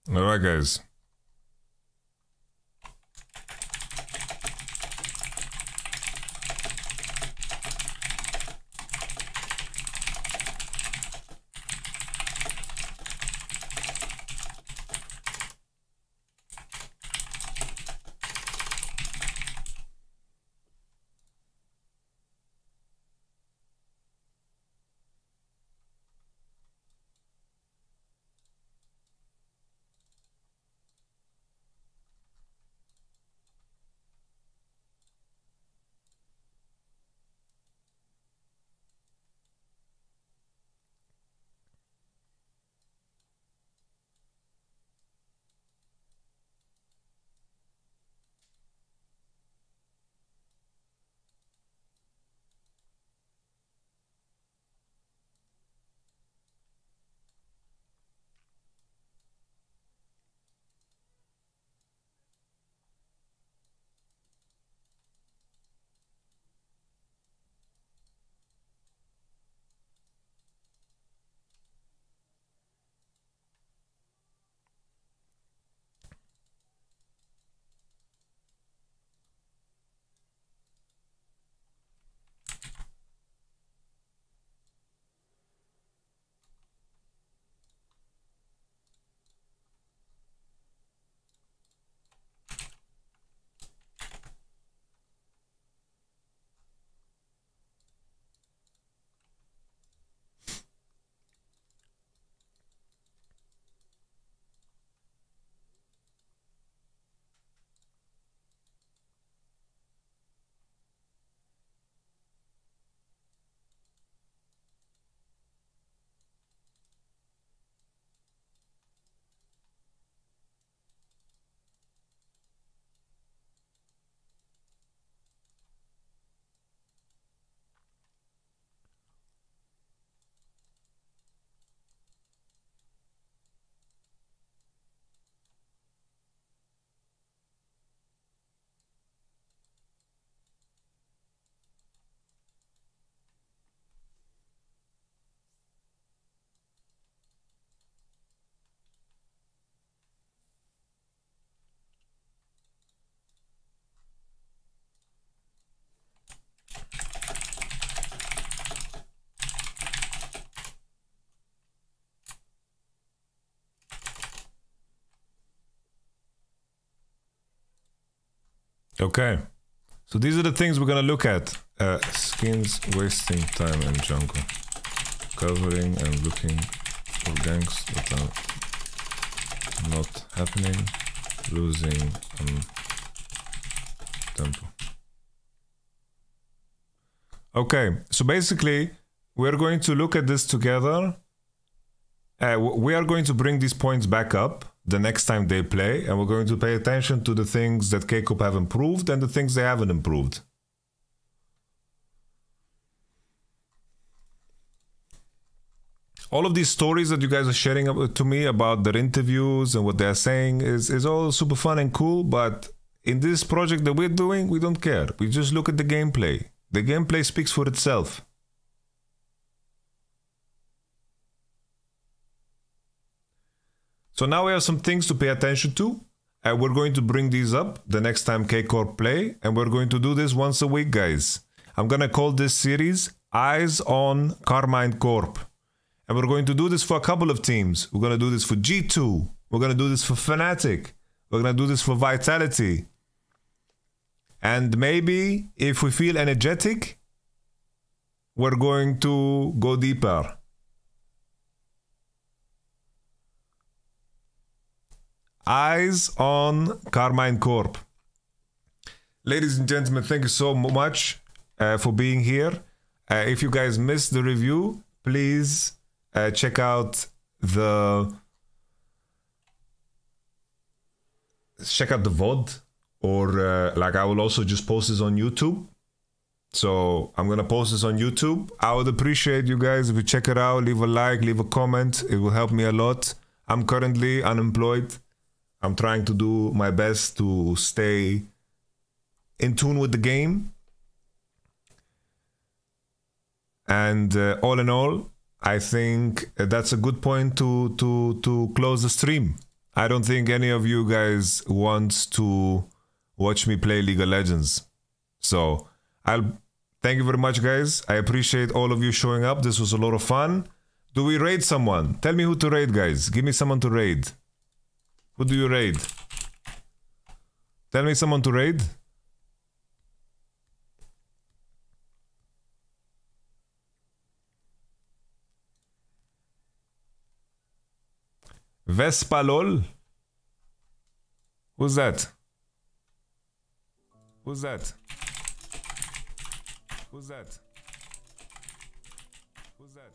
Alright, guys. Okay. So these are the things we're gonna look at. Skins, wasting time in jungle. Covering and looking for ganks that are not happening. Losing tempo. Okay, so basically we're going to look at this together. We are going to bring these points back up the next time they play, and we're going to pay attention to the things that KCorp have improved and the things they haven't improved. All of these stories that you guys are sharing to me about their interviews and what they're saying is all super fun and cool, but in this project that we're doing, we don't care. We just look at the gameplay. The gameplay speaks for itself. So now we have some things to pay attention to, and we're going to bring these up the next time KCorp play, and we're going to do this once a week, guys. I'm gonna call this series Eyes on Karmine Corp. And we're going to do this for a couple of teams. We're gonna do this for G2. We're gonna do this for Fnatic. We're gonna do this for Vitality. And maybe if we feel energetic, we're going to go deeper. Eyes on Karmine Corp. Ladies and gentlemen, thank you so much for being here. If you guys missed the review, please check out the VOD, or like I will also just post this on YouTube. So I'm gonna post this on YouTube. I would appreciate you guys if you check it out, leave a like, leave a comment. It will help me a lot. I'm currently unemployed. I'm trying to do my best to stay in tune with the game. And all in all, I think that's a good point to close the stream. I don't think any of you guys want to watch me play League of Legends. So I'll thank you very much, guys. I appreciate all of you showing up. This was a lot of fun. Do we raid someone? Tell me who to raid, guys. Give me someone to raid. Who do you raid? Tell me someone to raid. Vespalol? Who's that? Who's that? Who's that? Who's that?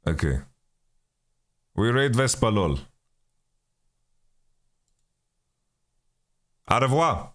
Okay. We raid Vespalol. Au revoir.